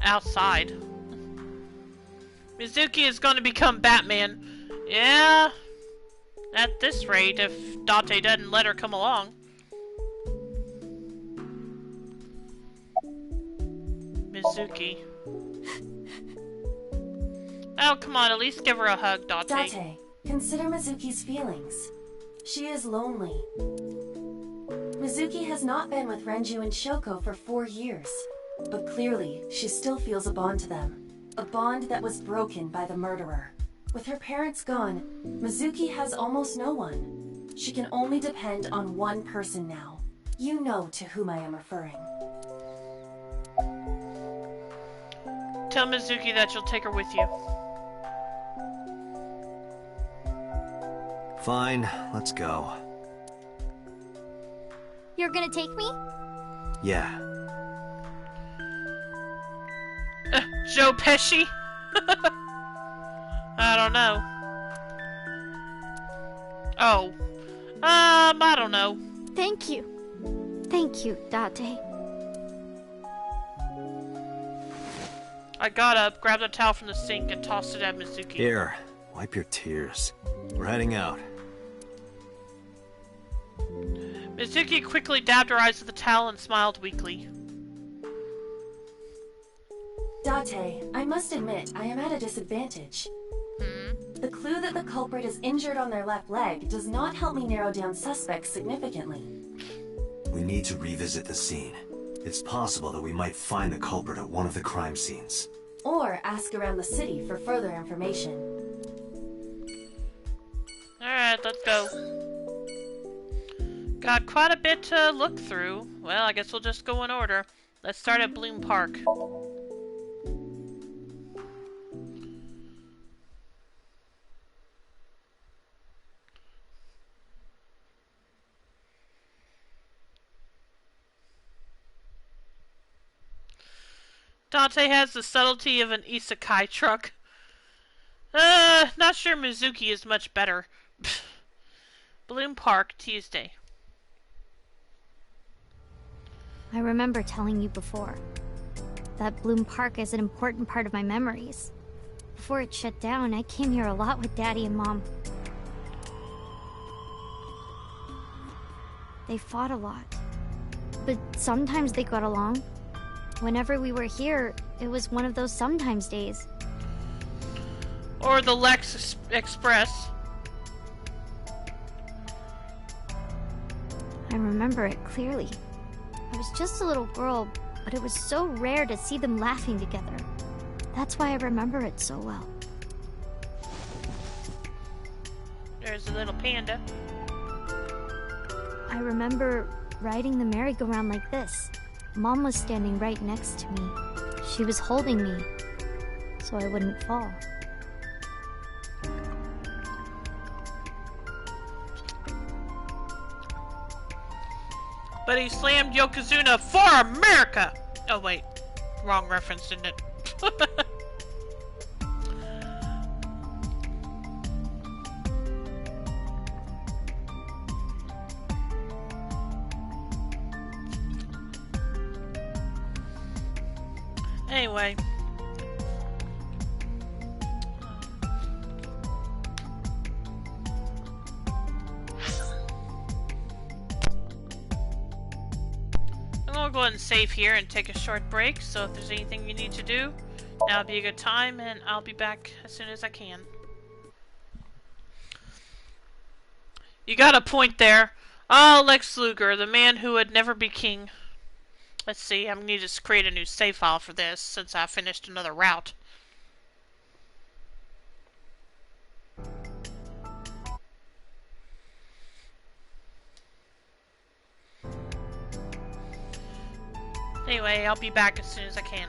outside. Mizuki is going to become Batman. Yeah. At this rate, if Dante doesn't let her come along. Mizuki. Oh, come on, at least give her a hug, Dante. Date, consider Mizuki's feelings. She is lonely. Mizuki has not been with Renju and Shoko for 4 years, but clearly she still feels a bond to them. A bond that was broken by the murderer. With her parents gone, Mizuki has almost no one. She can only depend on one person now. You know to whom I am referring. Tell Mizuki that you'll take her with you. Fine, let's go. you're gonna take me? Yeah. Joe Pesci? I don't know. Oh. I don't know. Thank you. Thank you, Date. I got up, grabbed a towel from the sink, and tossed it at Mizuki. Here, wipe your tears. We're heading out. Mizuki quickly dabbed her eyes with the towel and smiled weakly. Date, I must admit, I am at a disadvantage. The clue that the culprit is injured on their left leg does not help me narrow down suspects significantly. We need to revisit the scene. It's possible that we might find the culprit at one of the crime scenes. Or ask around the city for further information. Alright, let's go. Got quite a bit to look through. Well, I guess we'll just go in order. Let's start at Bloom Park. Dante has the subtlety of an isekai truck. Not sure Mizuki is much better. Bloom Park, Tuesday. I remember telling you before that Bloom Park is an important part of my memories. Before it shut down, I came here a lot with Daddy and Mom. They fought a lot, but sometimes they got along. Whenever we were here, it was one of those sometimes days. Or the Lex Express. I remember it clearly. I was just a little girl, but it was so rare to see them laughing together. That's why I remember it so well. There's a little panda. I remember riding the merry-go-round like this. Mom was standing right next to me. She was holding me, so I wouldn't fall. But he slammed Yokozuna for America! Oh wait, wrong reference, didn't it? Anyway. I'm gonna go ahead and save here and take a short break, so if there's anything you need to do, now would be a good time, and I'll be back as soon as I can. You got a point there. Oh, Lex Luger, the man who would never be king. Let's see, I'm gonna need to create a new save file for this, since I finished another route. Anyway, I'll be back as soon as I can.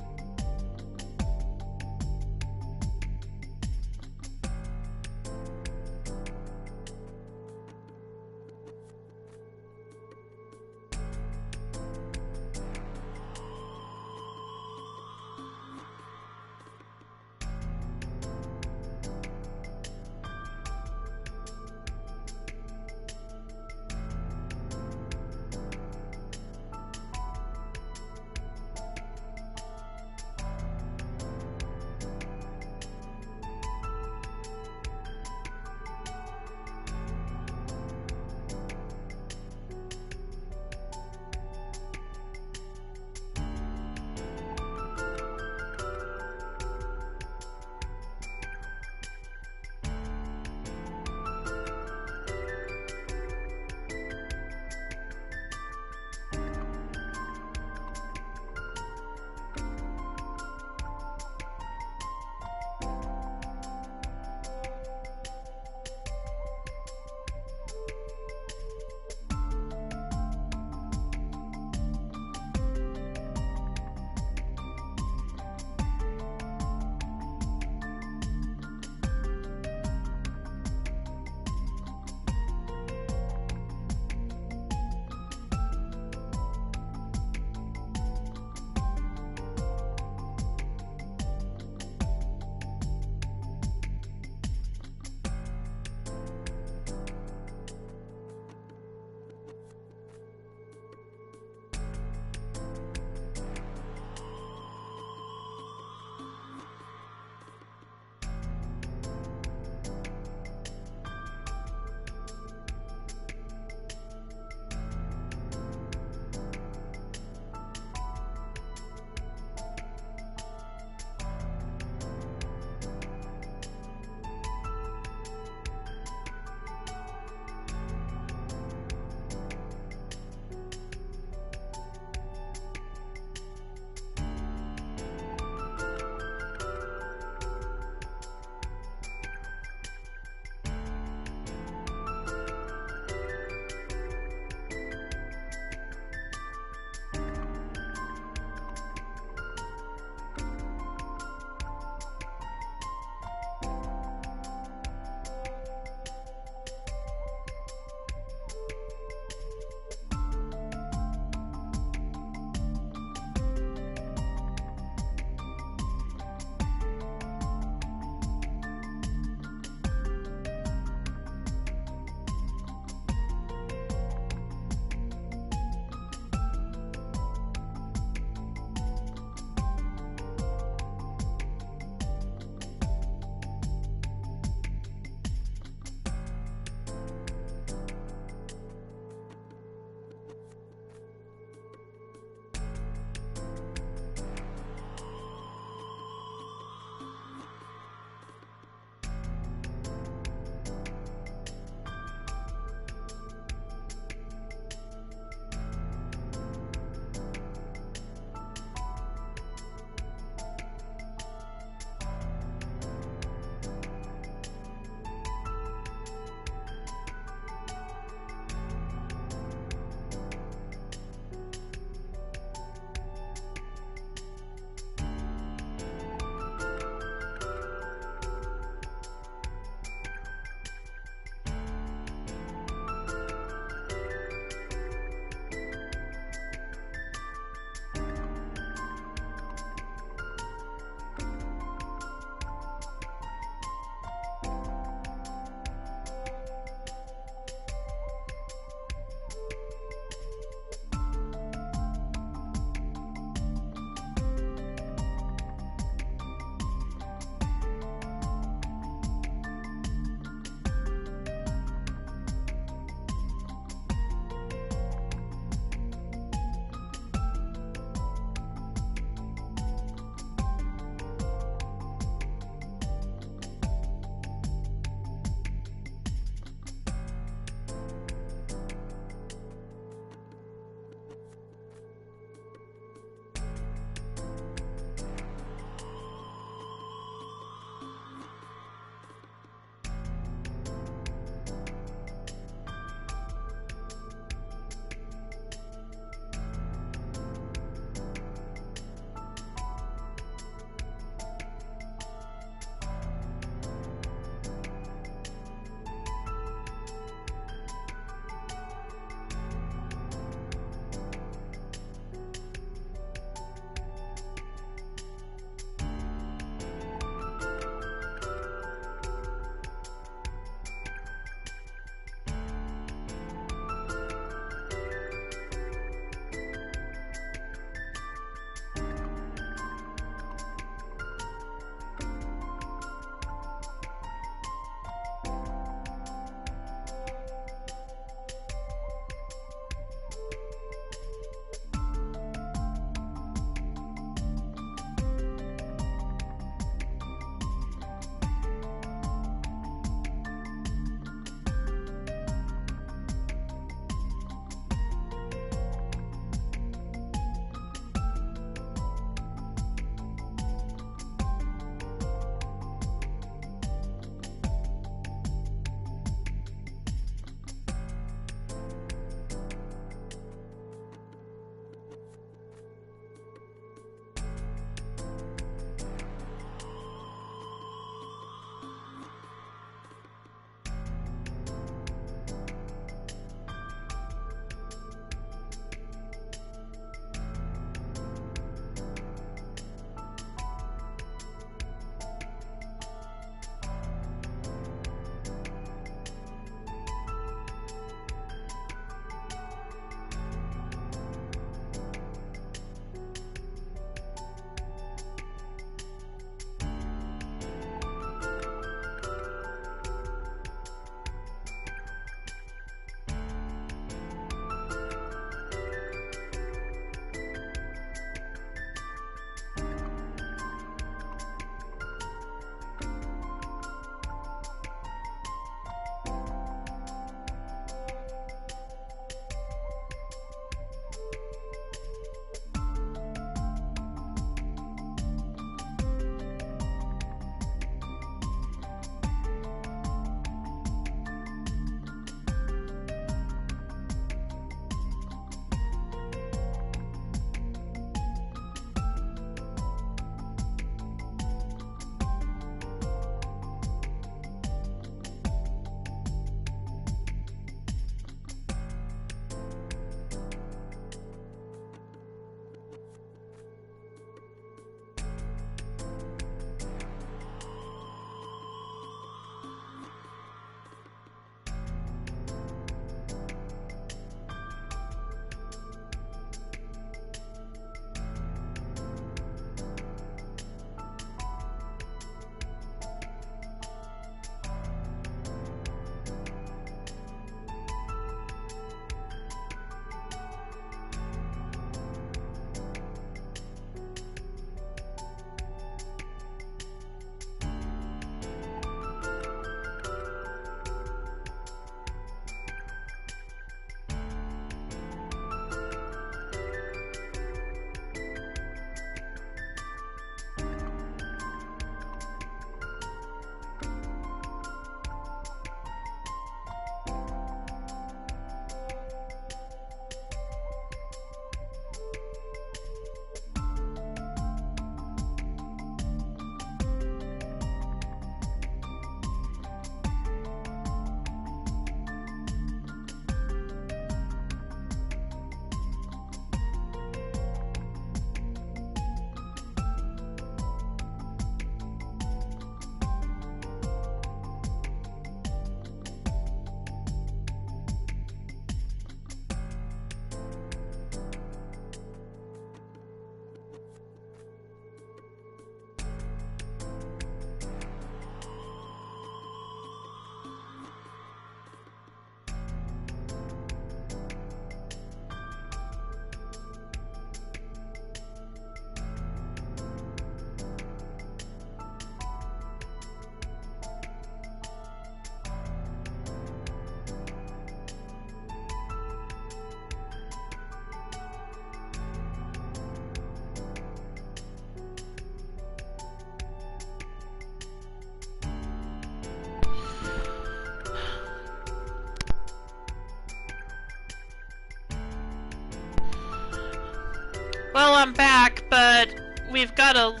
Well, I'm back, but we've got a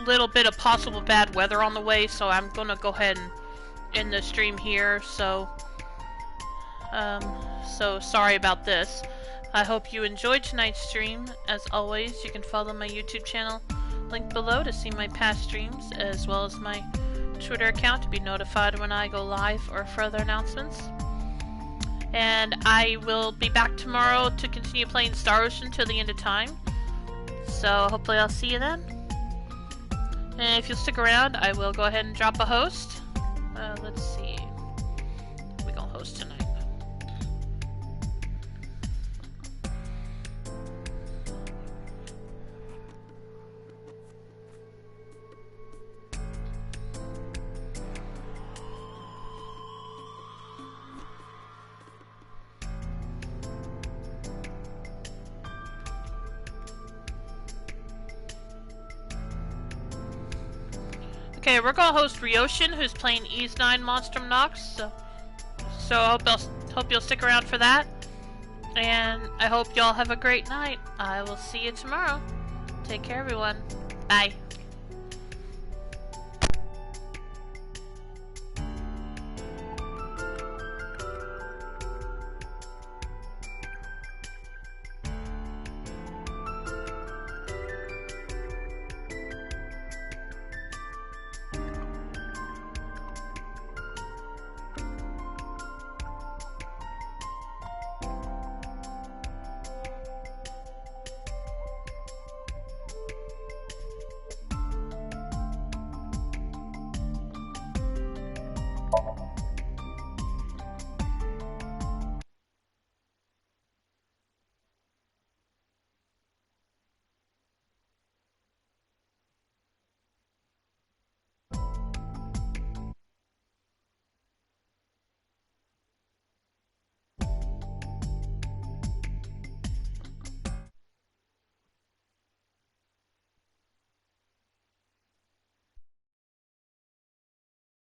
little bit of possible bad weather on the way, so I'm gonna go ahead and end the stream here, so sorry about this. I hope you enjoyed tonight's stream. As always, you can follow my YouTube channel, link below, to see my past streams, as well as my Twitter account to be notified when I go live or further announcements. And I will be back tomorrow to continue playing Star Ocean till the end of time. So hopefully I'll see you then. And if you'll stick around, I will go ahead and drop a host. Let's see. We're gonna host tonight. Okay, we're gonna host Ryoshin, who's playing Ease 9 Monstrum Nox, so I hope you'll stick around for that. And I hope y'all have a great night. I will see you tomorrow. Take care, everyone. Bye.